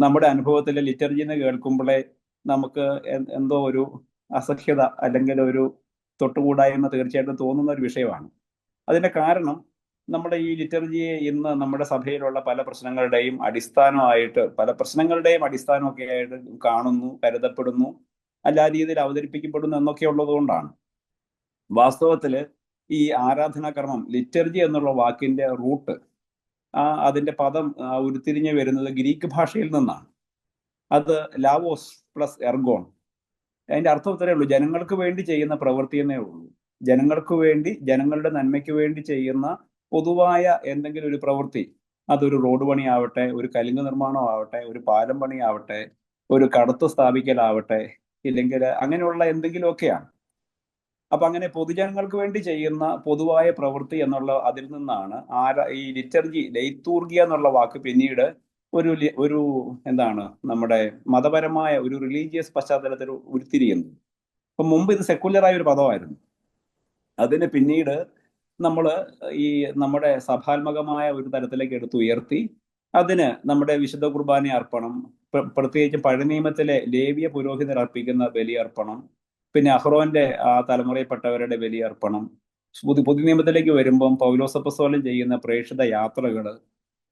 നമ്മുടെ അനുഭവത്തിൽ ലിറ്റർജി എന്ന് കേൾക്കുമ്പോഴേ നമുക്ക് എന്തോ ഒരു അസഹ്യത അല്ലെങ്കിൽ ഒരു തൊട്ടുകൂടായ്മ തീർച്ചയായിട്ടും തോന്നുന്ന ഒരു വിഷയമാണ്. അതിന്റെ കാരണം നമ്മുടെ ഈ ലിറ്റർജിയെ ഇന്ന് നമ്മുടെ സഭയിലുള്ള പല പ്രശ്നങ്ങളുടെയും അടിസ്ഥാനമൊക്കെ ആയിട്ട് കാണുന്നു, കരുതപ്പെടുന്നു, അല്ലാ രീതിയിൽ അവതരിപ്പിക്കപ്പെടുന്നു എന്നൊക്കെ ഉള്ളത് കൊണ്ടാണ്. വാസ്തവത്തില് ഈ ആരാധനാക്രമം ലിറ്റർജി എന്നുള്ള വാക്കിന്റെ റൂട്ട്, അതിന്റെ പദം ഉരുത്തിരിഞ്ഞു വരുന്നത് ഗ്രീക്ക് ഭാഷയിൽ നിന്നാണ്. അത് ലാവോസ് പ്ലസ് എർഗോൺ. അതിന്റെ അർത്ഥം ഇത്രയേ ഉള്ളൂ: ജനങ്ങൾക്ക് വേണ്ടി ചെയ്യുന്ന പ്രവൃത്തി എന്നേ ഉള്ളൂ. ജനങ്ങൾക്ക് വേണ്ടി, ജനങ്ങളുടെ നന്മയ്ക്ക് വേണ്ടി ചെയ്യുന്ന പൊതുവായ എന്തെങ്കിലും ഒരു പ്രവൃത്തി. അതൊരു റോഡ് പണിയാവട്ടെ, ഒരു കലുങ്ക് നിർമ്മാണം ആവട്ടെ, ഒരു പാലം പണിയാവട്ടെ, ഒരു കടത്ത് സ്ഥാപിക്കലാവട്ടെ, ഇല്ലെങ്കിൽ അങ്ങനെയുള്ള എന്തെങ്കിലുമൊക്കെയാണ്. അപ്പൊ അങ്ങനെ പൊതുജനങ്ങൾക്ക് വേണ്ടി ചെയ്യുന്ന പൊതുവായ പ്രവൃത്തി എന്നുള്ള അതിൽ നിന്നാണ് ഈ ലിറ്റർജി, ലൈത്തൂർഗിയ എന്നുള്ള വാക്ക് പിന്നീട് ഒരു എന്താണ് നമ്മുടെ മതപരമായ ഒരു റിലീജിയസ് പശ്ചാത്തലത്തിൽ ഉരുത്തിരിയുന്നത്. അപ്പൊ മുമ്പ് ഇത് സെക്കുലറായ ഒരു പദമായിരുന്നു. അതിന് പിന്നീട് നമ്മൾ ഈ നമ്മുടെ സഭാത്മകമായ ഒരു തലത്തിലേക്ക് എടുത്തുയർത്തി അതിന് നമ്മുടെ വിശുദ്ധ കുർബാന അർപ്പണം, പ്രത്യേകിച്ച് പഴയ നിയമത്തിലെ ലേവ്യ പുരോഹിതർ അർപ്പിക്കുന്ന ബലിയർപ്പണം, പിന്നെ അഹ്റോന്റെ ആ തലമുറയിൽപ്പെട്ടവരുടെ ബലിയർപ്പണം, പുതിയ നിയമത്തിലേക്ക് വരുമ്പം പൗലോസപ്പസ്തോലൻ ചെയ്യുന്ന പ്രേക്ഷിത യാത്രകള്,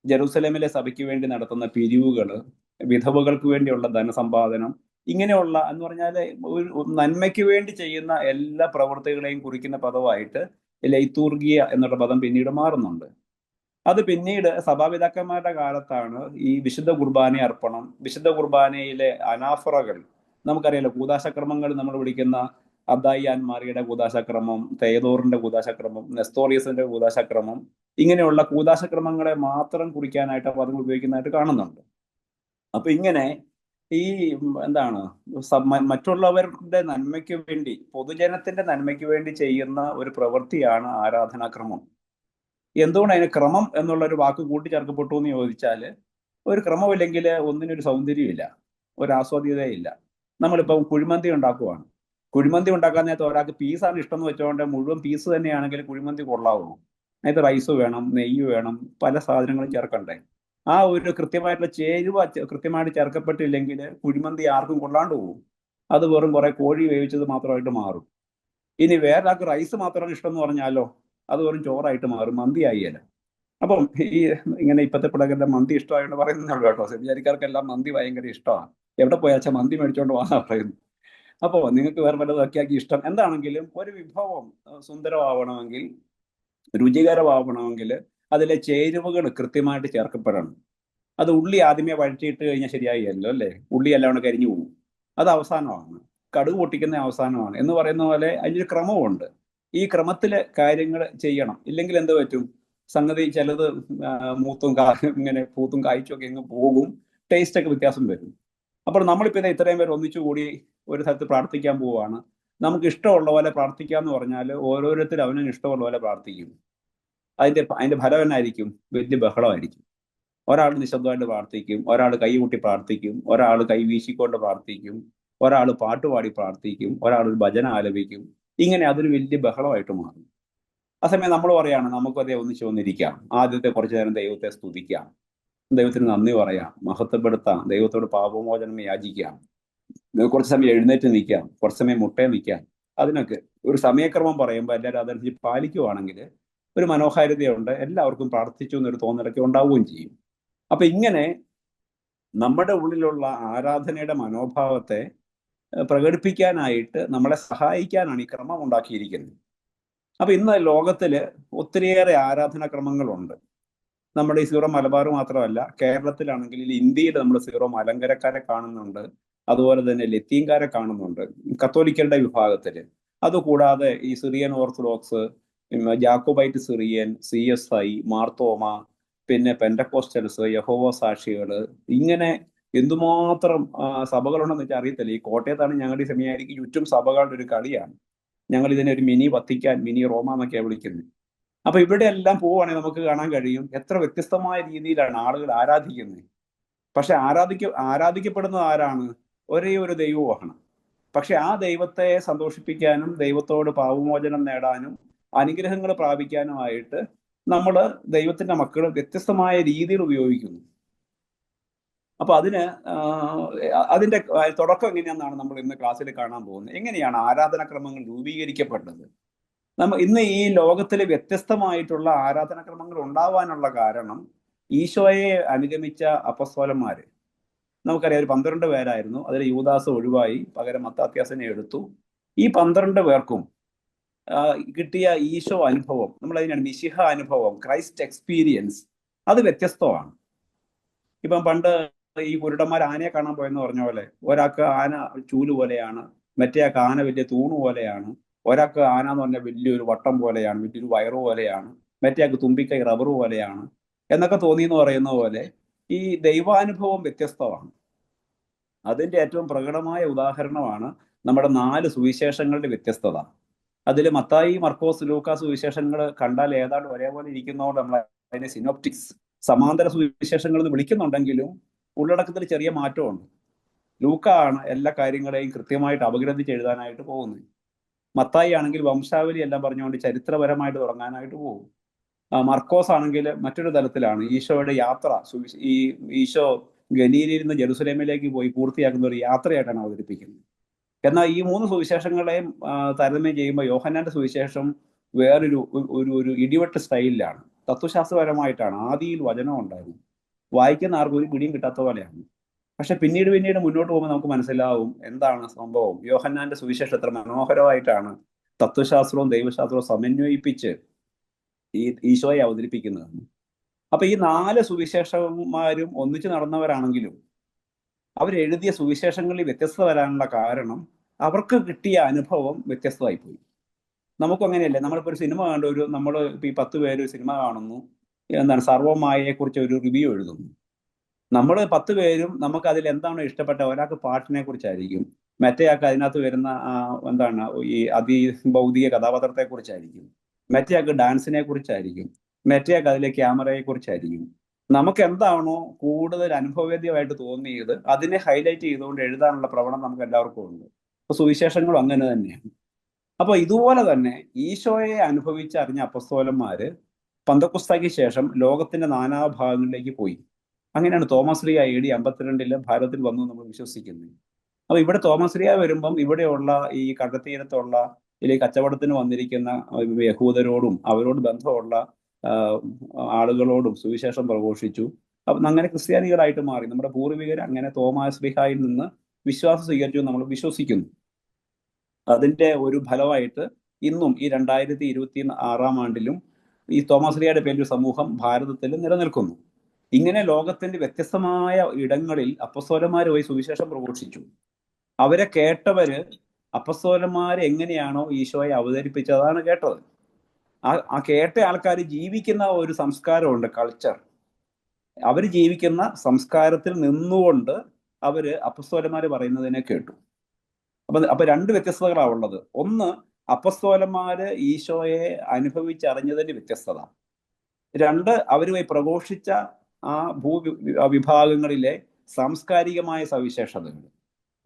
ജെറൂസലേമിലെ സഭയ്ക്ക് വേണ്ടി നടത്തുന്ന പിരിവുകള്, വിധവകൾക്ക് വേണ്ടിയുള്ള ധനസമ്പാദനം, ഇങ്ങനെയുള്ള എന്ന് പറഞ്ഞാൽ ഒരു നന്മയ്ക്ക് വേണ്ടി ചെയ്യുന്ന എല്ലാ പ്രവൃത്തികളെയും കുറിക്കുന്ന പദമായിട്ട് ലൈത്തൂർഗിയ എന്നുള്ള പദം പിന്നീട് മാറുന്നുണ്ട്. അത് പിന്നീട് സഭാപിതാക്കന്മാരുടെ കാലത്താണ് ഈ വിശുദ്ധ കുർബാന അർപ്പണം, വിശുദ്ധ കുർബാനയിലെ അനാഫറകൾ, നമുക്കറിയാലോ, കൂദാശക്രമങ്ങൾ നമ്മൾ വിളിക്കുന്ന അബ്ദായിയാൻ മാറിയുടെ കൂദാശക്രമം, തെയദോറിന്റെ കൂദാശക്രമം, നെസ്തോറിയസിന്റെ കൂദാശക്രമം, ഇങ്ങനെയുള്ള കൂദാശക്രമങ്ങളെ മാത്രം കുറിക്കാനായിട്ട് പദങ്ങൾ ഉപയോഗിക്കുന്നതായിട്ട് കാണുന്നുണ്ട്. അപ്പൊ ഇങ്ങനെ ഈ എന്താണ് മറ്റുള്ളവരുടെ നന്മയ്ക്ക് വേണ്ടി, പൊതുജനത്തിന്റെ നന്മയ്ക്ക് വേണ്ടി ചെയ്യുന്ന ഒരു പ്രവൃത്തിയാണ് ആരാധനാക്രമം. എന്തുകൊണ്ട് അതിന് ക്രമം എന്നുള്ള ഒരു വാക്ക് കൂട്ടിച്ചേർക്കപ്പെട്ടു എന്ന് ചോദിച്ചാൽ, ഒരു ക്രമമില്ലെങ്കിൽ ഒന്നിനൊരു സൗന്ദര്യമില്ല, ഒരു ആസ്വാദ്യതയില്ല. നമ്മളിപ്പം കുഴിമന്തി ഉണ്ടാക്കുവാണ്. കുഴിമന്തി ഉണ്ടാക്കാൻ നേരത്തെ ഒരാൾക്ക് പീസാണ് ഇഷ്ടം എന്ന് വെച്ചുകൊണ്ട് മുഴുവൻ പീസ് തന്നെയാണെങ്കിൽ കുഴിമന്തി കൊള്ളാവുമോ? അതിനകത്ത് റൈസ് വേണം, നെയ്യ് വേണം, പല സാധനങ്ങളും ചേർക്കണ്ടേ. ആ ഒരു കൃത്യമായിട്ടുള്ള ചേരുവ കൃത്യമായിട്ട് ചേർക്കപ്പെട്ടില്ലെങ്കിൽ കുഴിമന്തി ആർക്കും കൊള്ളാണ്ട് പോകും. അത് വെറും കുറെ കോഴി വേവിച്ചത് മാത്രമായിട്ട് മാറും. ഇനി വേറൊരാൾക്ക് റൈസ് മാത്രമാണ് ഇഷ്ടം എന്ന് പറഞ്ഞാലോ, അത് വെറും ചോറായിട്ട് മാറും, മന്തി ആയില്ല. അപ്പം ഈ ഇങ്ങനെ ഇപ്പോഴത്തെ പിള്ളേരുടെ മന്തി ഇഷ്ടമായിട്ട് പറയുന്നുള്ളൂ കേട്ടോ. സെമിനാരിക്കാർക്കെല്ലാം മന്തി ഭയങ്കര ഇഷ്ടമാണ്. എവിടെ പോയാച്ചാൽ മന്തി മേടിച്ചോണ്ട് പോകാൻ പറയുന്നു. അപ്പോൾ നിങ്ങൾക്ക് വേറെ വല്ലതൊക്കെ ആക്കി ഇഷ്ടം എന്താണെങ്കിലും ഒരു വിഭവം സുന്ദരമാവണമെങ്കിൽ, രുചികരമാവണമെങ്കിൽ അതിലെ ചേരുവകൾ കൃത്യമായിട്ട് ചേർക്കപ്പെടണം. അത് ഉള്ളി ആദ്യമേ വഴറ്റിയിട്ട് കഴിഞ്ഞാൽ ശരിയായില്ലോ, അല്ലേ? ഉള്ളി എല്ലാം കരിഞ്ഞു പോകും. അത് അവസാനമാണ്. കടുക് പൊട്ടിക്കുന്ന അവസാനമാണ് എന്ന് പറയുന്ന പോലെ അതിനൊരു ക്രമമുണ്ട്. ഈ ക്രമത്തില് കാര്യങ്ങൾ ചെയ്യണം. ഇല്ലെങ്കിൽ എന്ത് പറ്റും? സംഗതി ചിലത് മൂത്തും ഇങ്ങനെ പൂത്തും കായ്ച്ചും ഒക്കെ അങ്ങ് പോകും, ടേസ്റ്റ് ഒക്കെ വ്യത്യാസം വരും. അപ്പോൾ നമ്മളിപ്പോൾ ഇത് ഇത്രയും പേര് ഒന്നിച്ചുകൂടി ഒരു സ്ഥലത്ത് പ്രാർത്ഥിക്കാൻ പോവുകയാണ്. നമുക്ക് ഇഷ്ടമുള്ള പോലെ പ്രാർത്ഥിക്കാന്ന് പറഞ്ഞാൽ ഓരോരുത്തരും അവനും ഇഷ്ടമുള്ള പോലെ പ്രാർത്ഥിക്കും. അതിന്റെ ഫലം എന്നായിരിക്കും? വലിയ ബഹളമായിരിക്കും. ഒരാൾ നിശബ്ദമായിട്ട് പ്രാർത്ഥിക്കും, ഒരാൾ കൈകൂട്ടി പ്രാർത്ഥിക്കും, ഒരാൾ കൈ വീശിക്കൊണ്ട് പ്രാർത്ഥിക്കും, ഒരാൾ പാട്ടുപാടി പ്രാർത്ഥിക്കും, ഒരാൾ ഒരു ഭജന ആലപിക്കും. ഇങ്ങനെ അതൊരു വലിയ ബഹളമായിട്ട് മാറും. ആ സമയം നമ്മൾ പറയാണ് നമുക്കതേ ഒന്നിച്ചു വന്നിരിക്കാം, ആദ്യത്തെ കുറച്ചു നേരം ദൈവത്തെ സ്തുതിക്കാം, ദൈവത്തിന് നന്ദി പറയാം, മഹത്വപ്പെടുത്താം, ദൈവത്തോട് പാപമോചനം യാചിക്കാം, കുറച്ച് സമയം എഴുന്നേറ്റ് നിൽക്കാം, കുറച്ച് സമയം മുട്ടേ നിൽക്കാം. അതിനൊക്കെ ഒരു സമയക്രമം പറയുമ്പോൾ എല്ലാവരും അതനുസരിച്ച് പാലിക്കുവാണെങ്കിൽ ഒരു മനോഹാരിതയുണ്ട്, എല്ലാവർക്കും പ്രാർത്ഥിച്ചു എന്നൊരു തോന്നലൊക്കെ ഉണ്ടാവുകയും ചെയ്യും. അപ്പൊ ഇങ്ങനെ നമ്മുടെ ഉള്ളിലുള്ള ആരാധനയുടെ മനോഭാവത്തെ പ്രകടിപ്പിക്കാനായിട്ട് നമ്മളെ സഹായിക്കാനാണ് ഈ ക്രമം ഉണ്ടാക്കിയിരിക്കുന്നത്. അപ്പൊ ഇന്ന് ലോകത്തില് ഒത്തിരിയേറെ ആരാധനാക്രമങ്ങളുണ്ട്. നമ്മുടെ ഈ സീറോ മലബാർ മാത്രമല്ല, കേരളത്തിലാണെങ്കിൽ ഇന്ത്യയിൽ നമ്മൾ സീറോ മലങ്കരക്കാരെ കാണുന്നുണ്ട്, അതുപോലെ തന്നെ ലത്തീൻകാരെ കാണുന്നുണ്ട് കത്തോലിക്കരുടെ വിഭാഗത്തില്. അതുകൂടാതെ ഈ Syrian orthodox, Jacobite Syrian, CSI, Marthoma, പിന്നെ പെൻഡക്കോസ്റ്റൽസ്, യഹോവ സാക്ഷികള്, ഇങ്ങനെ എന്തുമാത്രം സഭകളുണ്ടെന്ന് വെച്ചാൽ അറിയത്തില്ല. ഈ കോട്ടയത്താണ് ഞങ്ങളുടെ ഈ സെമിനാരിക്ക് ചുറ്റും സഭകളുടെ ഒരു കളിയാണ്. ഞങ്ങൾ ഇതിനെ ഒരു മിനി വത്തിക്കാൻ, മിനി റോമ എന്നൊക്കെയാണ് വിളിക്കുന്നത്. അപ്പൊ ഇവിടെ എല്ലാം പോവുകയാണെങ്കിൽ നമുക്ക് കാണാൻ കഴിയും എത്ര വ്യത്യസ്തമായ രീതിയിലാണ് ആളുകൾ ആരാധിക്കുന്നത്. പക്ഷെ ആരാധിക്കപ്പെടുന്നത് ആരാണ്? ഒരേ ഒരു ദൈവമാണ്. പക്ഷെ ആ ദൈവത്തെ സന്തോഷിപ്പിക്കാനും ദൈവത്തോട് പാപമോചനം നേടാനും അനുഗ്രഹങ്ങൾ പ്രാപിക്കാനുമായിട്ട് നമ്മൾ ദൈവത്തിന്റെ മക്കൾ വ്യത്യസ്തമായ രീതിയിൽ ഉപയോഗിക്കുന്നു. അപ്പൊ അതിന്റെ തുടക്കം എങ്ങനെയാണെന്നാണ് നമ്മൾ ഇന്ന് ക്ലാസ്സിൽ കാണാൻ പോകുന്നത്. എങ്ങനെയാണ് ആരാധനാക്രമങ്ങൾ രൂപീകരിക്കപ്പെട്ടത്? ഇന്ന് ഈ ലോകത്തിൽ വ്യത്യസ്തമായിട്ടുള്ള ആരാധനാക്രമങ്ങൾ ഉണ്ടാവാനുള്ള കാരണം ഈശോയെ അനുഗമിച്ച അപ്പസ്തോലന്മാര്. നമുക്കറിയാം, ഒരു 12 പേരായിരുന്നു. അതിൽ യൂദാസ് ഒഴിവായി, പകരം മത്താത്യാസിനെ എടുത്തു. ഈ 12 പേർക്കും കിട്ടിയ ഈശോ അനുഭവം, നമ്മൾ അതിനാണ് മിശിഹ അനുഭവം, ക്രൈസ്റ്റ് എക്സ്പീരിയൻസ്, അത് വ്യത്യസ്തമാണ്. ഇപ്പം പണ്ട് ഈ കുരുടന്മാർ ആനയെ കാണാൻ പോയെന്ന് പറഞ്ഞ പോലെ, ഒരാൾക്ക് ആന ചൂല് പോലെയാണ്, മറ്റേ ആൾക്ക് ആന വലിയ തൂണ് പോലെയാണ്, ഒരാൾക്ക് ആന എന്ന് പറഞ്ഞാൽ വലിയൊരു വട്ടം പോലെയാണ്, വലിയൊരു വയറു പോലെയാണ്, മറ്റേ ആൾക്ക് തുമ്പിക്കൈ റബ്ബർ പോലെയാണ് എന്നൊക്കെ തോന്നി എന്ന് പറയുന്ന പോലെ ഈ ദൈവാനുഭവം വ്യത്യസ്തമാണ്. അതിന്റെ ഏറ്റവും പ്രകടമായ ഉദാഹരണമാണ് നമ്മുടെ 4 സുവിശേഷങ്ങളുടെ വ്യത്യസ്തത. അതിൽ മത്തായി, മർക്കോസ്, ലൂക്കാസ് സുവിശേഷങ്ങൾ കണ്ടാൽ ഏതാണ്ട് ഒരേപോലെ ഇരിക്കുന്നതുകൊണ്ട് നമ്മൾ അതിനെ സിനോപ്റ്റിക്സ്, സമാന്തര സുവിശേഷങ്ങൾ എന്ന് വിളിക്കുന്നുണ്ടെങ്കിലും ഉള്ളടക്കത്തിൽ ചെറിയ മാറ്റമുണ്ട്. ലൂക്ക ആണ് എല്ലാ കാര്യങ്ങളെയും കൃത്യമായിട്ട് അപഗ്രഥിച്ച് എഴുതാനായിട്ട് പോകുന്നത്. മത്തായി ആണെങ്കിൽ വംശാവലി എല്ലാം പറഞ്ഞുകൊണ്ട് ചരിത്രപരമായിട്ട് തുടങ്ങാനായിട്ട് പോകും. മർക്കോസ് ആണെങ്കിൽ മറ്റൊരു തലത്തിലാണ് ഈശോയുടെ യാത്ര, ഈ ഈശോ ഗലീലയിൽ നിന്ന് ജെറുസലേമിലേക്ക് പോയി പൂർത്തിയാക്കുന്ന ഒരു യാത്രയായിട്ടാണ് അവതരിപ്പിക്കുന്നത്. എന്നാൽ ഈ 3 സുവിശേഷങ്ങളെയും താരതമ്യം ചെയ്യുമ്പോൾ യോഹന്നാന്റെ സുവിശേഷം വേറൊരു ഒരു ഇടിവെട്ട് സ്റ്റൈലിലാണ്, തത്വശാസ്ത്രപരമായിട്ടാണ്. ആദിയിൽ വചനം ഉണ്ടായിരുന്നു, വായിക്കുന്ന ആർക്കും ഒരു പിടിയും കിട്ടാത്ത പോലെയാണ്. പക്ഷെ പിന്നീട് മുന്നോട്ട് പോകുമ്പോൾ നമുക്ക് മനസ്സിലാവും എന്താണ് സംഭവം. യോഹന്നാന്റെ സുവിശേഷം എത്ര മനോഹരമായിട്ടാണ് തത്വശാസ്ത്രവും ദൈവശാസ്ത്രവും സമന്വയിപ്പിച്ച് ഈശോയെ അവതരിപ്പിക്കുന്നത്. അപ്പൊ ഈ 4 സുവിശേഷന്മാരും ഒന്നിച്ചു നടന്നവരാണെങ്കിലും അവരെഴുതിയ സുവിശേഷങ്ങളിൽ വ്യത്യസ്തത വരാനുള്ള കാരണം അവർക്ക് കിട്ടിയ അനുഭവം വ്യത്യസ്തമായി പോയി. നമുക്കും അങ്ങനെയല്ലേ? നമ്മളിപ്പോൾ ഒരു സിനിമ കണ്ട നമ്മൾ ഇപ്പൊ ഈ 10 പേര് സിനിമ കാണുന്നു, എന്താണ് സർവ്വമായയെ കുറിച്ച് ഒരു റിവ്യൂ എഴുതുന്നു. നമ്മൾ 10 പേരും നമുക്ക് അതിൽ എന്താണോ ഇഷ്ടപ്പെട്ട, ഒരാൾക്ക് പാട്ടിനെ കുറിച്ചായിരിക്കും, മറ്റേയാൾക്ക് അതിനകത്ത് വരുന്ന എന്താണ് ഈ അതിഭൗതിക കഥാപാത്രത്തെ കുറിച്ചായിരിക്കും, മറ്റേയാൾക്ക് ഡാൻസിനെ കുറിച്ചായിരിക്കും, മറ്റേയാൾക്ക് അതിലെ ക്യാമറയെ കുറിച്ചായിരിക്കും. നമുക്ക് എന്താണോ കൂടുതൽ അനുഭവവേദ്യമായിട്ട് തോന്നിയത് അതിനെ ഹൈലൈറ്റ് ചെയ്തുകൊണ്ട് എഴുതാനുള്ള പ്രവണത നമുക്ക് എല്ലാവർക്കും ഉണ്ട്. അപ്പൊ സുവിശേഷങ്ങളും അങ്ങനെ തന്നെയാണ്. അപ്പൊ ഇതുപോലെ തന്നെ ഈശോയെ അനുഭവിച്ചറിഞ്ഞ അപ്പസ്തോലന്മാര് പന്തക്കുസ്തായ്ക്ക് ശേഷം ലോകത്തിന്റെ നാനാഭാഗങ്ങളിലേക്ക് പോയി. അങ്ങനെയാണ് തോമസ് ലീഹ AD 52 ഭാരതത്തിൽ വന്നു നമ്മൾ വിശ്വസിക്കുന്നത്. അപ്പൊ ഇവിടെ തോമസ് ലീഹ വരുമ്പം ഇവിടെയുള്ള ഈ കടൽത്തീരത്തുള്ള ഈ കച്ചവടത്തിന് വന്നിരിക്കുന്ന യഹൂദരോടും അവരോട് ബന്ധമുള്ള ആളുകളോടും സുവിശേഷം പ്രഘോഷിച്ചു. അപ്പം അങ്ങനെ ക്രിസ്ത്യാനികളായിട്ട് മാറി. നമ്മുടെ പൂർവികർ അങ്ങനെ തോമസ് ലീഹായിൽ നിന്ന് വിശ്വാസം സ്വീകരിച്ചു നമ്മൾ വിശ്വസിക്കുന്നു. അതിന്റെ ഒരു ഫലമായിട്ട് ഇന്നും ഈ 2026 ആണ്ടിലും ഈ തോമസ് ലീഹയുടെ പേരിൽ സമൂഹം ഭാരതത്തിൽ നിലനിൽക്കുന്നു. ഇങ്ങനെ ലോകത്തിന്റെ വ്യത്യസ്തമായ ഇടങ്ങളിൽ അപ്പസ്തോലന്മാർ പോയി സുവിശേഷം പ്രഘോഷിച്ചു. അവരെ കേട്ടവര് അപ്പസ്തോലന്മാരെ എങ്ങനെയാണോ ഈശോയെ അവതരിപ്പിച്ചതാണ് കേട്ടത്. ആ കേട്ട ആൾക്കാർ ജീവിക്കുന്ന ഒരു സംസ്കാരമുണ്ട്, കൾച്ചർ. അവർ ജീവിക്കുന്ന സംസ്കാരത്തിൽ നിന്നുകൊണ്ട് അവര് അപ്പസ്തോലന്മാര് പറയുന്നതിനെ കേട്ടു. അപ്പൊ 2 വ്യത്യസ്തതകളാണ് ഉള്ളത്. ഒന്ന്, അപ്പസ്തോലന്മാര് ഈശോയെ അനുഭവിച്ചറിഞ്ഞതിന്റെ വ്യത്യസ്തത. 2, അവരുമായി പ്രഘോഷിച്ച ആ വിഭാഗങ്ങളിലെ സാംസ്കാരികമായ സവിശേഷതകൾ.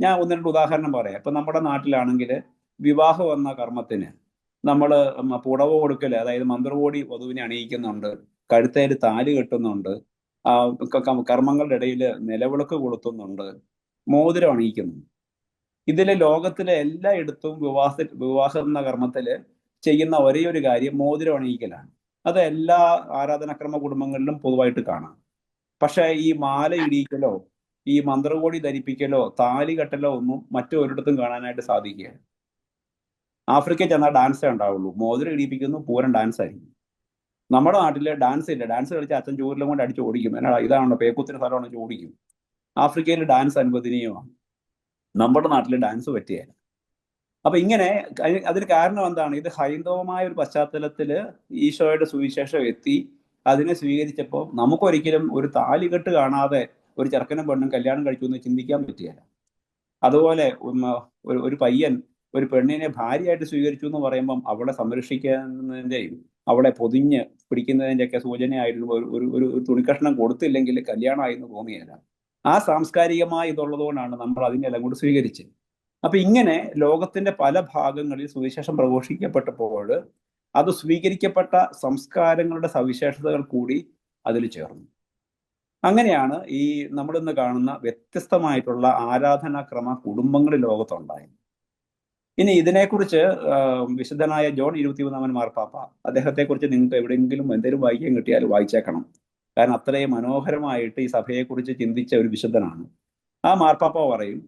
ഞാൻ 1-2 ഉദാഹരണം പറയാം. ഇപ്പൊ നമ്മുടെ നാട്ടിലാണെങ്കിൽ വിവാഹം എന്ന കർമ്മത്തിന് നമ്മൾ പുടവ കൊടുക്കൽ, അതായത് മന്ത്രകോടി വധുവിനെ അണിയിക്കുന്നുണ്ട്, കഴുത്തേല് താലി കെട്ടുന്നുണ്ട്, കർമ്മങ്ങളുടെ ഇടയിൽ നിലവിളക്ക് കൊളുത്തുന്നുണ്ട്, മോതിരം അണിയിക്കുന്നു. ഇതിലെ ലോകത്തിലെ എല്ലായിടത്തും വിവാഹം എന്ന കർമ്മത്തില് ചെയ്യുന്ന ഒരേ ഒരു കാര്യം മോതിരം അണിയിക്കലാണ്. അത് എല്ലാ ആരാധനാക്രമ കുടുംബങ്ങളിലും പൊതുവായിട്ട് കാണാം. പക്ഷെ ഈ മാല ഇടിയിക്കലോ ഈ മന്ത്രകോടി ധരിപ്പിക്കലോ താലി കെട്ടലോ ഒന്നും മറ്റൊരിടത്തും കാണാനായിട്ട് സാധിക്കുക. ആഫ്രിക്കയിൽ ചെന്നാൽ ഡാൻസേ ഉണ്ടാവുള്ളൂ. മോതിരം ഇടിപ്പിക്കുന്നു, പൂരം ഡാൻസ് ആയിരിക്കും. നമ്മുടെ നാട്ടില് ഡാൻസ് ഇല്ല. ഡാൻസ് കളിച്ച് അച്ഛൻ ചൂരിലും കൊണ്ട് അടിച്ച് ഓടിക്കും. ഇതാണോ പേക്കൂത്തിന് സ്ഥലമാണോ ഓടിക്കും. ആഫ്രിക്കയിൽ ഡാൻസ് അനുവദനീയമാണ്, നമ്മുടെ നാട്ടിൽ ഡാൻസ് പറ്റിയല്ല. അപ്പൊ ഇങ്ങനെ അതിന് കാരണം എന്താണ്? ഇത് ഹൈന്ദവമായ ഒരു പശ്ചാത്തലത്തില് ഈശോയുടെ സുവിശേഷം എത്തി, അതിനെ സ്വീകരിച്ചപ്പോൾ നമുക്കൊരിക്കലും ഒരു താലികെട്ട് കാണാതെ ഒരു ചെറുക്കനും പെണ്ണും കല്യാണം കഴിച്ചു എന്ന് ചിന്തിക്കാൻ പറ്റിയല്ല. അതുപോലെ ഒരു പയ്യൻ ഒരു പെണ്ണിനെ ഭാര്യയായിട്ട് സ്വീകരിച്ചു എന്ന് പറയുമ്പം അവളെ സംരക്ഷിക്കുന്നതിൻ്റെയും അവളെ പൊതിഞ്ഞ് പിടിക്കുന്നതിൻ്റെയൊക്കെ സൂചനയായിരുന്നു. ഒരു തുണിക്കഷ്ണം കൊടുത്തില്ലെങ്കിൽ കല്യാണമായി എന്ന് തോന്നിയല്ല. ആ സാംസ്കാരികമായ ഇതുള്ളതുകൊണ്ടാണ് നമ്മൾ അതിനെല്ലാം കൂടി സ്വീകരിച്ചത്. അപ്പൊ ഇങ്ങനെ ലോകത്തിന്റെ പല ഭാഗങ്ങളിൽ സുവിശേഷം പ്രഘോഷിക്കപ്പെട്ടപ്പോൾ അത് സ്വീകരിക്കപ്പെട്ട സംസ്കാരങ്ങളുടെ സവിശേഷതകൾ കൂടി അതിൽ ചേർന്നു. അങ്ങനെയാണ് ഈ നമ്മളിന്ന് കാണുന്ന വ്യത്യസ്തമായിട്ടുള്ള ആരാധനാക്രമ കുടുംബങ്ങൾ ലോകത്തുണ്ടായത്. ഇനി ഇതിനെക്കുറിച്ച് വിശുദ്ധനായ ജോൺ 21 മാർപ്പാപ്പ, അദ്ദേഹത്തെക്കുറിച്ച് നിങ്ങൾക്ക് എവിടെയെങ്കിലും എന്തെങ്കിലും വായിക്കാൻ കിട്ടിയാൽ വായിച്ചേക്കണം. കാരണം അത്രയും മനോഹരമായിട്ട് ഈ സഭയെക്കുറിച്ച് ചിന്തിച്ച ഒരു വിശുദ്ധനാണ്. ആ മാർപ്പാപ്പ പറയും,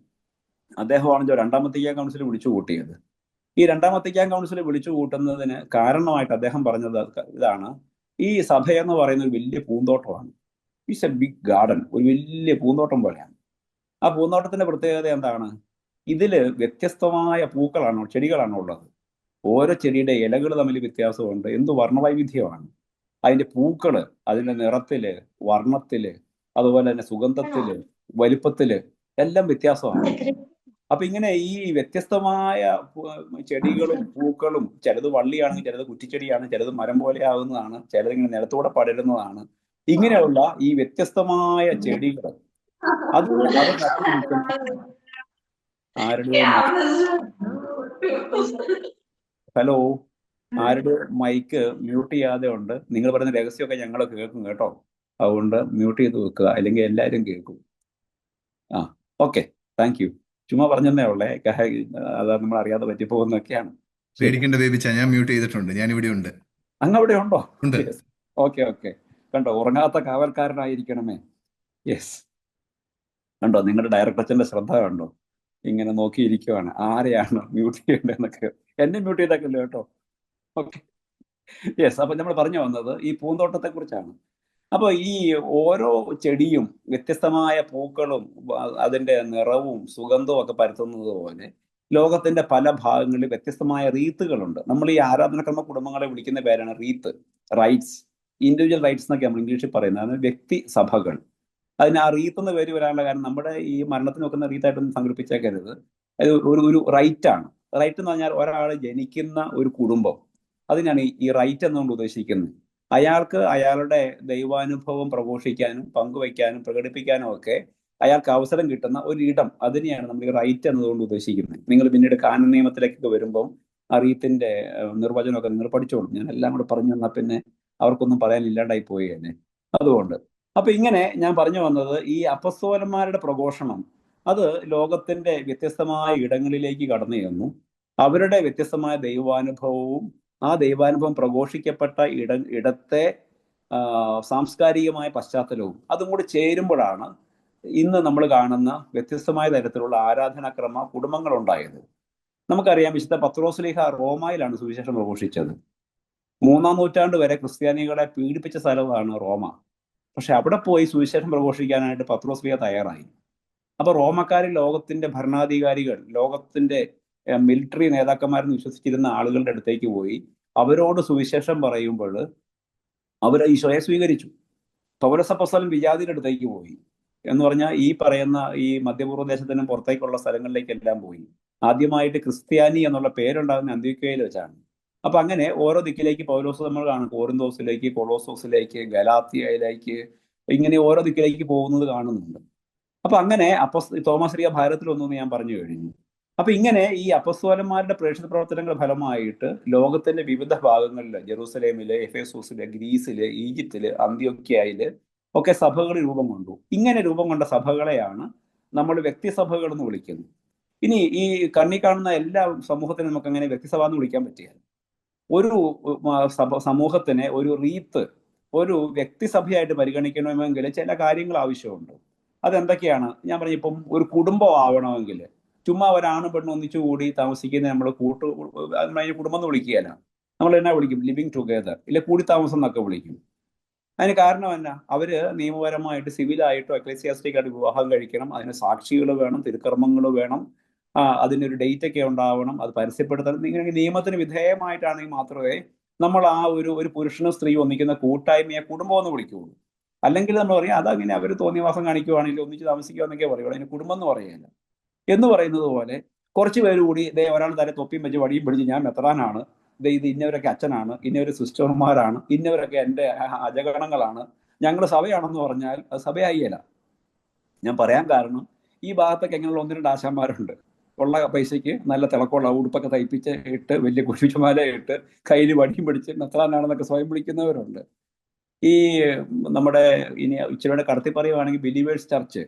അദ്ദേഹമാണല്ലോ രണ്ടാം വത്തിക്കാൻ കൗൺസിൽ വിളിച്ചു കൂട്ടിയത്. ഈ രണ്ടാം വത്തിക്കാൻ കൗൺസിൽ വിളിച്ചു കൂട്ടുന്നതിന് കാരണമായിട്ട് അദ്ദേഹം പറഞ്ഞത് ഇതാണ്: ഈ സഭയെന്ന് പറയുന്ന ഒരു വലിയ പൂന്തോട്ടമാണ്. ഇറ്റ്സ് എ ബിഗ് ഗാർഡൻ, ഒരു വലിയ പൂന്തോട്ടം പോലെയാണ്. ആ പൂന്തോട്ടത്തിന്റെ പ്രത്യേകത എന്താണ്? ഇതില് വ്യത്യസ്തമായ പൂക്കളാണോ ചെടികളാണോ ഉള്ളത്. ഓരോ ചെടിയുടെ ഇലകൾ തമ്മിൽ വ്യത്യാസമുണ്ട്. എന്ത് വർണ്ണവൈവിധ്യമാണ്! അതിന്റെ പൂക്കള്, അതിന്റെ നിറത്തില്, വർണ്ണത്തില്, അതുപോലെ തന്നെ സുഗന്ധത്തില്, വലിപ്പത്തില് എല്ലാം വ്യത്യാസമാണ്. അപ്പൊ ഇങ്ങനെ ഈ വ്യത്യസ്തമായ ചെടികളും പൂക്കളും, ചിലത് വള്ളിയാണെങ്കിൽ ചിലത് കുറ്റിച്ചെടിയാണ്, ചിലത് മരം പോലെ ആകുന്നതാണ്, ചിലത് ഇങ്ങനെ നിലത്തൂടെ പടരുന്നതാണ്. ഇങ്ങനെയുള്ള ഈ വ്യത്യസ്തമായ ചെടികൾ അത് അത് നട്ടു നിൽക്കുന്ന ആരുടെ ഹലോ, ആരുടെ മൈക്ക് മ്യൂട്ട് ചെയ്യാതെ ഉണ്ട്. നിങ്ങൾ പറയുന്ന രഹസ്യമൊക്കെ ഞങ്ങൾ കേൾക്കും കേട്ടോ. അതുകൊണ്ട് മ്യൂട്ട് ചെയ്ത് വെക്കുക, അല്ലെങ്കിൽ എല്ലാവരും കേൾക്കും. ആ, ഓക്കെ, താങ്ക് യു. ചുമ്മാ പറഞ്ഞതേ ഉള്ളേ, അതാ നമ്മൾ അറിയാതെ പറ്റിപ്പോകുന്നൊക്കെയാണ്. പേടിക്കേണ്ട ബേബിച്ച, ഞാൻ മ്യൂട്ട് ചെയ്തിട്ടുണ്ട്, ഞാൻ ഇവിടെ ഉണ്ട്. അങ്ങ് അവിടെ ഉണ്ടോ? ഉണ്ട്. Okay okay. കണ്ടോ, ഉറങ്ങാത്ത കാവൽക്കാരനായിരിക്കണമേ. യെസ്, കണ്ടോ, നിങ്ങളുടെ ഡയറക്ടർ അച്ഛന്റെ ശ്രദ്ധ കണ്ടോ, ഇങ്ങനെ നോക്കിയിരിക്കുവാണ് ആരെയാണ് മ്യൂട്ട് ചെയ്യേണ്ടതെന്നൊക്കെ. എന്നെ മ്യൂട്ട് ചെയ്തേക്കല്ലോ കേട്ടോ. Okay, yes. അപ്പൊ നമ്മൾ പറഞ്ഞു വന്നത് ഈ പൂന്തോട്ടത്തെ കുറിച്ചാണ്. അപ്പൊ ഈ ഓരോ ചെടിയും വ്യത്യസ്തമായ പൂക്കളും അതിന്റെ നിറവും സുഗന്ധവും ഒക്കെ പരത്തുന്നത് പോലെ ലോകത്തിന്റെ പല ഭാഗങ്ങളിൽ വ്യത്യസ്തമായ റീത്തുകളുണ്ട്. നമ്മൾ ഈ ആരാധനക്രമ കുടുംബങ്ങളെ വിളിക്കുന്ന പേരാണ് റീത്ത്, റൈറ്റ്സ്. ഇൻഡിവിജ്വൽ റൈറ്റ്സ് എന്നൊക്കെ നമ്മൾ ഇംഗ്ലീഷിൽ പറയുന്നത്. അതായത് വ്യക്തി സഭകൾ. അതിന് ആ റീത്ത് എന്ന പേര് വരാനുള്ള കാരണം, നമ്മുടെ ഈ മരണത്തിന് വെക്കുന്ന റീത്തായിട്ടൊന്നും സങ്കല്പിച്ചേക്കരുത്. അത് ഒരു റൈറ്റ് ആണ്. റൈറ്റ് എന്ന് പറഞ്ഞാൽ ഒരാൾ ജനിക്കുന്ന ഒരു കുടുംബം, അതിനാണ് ഈ റൈറ്റ് എന്നുകൊണ്ട് ഉദ്ദേശിക്കുന്നത്. അയാൾക്ക് അയാളുടെ ദൈവാനുഭവം പ്രഘോഷിക്കാനും പങ്കുവയ്ക്കാനും പ്രകടിപ്പിക്കാനും ഒക്കെ അയാൾക്ക് അവസരം കിട്ടുന്ന ഒരു ഇടം, അതിനെയാണ് നമ്മൾ ഈ റൈറ്റ് എന്നതുകൊണ്ട് ഉദ്ദേശിക്കുന്നത്. നിങ്ങൾ പിന്നീട് കാനൻ നിയമത്തിലേക്കൊക്കെ വരുമ്പം ആ റീത്തിന്റെ നിർവചനമൊക്കെ നിങ്ങൾ പഠിച്ചോളൂ. ഞാൻ എല്ലാം കൂടെ പറഞ്ഞു തന്നാൽ പിന്നെ അവർക്കൊന്നും പറയാനില്ലാണ്ടായി പോയി തന്നെ. അതുകൊണ്ട് അപ്പൊ ഇങ്ങനെ ഞാൻ പറഞ്ഞു വന്നത്, ഈ അപ്പസ്തോലന്മാരുടെ പ്രഘോഷണം അത് ലോകത്തിന്റെ വ്യത്യസ്തമായ ഇടങ്ങളിലേക്ക് കടന്നു ചെന്നു. അവരുടെ വ്യത്യസ്തമായ ദൈവാനുഭവവും ആ ദൈവാനുഭവം പ്രഘോഷിക്കപ്പെട്ട ഇടത്തെ സാംസ്കാരികമായ പശ്ചാത്തലവും അതും കൂടി ചേരുമ്പോഴാണ് ഇന്ന് നമ്മൾ കാണുന്ന വ്യത്യസ്തമായ തരത്തിലുള്ള ആരാധനാക്രമ കുടുംബങ്ങൾ ഉണ്ടായത്. നമുക്കറിയാം, വിശുദ്ധ പത്രോസ്ലീഹ റോമയിലാണ് സുവിശേഷം പ്രഘോഷിച്ചത്. 3-ാം നൂറ്റാണ്ട് വരെ ക്രിസ്ത്യാനികളെ പീഡിപ്പിച്ച സ്ഥലമാണ് റോമ. പക്ഷെ അവിടെ പോയി സുവിശേഷം പ്രഘോഷിക്കാനായിട്ട് പത്രോസ്ലീഹ തയ്യാറായി. അപ്പൊ റോമക്കാരിൽ ലോകത്തിന്റെ ഭരണാധികാരികൾ, ലോകത്തിന്റെ മിലിറ്ററി നേതാക്കന്മാരെന്ന് വിശ്വസിച്ചിരുന്ന ആളുകളുടെ അടുത്തേക്ക് പോയി അവരോട് സുവിശേഷം പറയുമ്പോൾ അവർ ഈശോയെ സ്വീകരിച്ചു. പൗലോസപ്പോസ്തലൻ വിജാതിയുടെ അടുത്തേക്ക് പോയി എന്ന് പറഞ്ഞാൽ ഈ പറയുന്ന ഈ മധ്യപൂർവ്വ ദേശത്തിനും പുറത്തേക്കുള്ള സ്ഥലങ്ങളിലേക്കെല്ലാം പോയി. ആദ്യമായിട്ട് ക്രിസ്ത്യാനി എന്നുള്ള പേരുണ്ടാകുന്ന അന്ത്യോക്യയിൽ വെച്ചാണ്. അപ്പൊ അങ്ങനെ ഓരോ ദിക്കിലേക്ക് പൗലോസ് നമ്മൾ കാണും. കോറിന്തോസിലേക്ക്, കൊളോസോസിലേക്ക്, ഗലാത്തിയയിലേക്ക്, ഇങ്ങനെ ഓരോ ദിക്കിലേക്ക് പോകുന്നത് കാണുന്നുണ്ട്. അപ്പൊ അങ്ങനെ തോമസ് ലീഹ ഭാരതത്തിൽ വന്നു ഞാൻ പറഞ്ഞു കഴിഞ്ഞു. അപ്പൊ ഇങ്ങനെ ഈ അപ്പസ്തോലന്മാരുടെ പ്രേക്ഷിത പ്രവർത്തനങ്ങളുടെ ഫലമായിട്ട് ലോകത്തിന്റെ വിവിധ ഭാഗങ്ങളിൽ, ജെറൂസലേമില്, എഫേസോസില്, ഗ്രീസില്, ഈജിപ്തില്, അന്ത്യോക്യയില് ഒക്കെ സഭകൾ രൂപം കൊണ്ടു. ഇങ്ങനെ രൂപം കൊണ്ട സഭകളെയാണ് നമ്മൾ വ്യക്തിസഭകൾ എന്ന് വിളിക്കുന്നത്. ഇനി ഈ കണ്ണി കാണുന്ന എല്ലാ സമൂഹത്തിനും നമുക്ക് അങ്ങനെ വ്യക്തിസഭ എന്ന് വിളിക്കാൻ പറ്റില്ല. ഒരു സമൂഹത്തിനെ ഒരു റീത്ത്, ഒരു വ്യക്തിസഭയായിട്ട് പരിഗണിക്കണമെങ്കിൽ ചില കാര്യങ്ങൾ ആവശ്യമുണ്ട്. അതെന്തൊക്കെയാണ്? ഞാൻ പറഞ്ഞു, ഇപ്പം ഒരു കുടുംബം ആവണമെങ്കിൽ ചുമ്മാ ഒരാണും പെണ്ണും ഒന്നിച്ചുകൂടി താമസിക്കുന്ന നമ്മൾ അതിന് കുടുംബം എന്ന് വിളിക്കുകയല്ല. നമ്മൾ എന്നാ വിളിക്കും? ലിവിങ് ടുഗെദർ, ഇല്ല കൂടി താമസം എന്നൊക്കെ വിളിക്കും. അതിന് കാരണം എന്നാ? അവര് നിയമപരമായിട്ട് സിവിലായിട്ടോ എക്ലസിയാസ്റ്റിക് ആയിട്ട് വിവാഹം കഴിക്കണം. അതിന് സാക്ഷികൾ വേണം, തിരുക്കർമ്മങ്ങൾ വേണം, അതിനൊരു ഡേറ്റ് ഒക്കെ ഉണ്ടാവണം, അത് പരസ്യപ്പെടുത്തണം. ഇങ്ങനെ നിയമത്തിന് വിധേയമായിട്ടാണെങ്കിൽ മാത്രമേ നമ്മൾ ആ ഒരു പുരുഷനും സ്ത്രീയും ഒന്നിക്കുന്ന കൂട്ടായ്മയെ കുടുംബം എന്ന് വിളിക്കുകയുള്ളൂ. അല്ലെങ്കിൽ നമ്മൾ പറയും അതങ്ങനെ അവർ തോന്നിവാസം കാണിക്കുവാണെങ്കിൽ ഒന്നിച്ച് താമസിക്കുക എന്നൊക്കെ പറയുള്ളൂ, അതിന് കുടുംബം എന്ന് പറയുകയില്ല. എന്ന് പറയുന്നത് പോലെ കുറച്ച് പേര് കൂടി ഒരാൾ തല തൊപ്പിയും വെച്ച് വടിയും പിടിച്ച് ഞാൻ മെത്രാനാണ്, ഇത് ഇന്നവരൊക്കെ അച്ഛനാണ്, ഇന്നവർ സിസ്റ്റർമാരാണ്, ഇന്നവരൊക്കെ എൻ്റെ അജഗണങ്ങളാണ്, ഞങ്ങൾ സഭയാണെന്ന് പറഞ്ഞാൽ അത് സഭയായില്ല. ഞാൻ പറയാൻ കാരണം, ഈ ഭാഗത്തൊക്കെ എങ്ങനെയുള്ള 1-2 ആശാന്മാരുണ്ട്. ഉള്ള പൈസയ്ക്ക് നല്ല തിളക്കമുള്ള ഉടുപ്പൊക്കെ തയ്പ്പിച്ച് ഇട്ട് വലിയ കുരിശുമാല ഇട്ട് കയ്യിൽ വടിയും പിടിച്ച് മെത്രാനാണെന്നൊക്കെ സ്വയം വിളിക്കുന്നവരുണ്ട്. ഈ നമ്മുടെ ഇനി ഇച്ചിരിയുടെ കടത്തി പറയുവാണെങ്കിൽ ബിലീവേഴ്സ് ചർച്ച്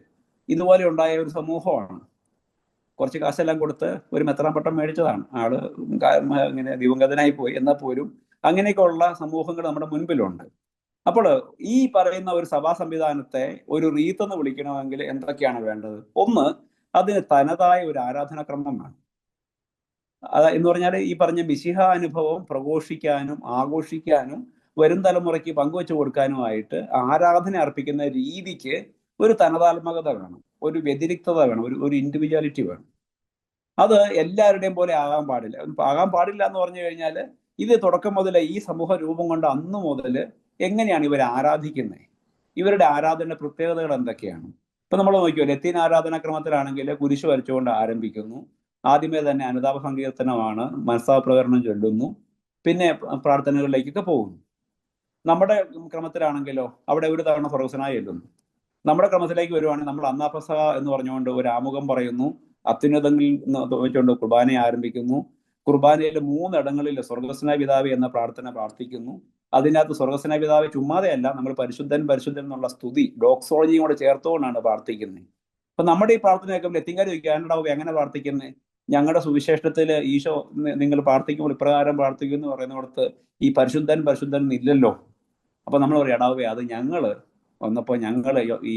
ഇതുപോലെ ഉണ്ടായ ഒരു സമൂഹമാണ്. കുറച്ച് കാശെല്ലാം കൊടുത്ത് ഒരു മെത്രാൻ പട്ടം മേടിച്ചതാണ് ആള്. ഇങ്ങനെ ദിവംഗതനായി പോയി. എന്നാൽ പോലും അങ്ങനെയൊക്കെയുള്ള സമൂഹങ്ങൾ നമ്മുടെ മുൻപിലുണ്ട്. അപ്പോൾ ഈ പറയുന്ന ഒരു സഭാ സംവിധാനത്തെ ഒരു റീത്ത് വിളിക്കണമെങ്കിൽ എന്തൊക്കെയാണ് വേണ്ടത്? ഒന്ന്, അതിന് തനതായ ഒരു ആരാധനാക്രമം വേണം. എന്ന് പറഞ്ഞാൽ ഈ പറഞ്ഞ മിശിഹ അനുഭവം പ്രഘോഷിക്കാനും ആഘോഷിക്കാനും വരും തലമുറയ്ക്ക് പങ്കുവെച്ചു കൊടുക്കാനുമായിട്ട് ആരാധന അർപ്പിക്കുന്ന രീതിക്ക് ഒരു തനതാത്മകത വേണം, ഒരു വ്യതിരിക്തത വേണം, ഒരു ഇൻഡിവിജ്വാലിറ്റി വേണം. അത് എല്ലാവരുടെയും പോലെ ആകാൻ പാടില്ല. ആകാൻ പാടില്ല എന്ന് പറഞ്ഞു കഴിഞ്ഞാൽ ഇത് തുടക്കം മുതൽ ഈ സമൂഹ രൂപം കൊണ്ട് അന്ന് മുതൽ എങ്ങനെയാണ് ഇവർ ആരാധിക്കുന്നത്, ഇവരുടെ ആരാധന പ്രത്യേകതകൾ എന്തൊക്കെയാണ്? ഇപ്പൊ നമ്മൾ നോക്കിയോ, ലത്തീൻ ആരാധനാക്രമത്തിലാണെങ്കിൽ കുരിശ് വരച്ചുകൊണ്ട് ആരംഭിക്കുന്നു. ആദ്യമേ തന്നെ അനുതാപ സങ്കീർത്തനമാണ്, മനസ്താപപ്രകരണം ചൊല്ലുന്നു, പിന്നെ പ്രാർത്ഥനകളിലേക്കൊക്കെ പോകുന്നു. നമ്മുടെ ക്രമത്തിലാണെങ്കിലോ അവിടെ ഒരു തവണ സ്വർഗ്ഗസ്വനായി ചെല്ലുന്നു. നമ്മുടെ ക്രമത്തിലേക്ക് വരുവാണെങ്കിൽ നമ്മൾ അന്നാപസഹ എന്ന് പറഞ്ഞുകൊണ്ട് ഒരു ആമുഖം പറയുന്നു, അത്യുന്നതങ്ങളിൽ വെച്ചുകൊണ്ട് കുർബാന ആരംഭിക്കുന്നു. കുർബാനയിൽ 3 ഇടങ്ങളിൽ സ്വർഗ്ഗസ്വനായ പിതാവേ എന്ന പ്രാർത്ഥന പ്രാർത്ഥിക്കുന്നു. അതിനകത്ത് സ്വർഗ്ഗസ്വനായ പിതാവേ ചുമ്മാതെയല്ല, നമ്മൾ പരിശുദ്ധൻ പരിശുദ്ധൻ എന്നുള്ള സ്തുതി ഡോക്സോളജിയും കൂടെ ചേർത്തുകൊണ്ടാണ് പ്രാർത്ഥിക്കുന്നത്. അപ്പൊ നമ്മുടെ ഈ പ്രാർത്ഥനയൊക്കെ ലത്തീൻകാർ ചോദിക്കാനുണ്ടാവും, എങ്ങനെ പ്രാർത്ഥിക്കുന്നത്? ഞങ്ങളുടെ സുവിശേഷത്തിൽ ഈശോ നിങ്ങൾ പ്രാർത്ഥിക്കുമ്പോൾ ഇപ്രകാരം പ്രാർത്ഥിക്കും എന്ന് പറയുന്നിടത്ത് ഈ പരിശുദ്ധൻ പരിശുദ്ധൻ ഇല്ലല്ലോ. അപ്പൊ നമ്മൾ പറയും, എടാവേ അത് ഞങ്ങള് വന്നപ്പോൾ ഞങ്ങൾ ഈ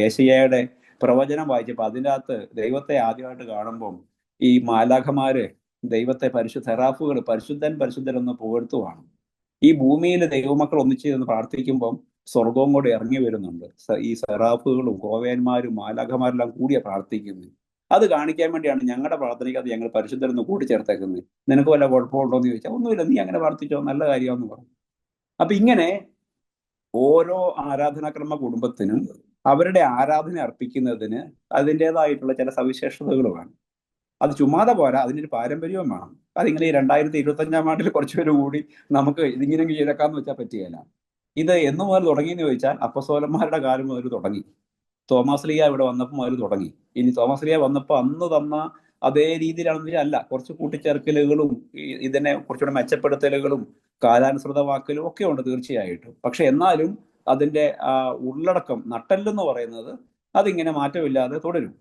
യേശയ്യയുടെ പ്രവചനം വായിച്ചപ്പോൾ അതിൻ്റെ അകത്ത് ദൈവത്തെ ആദ്യമായിട്ട് കാണുമ്പം ഈ മാലാഖമാര് ദൈവത്തെ സെറാഫുകൾ പരിശുദ്ധൻ പരിശുദ്ധൻ എന്ന് പുകഴ്ത്തുവാണ്. ഈ ഭൂമിയിൽ ദൈവമക്കൾ ഒന്നിച്ച് നിന്ന് പ്രാർത്ഥിക്കുമ്പം സ്വർഗവും കൂടെ ഇറങ്ങി വരുന്നുണ്ട്. ഈ സെറാഫുകളും കോവേന്മാരും മാലാഖമാരെല്ലാം കൂടിയ പ്രാർത്ഥിക്കുന്നത്. അത് കാണിക്കാൻ വേണ്ടിയാണ് ഞങ്ങളുടെ പ്രാർത്ഥനയ്ക്ക് അത് ഞങ്ങൾ പരിശുദ്ധരെന്ന് കൂട്ടിച്ചേർത്തേക്കുന്നത്. നിനക്ക് വല്ല കുഴപ്പമുണ്ടോ എന്ന് ചോദിച്ചാൽ ഒന്നുമില്ല, നീ അങ്ങനെ പ്രാർത്ഥിച്ചോ, നല്ല കാര്യമെന്ന് പറഞ്ഞു. അപ്പൊ ഇങ്ങനെ ഓരോ ആരാധനാക്രമ കുടുംബത്തിനും അവരുടെ ആരാധന അർപ്പിക്കുന്നതിന് അതിൻ്റെതായിട്ടുള്ള ചില സവിശേഷതകൾ വേണം. അത് ചുമ്മാതെ പോരാ, അതിനൊരു പാരമ്പര്യവും വേണം. അതിങ്ങനെ ഈ 2025 ആണ്ടിൽ കുറച്ചുപേര് കൂടി നമുക്ക് ഇതിങ്ങനെ ചെയ്തേക്കാന്ന് വെച്ചാൽ പറ്റുകയില്ല. ഇത് എന്നു മുതൽ തുടങ്ങിയെന്ന് ചോദിച്ചാൽ അപ്പസ്തോലന്മാരുടെ കാലം മുതൽ തുടങ്ങി. തോമസ് ലീയ ഇവിടെ വന്നപ്പോൾ മുതൽ തുടങ്ങി. ഇനി തോമസ് ലീയ വന്നപ്പോൾ അന്ന് തന്ന അതേ രീതിയിലാണെന്ന് വെച്ചാൽ അല്ല, കുറച്ച് കൂട്ടിച്ചേർക്കലുകളും ഇതിനെ കുറച്ചുകൂടെ മെച്ചപ്പെടുത്തലുകളും കാലാനുസൃതമാക്കലും ഒക്കെ ഉണ്ട് തീർച്ചയായിട്ടും. പക്ഷെ എന്നാലും അതിന്റെ ഉള്ളടക്കം നട്ടെല്ലെന്ന് പറയുന്നത് അതിങ്ങനെ മാറ്റമില്ലാതെ തുടരും.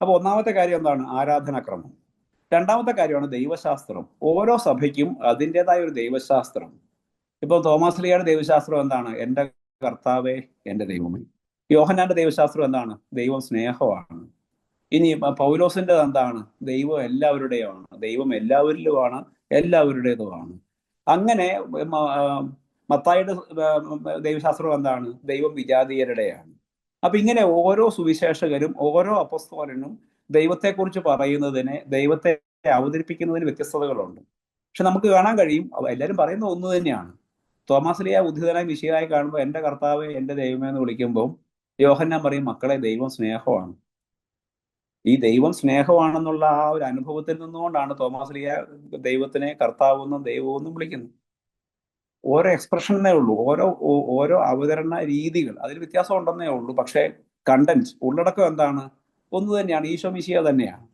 അപ്പൊ ഒന്നാമത്തെ കാര്യം എന്താണ്? ആരാധനാക്രമം. രണ്ടാമത്തെ കാര്യമാണ് ദൈവശാസ്ത്രം. ഓരോ സഭയ്ക്കും അതിൻ്റെതായ ഒരു ദൈവശാസ്ത്രം. ഇപ്പൊ തോമസ് ലീയയുടെ ദൈവശാസ്ത്രം എന്താണ്? എൻ്റെ കർത്താവേ എൻ്റെ ദൈവമേ. യോഹന്നാന്റെ ദൈവശാസ്ത്രം എന്താണ്? ദൈവം സ്നേഹമാണ്. ഇനി പൗലോസിന്റെ എന്താണ്? ദൈവം എല്ലാവരുടെയുമാണ്, ദൈവം എല്ലാവരിലുമാണ്, എല്ലാവരുടേതുമാണ്. അങ്ങനെ മത്തായിയുടെ ദൈവശാസ്ത്രം എന്താണ്? ദൈവം വിജാതീയരുടെയാണ്. അപ്പൊ ഇങ്ങനെ ഓരോ സുവിശേഷകരും ഓരോ അപ്പസ്തോലനും ദൈവത്തെക്കുറിച്ച് പറയുന്നതിന്, ദൈവത്തെ അവതരിപ്പിക്കുന്നതിന് വ്യത്യസ്തതകളുണ്ട്. പക്ഷെ നമുക്ക് കാണാൻ കഴിയും എല്ലാവരും പറയുന്നത് ഒന്ന് തന്നെയാണ്. തോമസ് ലീയ ഉദ്ധിതനായി മിശിഹായെ കാണുമ്പോൾ എൻ്റെ കർത്താവ് എൻ്റെ ദൈവമേ എന്ന് വിളിക്കുമ്പോൾ യോഹന്നാൻ പറയും, മക്കളെ ദൈവം സ്നേഹമാണ്. ഈ ദൈവം സ്നേഹമാണെന്നുള്ള ആ ഒരു അനുഭവത്തിൽ നിന്നുകൊണ്ടാണ് തോമസ് ലീയ ദൈവത്തിനെ കർത്താവെന്നും ദൈവമെന്നും വിളിക്കുന്നത്. ഓരോ എക്സ്പ്രഷനേ ഉള്ളൂ, ഓരോ അവതരണ രീതികൾ അതിൽ വ്യത്യാസം ഉണ്ടെന്നേ ഉള്ളൂ. പക്ഷേ കണ്ടന്റ്, ഉള്ളടക്കം എന്താണ്? ഒന്ന് തന്നെയാണ്, ഈശോ മിശിഹ തന്നെയാണ്.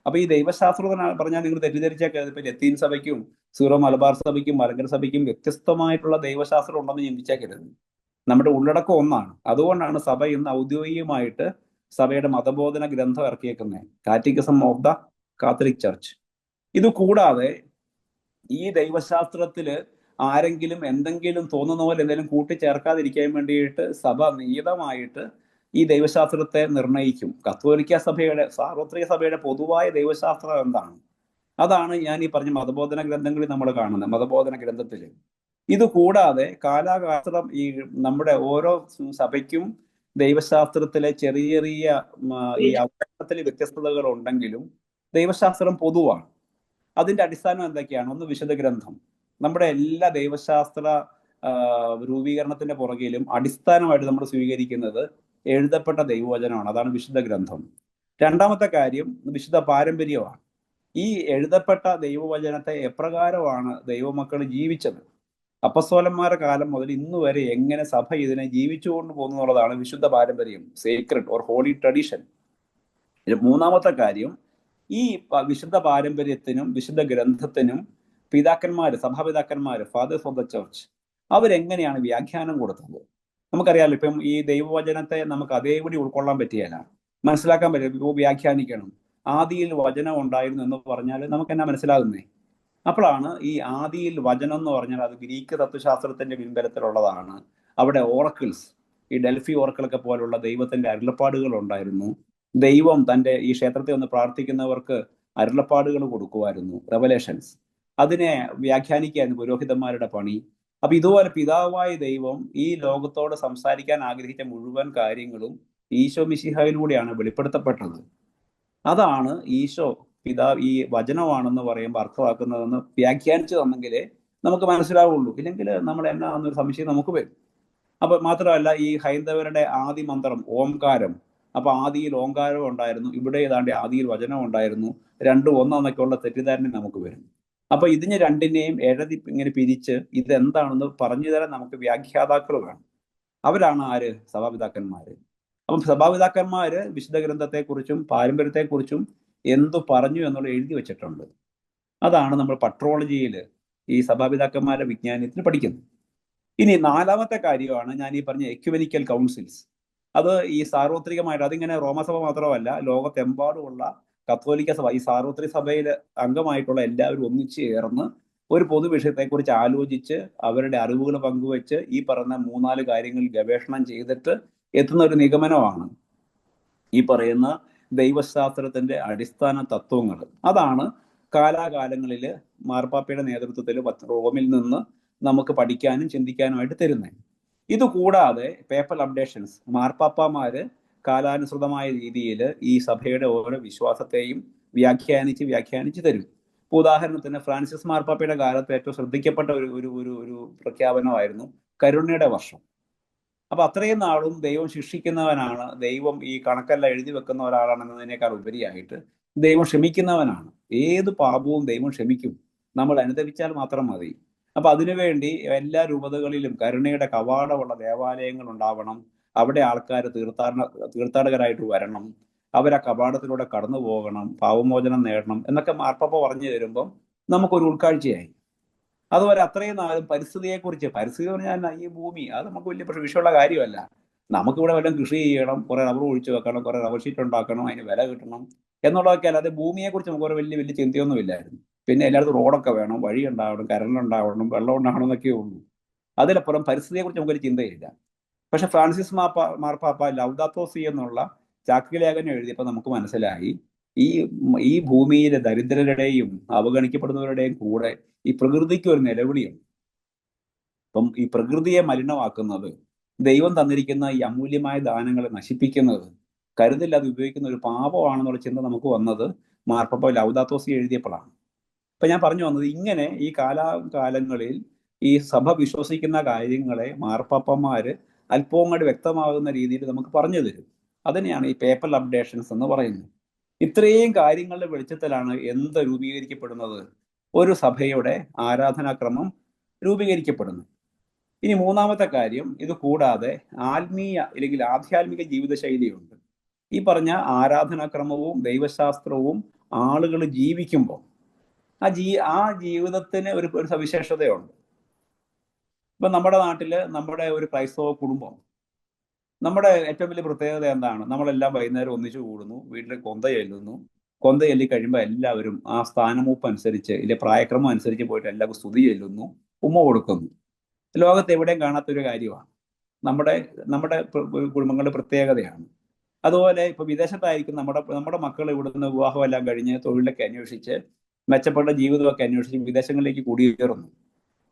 അപ്പൊ ഈ ദൈവശാസ്ത്രം പറഞ്ഞാൽ നിങ്ങൾ തെറ്റിദ്ധരിച്ചൊക്കെ ഇപ്പൊ ലത്തീൻ സഭയ്ക്കും സീറോ മലബാർ സഭയ്ക്കും മലങ്കര സഭയ്ക്കും വ്യത്യസ്തമായിട്ടുള്ള ദൈവശാസ്ത്രം ഉണ്ടെന്ന് ചിന്തിച്ചേക്കരുത്. നമ്മുടെ ഉള്ളടക്കം ഒന്നാണ്. അതുകൊണ്ടാണ് സഭ ഇന്ന് ഔദ്യോഗികമായിട്ട് സഭയുടെ മതബോധന ഗ്രന്ഥം ഇറക്കിയേക്കുന്നത്, catechism of the Catholic church. ഇത് കൂടാതെ ഈ ദൈവശാസ്ത്രത്തില് ആരെങ്കിലും എന്തെങ്കിലും തോന്നുന്ന പോലെ എന്തെങ്കിലും കൂട്ടിച്ചേർക്കാതിരിക്കാൻ വേണ്ടിയിട്ട് സഭ നിയതമായിട്ട് ഈ ദൈവശാസ്ത്രത്തെ നിർണയിക്കും. കത്തോലിക്ക സഭയുടെ, സാർവത്രിക സഭയുടെ പൊതുവായ ദൈവശാസ്ത്രം എന്താണ്? അതാണ് ഞാൻ ഈ പറഞ്ഞ മതബോധന ഗ്രന്ഥങ്ങളിൽ നമ്മൾ കാണുന്നത്. മതബോധന ഗ്രന്ഥത്തിൽ ഇത് കൂടാതെ കാലാകാലം ഈ നമ്മുടെ ഓരോ സഭയ്ക്കും ദൈവശാസ്ത്രത്തിലെ ചെറിയ ചെറിയ ഈ അവതരണത്തിലെ വ്യത്യസ്തതകൾ ഉണ്ടെങ്കിലും ദൈവശാസ്ത്രം പൊതുവാണ്. അതിന്റെ അടിസ്ഥാനം എന്തൊക്കെയാണ്? ഒന്ന്, വിശുദ്ധ ഗ്രന്ഥം. നമ്മുടെ എല്ലാ ദൈവശാസ്ത്ര രൂപീകരണത്തിന്റെ പുറകിലും അടിസ്ഥാനമായിട്ട് നമ്മൾ സ്വീകരിക്കുന്നത് എഴുതപ്പെട്ട ദൈവവചനമാണ്. അതാണ് വിശുദ്ധ ഗ്രന്ഥം. രണ്ടാമത്തെ കാര്യം വിശുദ്ധ പാരമ്പര്യമാണ്. ഈ എഴുതപ്പെട്ട ദൈവവചനത്തെ എപ്രകാരമാണ് ദൈവമക്കൾ ജീവിച്ചത്, അപ്പസ്തോലന്മാരുടെ കാലം മുതൽ ഇന്ന് വരെ എങ്ങനെ സഭ ഇതിനെ ജീവിച്ചുകൊണ്ട് പോകുന്നുള്ളതാണ് വിശുദ്ധ പാരമ്പര്യം, സേക്രഡ് ഓർ ഹോളി ട്രഡീഷൻ. മൂന്നാമത്തെ കാര്യം, ഈ വിശുദ്ധ പാരമ്പര്യത്തിനും വിശുദ്ധ ഗ്രന്ഥത്തിനും പിതാക്കന്മാര്, സഭാപിതാക്കന്മാര്, ഫാദേഴ്സ് ഓഫ് ദ ചർച്ച്, അവരെങ്ങനെയാണ് വ്യാഖ്യാനം കൊടുത്തത്? നമുക്കറിയാലോ, ഇപ്പം ഈ ദൈവവചനത്തെ നമുക്ക് അതേപടി ഉൾക്കൊള്ളാൻ പറ്റിയല്ല, മനസ്സിലാക്കാൻ പറ്റില്ല. ഇപ്പോൾ വ്യാഖ്യാനിക്കണം. ആദിയിൽ വചനം ഉണ്ടായിരുന്നു എന്ന് പറഞ്ഞാൽ നമുക്ക് എന്നാ മനസ്സിലാകുന്നേ? അപ്പോഴാണ് ഈ ആദിയിൽ വചനം എന്ന് പറഞ്ഞാൽ അത് ഗ്രീക്ക് തത്വശാസ്ത്രത്തിന്റെ പിൻബലത്തിലുള്ളതാണ്. അവിടെ ഓറക്കിൾസ്, ഈ ഡെൽഫി ഓറക്കിളൊക്കെ പോലുള്ള ദൈവത്തിന്റെ അരുളപ്പാടുകൾ ഉണ്ടായിരുന്നു. ദൈവം തന്റെ ഈ ക്ഷേത്രത്തിൽ വന്ന് പ്രാർത്ഥിക്കുന്നവർക്ക് അരുളപ്പാടുകൾ കൊടുക്കുമായിരുന്നു, റെവലേഷൻസ്. അതിനെ വ്യാഖ്യാനിക്കായിരുന്നു പുരോഹിതന്മാരുടെ പണി. അപ്പൊ ഇതുപോലെ പിതാവായ ദൈവം ഈ ലോകത്തോട് സംസാരിക്കാൻ ആഗ്രഹിച്ച മുഴുവൻ കാര്യങ്ങളും ഈശോ മിശിഹായിലൂടെയാണ് വെളിപ്പെടുത്തപ്പെട്ടത്. അതാണ് ഈശോ ഈ വചനമാണെന്ന് പറയുമ്പോൾ അർത്ഥമാക്കുന്നതെന്ന് വ്യാഖ്യാനിച്ചു തന്നെങ്കിലേ നമുക്ക് മനസ്സിലാവുള്ളൂ. ഇല്ലെങ്കിൽ നമ്മൾ എന്നാന്നൊരു സംശയം നമുക്ക് വരും. അപ്പൊ മാത്രമല്ല, ഈ ഹൈന്ദവരുടെ ആദി മന്ത്രം ഓംകാരം. അപ്പൊ ആദിയിൽ ഓംകാരം ഉണ്ടായിരുന്നു, ഇവിടെ ഏതാണ്ട് ആദിയിൽ വചനം ഉണ്ടായിരുന്നു, രണ്ടും ഒന്നെന്നൊക്കെയുള്ള തെറ്റിദ്ധാരണ നമുക്ക് വരും. അപ്പൊ ഇതിന് രണ്ടിനെയും ഇങ്ങനെ പിരിച്ച് ഇതെന്താണെന്ന് പറഞ്ഞു തരാൻ നമുക്ക് വ്യാഖ്യാതാക്കൾ വേണം. അവരാണ് ആര്? സഭാപിതാക്കന്മാര്. അപ്പം സഭാപിതാക്കന്മാര് വിശുദ്ധ ഗ്രന്ഥത്തെക്കുറിച്ചും പാരമ്പര്യത്തെക്കുറിച്ചും എന്തു പറഞ്ഞു എന്നുള്ളത് എഴുതി വെച്ചിട്ടുണ്ട്. അതാണ് നമ്മൾ പട്രോളജിയിൽ ഈ സഭാപിതാക്കന്മാരുടെ വിജ്ഞാനത്തിന് പഠിക്കുന്നത്. ഇനി നാലാമത്തെ കാര്യമാണ് ഞാൻ ഈ പറഞ്ഞ എക്യുമെനിക്കൽ കൗൺസിൽസ്. അത് ഈ സാർവത്രികമായിട്ട്, അതിങ്ങനെ റോമസഭ മാത്രമല്ല, ലോകത്തെമ്പാടുമുള്ള കത്തോലിക്ക സഭ, ഈ സാർവത്രിക സഭയിൽ അംഗമായിട്ടുള്ള എല്ലാവരും ഒന്നിച്ചു ചേർന്ന് ഒരു പൊതുവിഷയത്തെക്കുറിച്ച് ആലോചിച്ച് അവരുടെ അറിവുകൾ പങ്കുവെച്ച് ഈ പറഞ്ഞ 3-4 കാര്യങ്ങൾ ഗവേഷണം ചെയ്തിട്ട് എത്തുന്ന ഒരു നിഗമനമാണ് ഈ പറയുന്ന ദൈവശാസ്ത്രത്തിന്റെ അടിസ്ഥാന തത്വങ്ങൾ. അതാണ് കാലാകാലങ്ങളിൽ മാർപ്പാപ്പയുടെ നേതൃത്വത്തിൽ റോമിൽ നിന്ന് നമുക്ക് പഠിക്കാനും ചിന്തിക്കാനുമായിട്ട് തരുന്നത്. ഇതുകൂടാതെ പേപ്പൽ അപ്ഡേഷൻസ്, മാർപ്പാപ്പമാര് കാലാനുസൃതമായ രീതിയിൽ ഈ സഭയുടെ ഓരോ വിശ്വാസത്തെയും വ്യാഖ്യാനിച്ച് തരും. ഇപ്പൊ ഉദാഹരണത്തിന് ഫ്രാൻസിസ് മാർപ്പാപ്പയുടെ കാലത്ത് ഏറ്റവും ശ്രദ്ധിക്കപ്പെട്ട ഒരു പ്രഖ്യാപനമായിരുന്നു കരുണയുടെ വർഷം. അപ്പൊ അത്രയും നാളും ദൈവം ശിക്ഷിക്കുന്നവനാണ്, ദൈവം ഈ കണക്കെല്ലാം എഴുതി വെക്കുന്ന ഒരാളാണെന്നതിനേക്കാൾ ഉപരിയായിട്ട് ദൈവം ക്ഷമിക്കുന്നവനാണ്. ഏത് പാപവും ദൈവം ക്ഷമിക്കും, നമ്മൾ അനുദപിച്ചാൽ മാത്രം മതി. അപ്പൊ അതിനുവേണ്ടി എല്ലാ രൂപതകളിലും കരുണയുടെ കവാടമുള്ള ദേവാലയങ്ങൾ ഉണ്ടാവണം. അവിടെ ആൾക്കാർ തീർത്ഥാടകരായിട്ട് വരണം, അവരാ കവാടത്തിലൂടെ കടന്നു പോകണം, പാവമോചനം നേടണം എന്നൊക്കെ മാർപ്പാപ്പ പറഞ്ഞു തരുമ്പം നമുക്കൊരു ഉൾക്കാഴ്ചയായി. അതുപോലെ അത്രയും നാളും പരിസ്ഥിതിയെക്കുറിച്ച്, പരിസ്ഥിതി പറഞ്ഞാൽ ഈ ഭൂമി, അത് നമുക്ക് വലിയ വിഷയമുള്ള കാര്യമല്ല. നമുക്കിവിടെ വല്ലതും കൃഷി ചെയ്യണം, കുറെ റബ്ബർ ഒഴിച്ചു വെക്കണം, കുറെ റബ്ബർ ഷീറ്റ് ഉണ്ടാക്കണം, അതിന് വില കിട്ടണം എന്നുള്ളതൊക്കെ അല്ലാതെ ഭൂമിയെക്കുറിച്ച് നമുക്ക് ഒരു വലിയ ചിന്തയൊന്നും ഇല്ലായിരുന്നു. പിന്നെ എല്ലായിടത്തും റോഡൊക്കെ വേണം, വഴി ഉണ്ടാവണം, കറണ്ട് ഉണ്ടാവണം, വെള്ളം ഉണ്ടാവണം എന്നൊക്കെ ഉള്ളൂ. അതിലപ്പുറം പരിസ്ഥിതിയെക്കുറിച്ച് നമുക്കൊരു ചിന്തയില്ല. പക്ഷെ ഫ്രാൻസിസ് മാർപ്പാപ്പ ലൗദാത്തോ സി എന്നുള്ള ചാക്രിലേഖനം എഴുതിയപ്പോൾ നമുക്ക് മനസ്സിലായി ഈ ഭൂമിയിലെ ദരിദ്രരുടെയും അവഗണിക്കപ്പെടുന്നവരുടെയും കൂടെ ഈ പ്രകൃതിക്ക് ഒരു നിലവിളിയുണ്ട്. അപ്പം ഈ പ്രകൃതിയെ മലിനമാക്കുന്നത്, ദൈവം തന്നിരിക്കുന്ന ഈ അമൂല്യമായ ദാനങ്ങളെ നശിപ്പിക്കുന്നത്, കരുതില്ലാതെ ഉപയോഗിക്കുന്ന ഒരു പാപമാണെന്നുള്ള ചിന്ത നമുക്ക് വന്നത് മാർപ്പാപ്പ ലൗദാത്തോ സി എഴുതിയപ്പോഴാണ്. അപ്പൊ ഞാൻ പറഞ്ഞു വന്നത്, ഇങ്ങനെ ഈ കാലാകാലങ്ങളിൽ ഈ സഭ വിശ്വസിക്കുന്ന കാര്യങ്ങളെ മാർപ്പാപ്പമാര് അല്പവും കൂടി വ്യക്തമാകുന്ന രീതിയിൽ നമുക്ക് പറഞ്ഞു തരും. അതിനെയാണ് ഈ പേപ്പൽ അപ്ഡേഷൻസ് എന്ന് പറയുന്നത്. ഇത്രയും കാര്യങ്ങളുടെ വെളിച്ചത്തിലാണ് എന്ത് രൂപീകരിക്കപ്പെടുന്നത്? ഒരു സഭയുടെ ആരാധനാക്രമം രൂപീകരിക്കപ്പെടുന്നത്. ഇനി മൂന്നാമത്തെ കാര്യം, ഇത് കൂടാതെ ആത്മീയ അല്ലെങ്കിൽ ആധ്യാത്മിക ജീവിതശൈലിയുണ്ട്. ഈ പറഞ്ഞ ആരാധനാക്രമവും ദൈവശാസ്ത്രവും ആളുകൾ ജീവിക്കുമ്പോൾ ആ ജീവിതത്തിന് ഒരു സവിശേഷതയുണ്ട്. ഇപ്പൊ നമ്മുടെ നാട്ടില് നമ്മുടെ ഒരു ക്രൈസ്തവ കുടുംബം, നമ്മുടെ ഏറ്റവും വലിയ പ്രത്യേകത എന്താണ്? നമ്മളെല്ലാം വൈകുന്നേരം ഒന്നിച്ചു കൂടുന്നു, വീട്ടിൽ കൊന്ത ചെല്ലുന്നു. കൊന്ത ചൊല്ലി കഴിയുമ്പോൾ എല്ലാവരും ആ സ്ഥാനമൂപ്പ് അനുസരിച്ച്, ഇല്ലെ പ്രായക്രമം അനുസരിച്ച് പോയിട്ട് എല്ലാവർക്കും സ്തുതി ചെല്ലുന്നു, ഉമ്മ കൊടുക്കുന്നു. ലോകത്ത് എവിടെയും കാണാത്തൊരു കാര്യമാണ്, നമ്മുടെ കുടുംബങ്ങളുടെ പ്രത്യേകതയാണ്. അതുപോലെ ഇപ്പൊ വിദേശത്തായിരിക്കും നമ്മുടെ മക്കൾ ഇവിടുന്ന് വിവാഹമെല്ലാം കഴിഞ്ഞ് തൊഴിലൊക്കെ അന്വേഷിച്ച് മെച്ചപ്പെട്ട ജീവിതമൊക്കെ അന്വേഷിച്ച് വിദേശങ്ങളിലേക്ക് കുടിയേറുന്നു.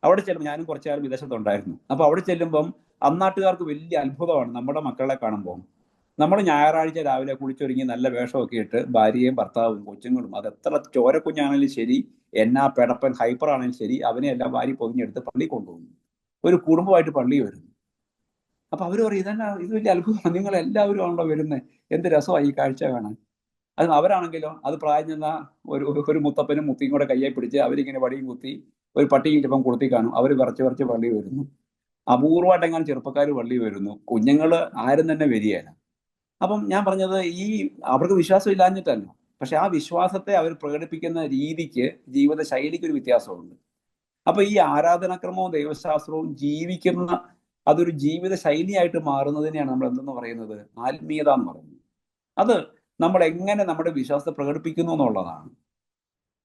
അവിടെ ചെല്ലുമ്പോൾ, ഞാനും കുറച്ചു കാലം വിദേശത്തുണ്ടായിരുന്നു, അപ്പൊ അവിടെ ചെല്ലുമ്പം അന്നാട്ടുകാർക്ക് വലിയ അത്ഭുതമാണ് നമ്മുടെ മക്കളെ കാണുമ്പോൾ. നമ്മൾ ഞായറാഴ്ച രാവിലെ കുളിച്ചൊരുങ്ങി നല്ല വേഷമൊക്കെ ഇട്ട് ഭാര്യയും ഭർത്താവും കൊച്ചുങ്ങളും, അത് എത്ര ചോരക്കുഞ്ഞാണെങ്കിലും ശരി, എന്നാ പെടപ്പൻ ഹൈപ്പർ ആണെങ്കിലും ശരി, അവനെ എല്ലാം വാരി പൊതിഞ്ഞെടുത്ത് പള്ളി കൊണ്ടുപോകുന്നു. ഒരു കുടുംബമായിട്ട് പള്ളി വരുന്നു. അപ്പൊ അവർ പറയും, ഇത് വലിയ അത്ഭുതമാണ്, നിങ്ങൾ എല്ലാവരും ആണല്ലോ വരുന്നത്, എന്ത് രസമായി ഈ കാഴ്ച കാണാൻ. അത് അവരാണെങ്കിലോ, അത് പ്രായം ചെന്ന ഒരു മുത്തപ്പനും മുത്തിയും കൂടെ കയ്യെ പിടിച്ച് അവരിങ്ങനെ വടിയും കുത്തി, ഒരു പട്ടിയും ചിലപ്പം കൊടുത്തി കാണും, അവർ വിറച്ച് പള്ളി വരുന്നു. അപൂർവമായിട്ടെങ്ങാനും ചെറുപ്പക്കാർ പള്ളി വരുന്നു, കുഞ്ഞുങ്ങള് ആരും തന്നെ വരികയില്ല. അപ്പം ഞാൻ പറഞ്ഞത്, അവർക്ക് വിശ്വാസം ഇല്ലാഞ്ഞിട്ടല്ല, പക്ഷെ ആ വിശ്വാസത്തെ അവർ പ്രകടിപ്പിക്കുന്ന രീതിക്ക്, ജീവിത ശൈലിക്ക് ഒരു വ്യത്യാസമുണ്ട്. അപ്പൊ ഈ ആരാധനാക്രമവും ദൈവശാസ്ത്രവും ജീവിക്കുന്ന അതൊരു ജീവിത ശൈലിയായിട്ട് മാറുന്നതിനെയാണ് നമ്മൾ എന്തെന്ന് പറയുന്നത്, ആത്മീയത എന്ന് പറയുന്നത്. അത് നമ്മൾ എങ്ങനെ നമ്മുടെ വിശ്വാസത്തെ പ്രകടിപ്പിക്കുന്നു എന്നുള്ളതാണ്.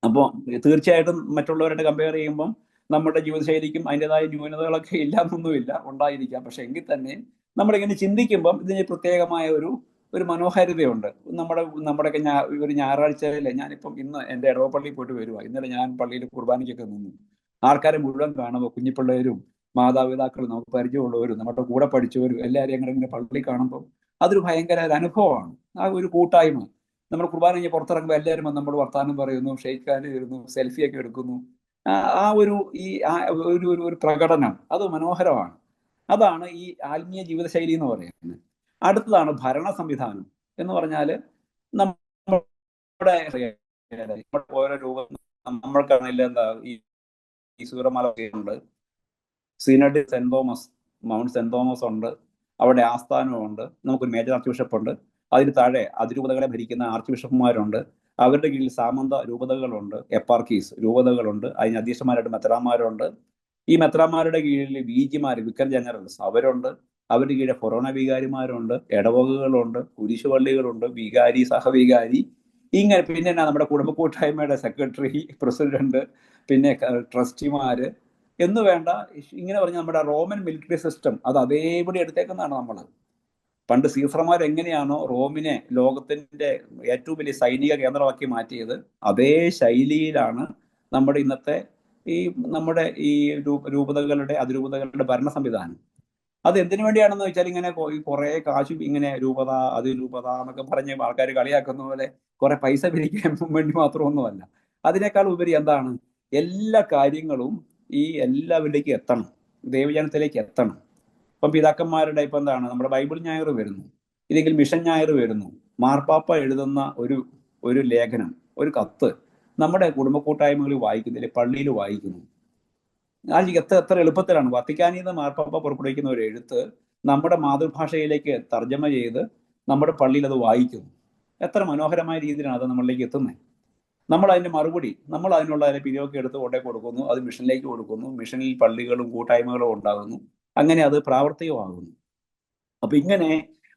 അപ്പോൾ തീർച്ചയായിട്ടും മറ്റുള്ളവരായിട്ട് കമ്പയർ ചെയ്യുമ്പം നമ്മുടെ ജീവിതശൈലിക്കും അതിൻ്റെതായ ന്യൂനതകളൊക്കെ ഇല്ലാന്നൊന്നുമില്ല, ഉണ്ടായിരിക്കാം. പക്ഷെ എങ്കിൽ തന്നെ നമ്മളിങ്ങനെ ചിന്തിക്കുമ്പം ഇതിന് പ്രത്യേകമായ ഒരു മനോഹാരിതയുണ്ട്. നമ്മുടെയൊക്കെ ഒരു ഞായറാഴ്ചയിലെ, ഞാനിപ്പം ഇന്ന് എൻ്റെ ഇടവപ്പള്ളിയിൽ പോയിട്ട് വരുക. ഇന്നലെ ഞാൻ പള്ളിയിൽ കുർബാനയ്ക്കൊക്കെ നിന്നു. ആൾക്കാരെ മുഴുവൻ കാണുമ്പോൾ കുഞ്ഞിപ്പിള്ളേരും മാതാപിതാക്കളും നമുക്ക് പരിചയമുള്ളവരും നമ്മുടെ കൂടെ പഠിച്ചവരും എല്ലാവരും ഇങ്ങനെ പള്ളി കാണുമ്പോൾ അതൊരു ഭയങ്കര ഒരു അനുഭവമാണ്. ആ ഒരു കൂട്ടായ്മ. നമ്മൾ കുർബാന കഴിഞ്ഞ് പുറത്തിറങ്ങുമ്പോൾ എല്ലാവരും വന്ന് നമ്മൾ വർത്താനം പറയുന്നു, ഷെയ്ക്ക് ഹാൻഡ് തരുന്നു, സെൽഫിയൊക്കെ എടുക്കുന്നു. ആ ഒരു ഒരു പ്രകടനം അത് മനോഹരമാണ്. അതാണ് ഈ ആത്മീയ ജീവിതശൈലി എന്ന് പറയുന്നത്. അടുത്തതാണ് ഭരണ സംവിധാനം എന്ന് പറഞ്ഞാൽ നമ്മുടെ ഓരോ രൂപം നമ്മൾക്കാണെങ്കിൽ എന്താ ഈ സൂരമലയുണ്ട്, synod Saint Thomas, Mount Saint Thomas ഉണ്ട്, അവിടെ ആസ്ഥാനമുണ്ട്, നമുക്കൊരു മേജർ ആർച്ച് ബിഷപ്പ് ഉണ്ട്, അതിന് താഴെ അതിരൂപതകളെ ഭരിക്കുന്ന ആർച്ച് ബിഷപ്പുമാരുണ്ട്, അവരുടെ കീഴിൽ സാമന്ത രൂപതകളുണ്ട്, എപ്പാർക്കീസ് രൂപതകളുണ്ട്, അതിന് അധ്യക്ഷന്മാരായിട്ട് മെത്രാന്മാരുണ്ട്. ഈ മെത്രാന്മാരുടെ കീഴിൽ വിജിമാർ, വിക്കർ ജനറൽസ് അവരുണ്ട്, അവരുടെ കീഴിൽ ഫൊറോന വികാരിമാരുണ്ട്, ഇടവകകളുണ്ട്, കുരിശുപള്ളികളുണ്ട്, വികാരി, സഹവികാരി, ഇങ്ങനെ. പിന്നെ നമ്മുടെ കുടുംബ കൂട്ടായ്മയുടെ സെക്രട്ടറി, പ്രസിഡന്റ്, പിന്നെ ട്രസ്റ്റിമാര് എന്ന് വേണ്ട. ഇങ്ങനെ പറഞ്ഞ നമ്മുടെ റോമൻ മിലിറ്ററി സിസ്റ്റം അത് അതേപടി എടുത്തേക്കുന്നതാണ് നമ്മൾ. പണ്ട് സീസർമാർ എങ്ങനെയാണോ റോമിനെ ലോകത്തിന്റെ ഏറ്റവും വലിയ സൈനിക കേന്ദ്രമാക്കി മാറ്റിയത്, അതേ ശൈലിയിലാണ് നമ്മുടെ ഇന്നത്തെ നമ്മുടെ ഈ രൂപതകളുടെ അതിരൂപതകളുടെ ഭരണ സംവിധാനം. അത് എന്തിനു വേണ്ടിയാണെന്ന് വെച്ചാൽ ഇങ്ങനെ കുറെ കാശ് ഇങ്ങനെ രൂപത അതിരൂപത എന്നൊക്കെ പറഞ്ഞ് ആൾക്കാർ കളിയാക്കുന്ന പോലെ കുറെ പൈസ പിരിക്കാൻ വേണ്ടി മാത്രമൊന്നുമല്ല. അതിനേക്കാൾ ഉപരി എന്താണ്, എല്ലാ കാര്യങ്ങളും ഈ എല്ലാവരിലേക്കും എത്തണം, ദൈവജനത്തിലേക്ക് എത്തണം. ഇപ്പം പിതാക്കന്മാരുടെ ഇപ്പം എന്താണ്, നമ്മുടെ ബൈബിൾ ഞായർ വരുന്നു, ഇല്ലെങ്കിൽ മിഷൻ ഞായർ വരുന്നു, മാർപ്പാപ്പ എഴുതുന്ന ഒരു ലേഖനം, ഒരു കത്ത് നമ്മുടെ കുടുംബ കൂട്ടായ്മകളിൽ വായിക്കുന്നില്ല, പള്ളിയിൽ വായിക്കുന്നു. എത്ര എളുപ്പത്തിലാണ് വത്തിക്കാനിൽ നിന്ന് മാർപ്പാപ്പ പുറപ്പെടുവിക്കുന്ന ഒരു എഴുത്ത് നമ്മുടെ മാതൃഭാഷയിലേക്ക് തർജ്ജമ ചെയ്ത് നമ്മുടെ പള്ളിയിൽ അത് വായിക്കുന്നു. എത്ര മനോഹരമായ രീതിയിലാണ് അത് നമ്മളിലേക്ക് എത്തുന്നത്. നമ്മൾ അതിന്റെ മറുപടി, നമ്മൾ അതിനുള്ള പിരിവൊക്കെ എടുത്ത് കൊണ്ടേ കൊടുക്കുന്നു, അത് മിഷനിലേക്ക് കൊടുക്കുന്നു, മിഷനിൽ പള്ളികളും കൂട്ടായ്മകളും ഉണ്ടാകുന്നു, അങ്ങനെ അത് പ്രാവർത്തികമാകുന്നു. അപ്പൊ ഇങ്ങനെ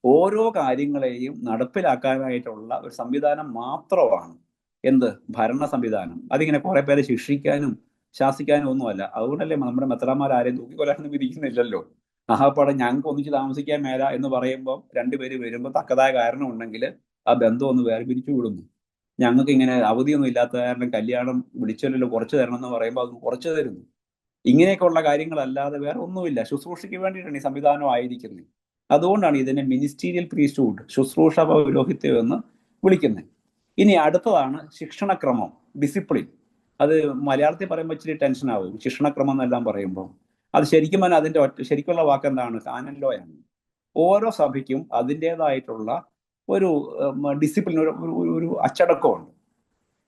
ഓരോ കാര്യങ്ങളെയും നടപ്പിലാക്കാനായിട്ടുള്ള ഒരു സംവിധാനം മാത്രമാണ് എന്ത്, ഭരണ സംവിധാനം. അതിങ്ങനെ കുറെ പേരെ ശിക്ഷിക്കാനും ശാസിക്കാനും ഒന്നുമല്ല. അതുകൊണ്ടല്ലേ നമ്മുടെ മെത്രാന്മാർ ആരെയും തൂക്കിക്കൊല്ലാനൊന്നും വിധിക്കുന്നില്ലല്ലോ. ആഹാപ്പാടെ ഞങ്ങൾക്ക് ഒന്നിച്ച് താമസിക്കാൻ മേല എന്ന് പറയുമ്പോൾ രണ്ടുപേര് വരുമ്പോൾ തക്കതായ കാരണം ഉണ്ടെങ്കിൽ ആ ബന്ധം ഒന്ന് വേർപിരിച്ചു വിടുന്നു. ഞങ്ങൾക്ക് ഇങ്ങനെ അവധിയൊന്നും ഇല്ലാത്ത കാരണം കല്യാണം വിളിച്ചല്ലോ കുറച്ച് തരണം എന്ന് പറയുമ്പോൾ അത് കുറച്ച് തരുന്നു. ഇങ്ങനെയൊക്കെയുള്ള കാര്യങ്ങളല്ലാതെ വേറെ ഒന്നുമില്ല. ശുശ്രൂഷയ്ക്ക് വേണ്ടിയിട്ടാണ് ഈ സംവിധാനം ആയിരിക്കുന്നത്. അതുകൊണ്ടാണ് ഇതിനെ മിനിസ്റ്റീരിയൽ പ്രീസ്റ്റ്ഹുഡ്, ശുശ്രൂഷ പൗരോഹിത്യം എന്ന് വിളിക്കുന്നത്. ഇനി അടുത്തതാണ് ശിക്ഷണക്രമം, ഡിസിപ്ലിൻ. അത് മലയാളത്തിൽ പറയുമ്പോൾ ഇച്ചിരി ടെൻഷൻ ആവും, ശിക്ഷണക്രമം എന്നെല്ലാം പറയുമ്പോൾ. അത് ശരിക്കും പറഞ്ഞാൽ അതിന്റെ ശരിക്കുള്ള വാക്ക് എന്താണ്, കാനൻ ലോ ആണ്. ഓരോ സഭയ്ക്കും അതിൻ്റെതായിട്ടുള്ള ഒരു ഡിസിപ്ലിൻ, ഒരു അച്ചടക്കമുണ്ട്.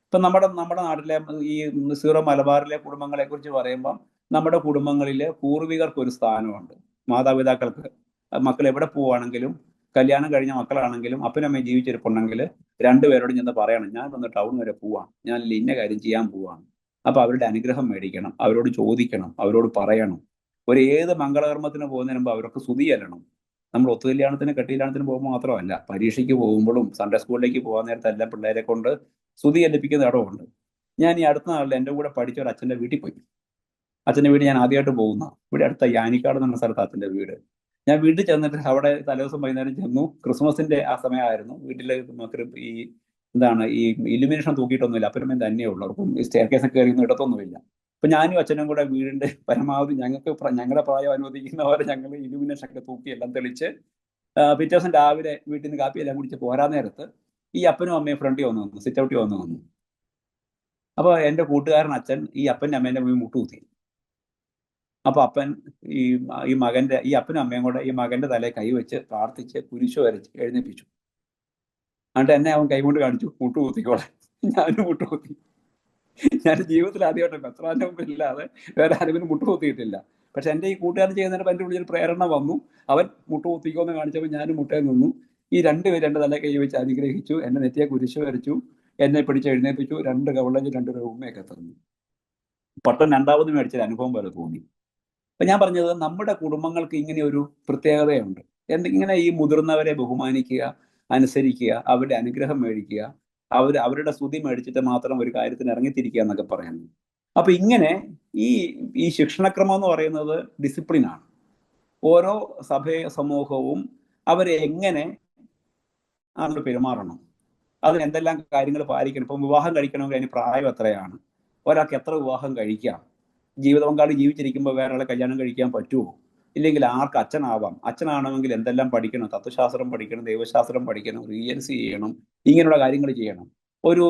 ഇപ്പം നമ്മുടെ നാട്ടിലെ ഈ സീറോ മലബാറിലെ കുടുംബങ്ങളെ കുറിച്ച് പറയുമ്പം നമ്മുടെ കുടുംബങ്ങളിൽ പൂർവികർക്ക് ഒരു സ്ഥാനമുണ്ട്. മാതാപിതാക്കൾക്ക് മക്കൾ എവിടെ പോവുകയാണെങ്കിലും, കല്യാണം കഴിഞ്ഞ മക്കളാണെങ്കിലും അപ്പനമ്മയും ജീവിച്ചിരിപ്പുണ്ടെങ്കിൽ രണ്ടുപേരോടും ചെന്ന് പറയണം, ഞാൻ ഒന്ന് ടൗൺ വരെ പോവാണ്, ഞാൻ ഇന്ന കാര്യം ചെയ്യാൻ പോവാണ്. അപ്പൊ അവരുടെ അനുഗ്രഹം മേടിക്കണം, അവരോട് ചോദിക്കണം, അവരോട് പറയണം. ഏത് മംഗളകർമ്മത്തിന് പോകുന്നതിന് മുമ്പ് അവർക്ക് സ്തുതി ചെല്ലണം. നമ്മൾ ഒത്തുകല്യാണത്തിന് കെട്ടിക്കല്യാണത്തിന് പോകുമ്പോൾ മാത്രമല്ല, പരീക്ഷയ്ക്ക് പോകുമ്പോഴും സൺഡേ സ്കൂളിലേക്ക് പോകാൻ നേരത്തെ എല്ലാ പിള്ളേരെ കൊണ്ട് സ്തുതി ചെല്ലിപ്പിക്കുന്ന ഇടമുണ്ട്. ഞാൻ ഈ അടുത്ത നാളിൽ എൻ്റെ കൂടെ പഠിച്ച ഒരു അച്ഛൻ്റെ വീട്ടിൽ പോയി. അച്ഛൻ്റെ വീട് ഞാൻ ആദ്യമായിട്ട് പോകുന്ന, ഇവിടെ അടുത്ത യാനിക്കാട് എന്ന സ്ഥലത്ത് അച്ഛൻ്റെ വീട്. ഞാൻ വീട്ടിൽ ചെന്നിട്ട് അവിടെ തലേദിവസം വൈകുന്നേരം ചെന്നു. ക്രിസ്മസിന്റെ ആ സമയമായിരുന്നു. വീട്ടിൽ നമുക്ക് ഈ ഈ ഇലുമിനേഷൻ തൂക്കിയിട്ടൊന്നുമില്ല, അപ്പനമ്മയും തന്നെയുള്ളൂ. അവർക്കും ഈ സ്റ്റെയർ കേസൊക്കെ കയറിയൊന്നും ഇടത്തൊന്നുമില്ല. അപ്പൊ ഞാനും അച്ഛനും കൂടെ വീടിന്റെ പരമാവധി ഞങ്ങളുടെ പ്രായം അനുവദിക്കുന്ന പോലെ ഞങ്ങൾ ഇലുമിനേഷൻ ഒക്കെ തൂക്കി എല്ലാം തെളിച്ച് പിറ്റേ ദിവസം രാവിലെ വീട്ടിൽ നിന്ന് കാപ്പി എല്ലാം കുടിച്ച് പോരാൻ നേരത്ത് ഈ അപ്പനും അമ്മയും ഫ്രണ്ടിൽ വന്നു നിന്നു, സിറ്റ് ഔട്ടിൽ വന്നു നിന്നു. അപ്പൊ എൻ്റെ കൂട്ടുകാരൻ അച്ഛൻ ഈ അപ്പൻ്റെ അമ്മേൻ്റെ മുമ്പിൽ മുട്ടുകുത്തി. അപ്പൊ അപ്പൻ ഈ അപ്പനും അമ്മയും കൂടെ ഈ മകന്റെ തലയിൽ കൈവച്ച് പ്രാർത്ഥിച്ച് കുരിശു വരച്ച് എഴുന്നേപ്പിച്ചു. എന്നിട്ട് എന്നെ അവൻ കൈകൊണ്ട് കാണിച്ചു, മുട്ടുകുത്തിക്കോളെ. ഞാനും മുട്ടുകുത്തി. ഞാൻ ജീവിതത്തിൽ ആദ്യമായിട്ട് മെത്രാന്റെ മുമ്പില്ലാതെ വേറെ ആരും മുട്ടുകുത്തിയിട്ടില്ല. പക്ഷെ എൻ്റെ ഈ കൂട്ടുകാരൻ ചെയ്യുന്നതിന് എൻ്റെ ഉള്ളിൽ പ്രേരണ വന്നു. അവൻ മുട്ടുകുത്തിക്കോന്ന് കാണിച്ചപ്പോൾ ഞാനും മുട്ടേ നിന്നു. ഈ രണ്ടുപേരും എൻ്റെ തലയിൽ കൈ വെച്ച് അനുഗ്രഹിച്ചു, എന്നെ നെറ്റിയെ കുരിശു വരച്ചു, എന്നെ പിടിച്ച് എഴുന്നേപ്പിച്ചു, 2 കവളഞ്ഞ് 2 ഉമ്മയൊക്കെ തന്നു. പട്ടം രണ്ടാമത് മേടിച്ചൊരു അനുഭവം പോലെ തോന്നി. അപ്പൊ ഞാൻ പറഞ്ഞത് നമ്മുടെ കുടുംബങ്ങൾക്ക് ഇങ്ങനെ ഒരു പ്രത്യേകതയുണ്ട്. ഇങ്ങനെ ഈ മുതിർന്നവരെ ബഹുമാനിക്കുക, അനുസരിക്കുക, അവരുടെ അനുഗ്രഹം മേടിക്കുക, അവരുടെ സ്തുതി മേടിച്ചിട്ട് മാത്രം ഒരു കാര്യത്തിന് ഇറങ്ങിത്തിരിക്കുക എന്നൊക്കെ പറയുന്നു. അപ്പൊ ഇങ്ങനെ ഈ ഈ ശിക്ഷണക്രമം എന്ന് പറയുന്നത് ഡിസിപ്ലിനാണ്. ഓരോ സമൂഹവും അവരെ എങ്ങനെ ആണ് പെരുമാറണം, അതിന് എന്തെല്ലാം കാര്യങ്ങൾ പാലിക്കണം. ഇപ്പം വിവാഹം കഴിക്കണമെങ്കിൽ അതിന് പ്രായം എത്രയാണ്, ഒരാൾക്ക് എത്ര വിവാഹം കഴിക്കാം, ജീവിത പങ്കാളി ജീവിച്ചിരിക്കുമ്പോൾ വേറെ ആളെ കല്യാണം കഴിക്കാൻ പറ്റുമോ, ഇല്ലെങ്കിൽ ആർക്ക് അച്ഛനാവാം, അച്ഛനാണെങ്കിൽ എന്തെല്ലാം പഠിക്കണം, തത്വശാസ്ത്രം പഠിക്കണം, ദൈവശാസ്ത്രം പഠിക്കണം, റീജൻസി ചെയ്യണം, ഇങ്ങനെയുള്ള കാര്യങ്ങൾ ചെയ്യണം. ഒരു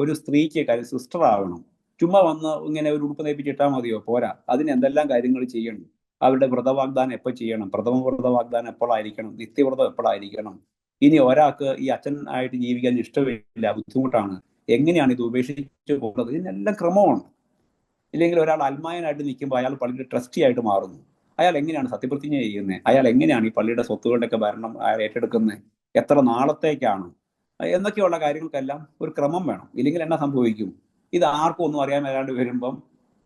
ഒരു സ്ത്രീക്ക് സിസ്റ്റർ ആവണം. ചുമ്മാ വന്ന് ഇങ്ങനെ ഒരു ഉടുപ്പ് തയ്പ്പിച്ചിട്ടാൽ മതിയോ? പോരാ, അതിന് എന്തെല്ലാം കാര്യങ്ങൾ ചെയ്യണം. അവരുടെ വ്രതവാഗ്ദാനം എപ്പോൾ ചെയ്യണം, പ്രഥമ വ്രതവാഗ്ദാനം എപ്പോഴായിരിക്കണം, നിത്യവ്രതം എപ്പോഴായിരിക്കണം. ഇനി ഒരാൾക്ക് ഈ അച്ഛൻ ആയിട്ട് ജീവിക്കാൻ ഇഷ്ടമില്ല, ബുദ്ധിമുട്ടാണ്, എങ്ങനെയാണ് ഇത് ഉപേക്ഷിച്ച് പോകുന്നത്? ഇതിനെല്ലാം ക്രമമാണ്. ഇല്ലെങ്കിൽ ഒരാൾ അൽമായനായിട്ട് നിൽക്കുമ്പോൾ അയാൾ പള്ളിയുടെ ട്രസ്റ്റി ആയിട്ട് മാറുന്നു. അയാൾ എങ്ങനെയാണ് സത്യപ്രതിജ്ഞ ചെയ്യുന്നത്? അയാൾ എങ്ങനെയാണ് ഈ പള്ളിയുടെ സ്വത്തുകളുടെയൊക്കെ ഭരണം അയാൾ ഏറ്റെടുക്കുന്നത്? എത്ര നാളത്തേക്കാണ്? എന്നൊക്കെയുള്ള കാര്യങ്ങൾക്കെല്ലാം ഒരു ക്രമം വേണം. ഇല്ലെങ്കിൽ എന്നാ സംഭവിക്കും? ഇത് ആർക്കും ഒന്നും അറിയാൻ മേലാണ്ട് വരുമ്പം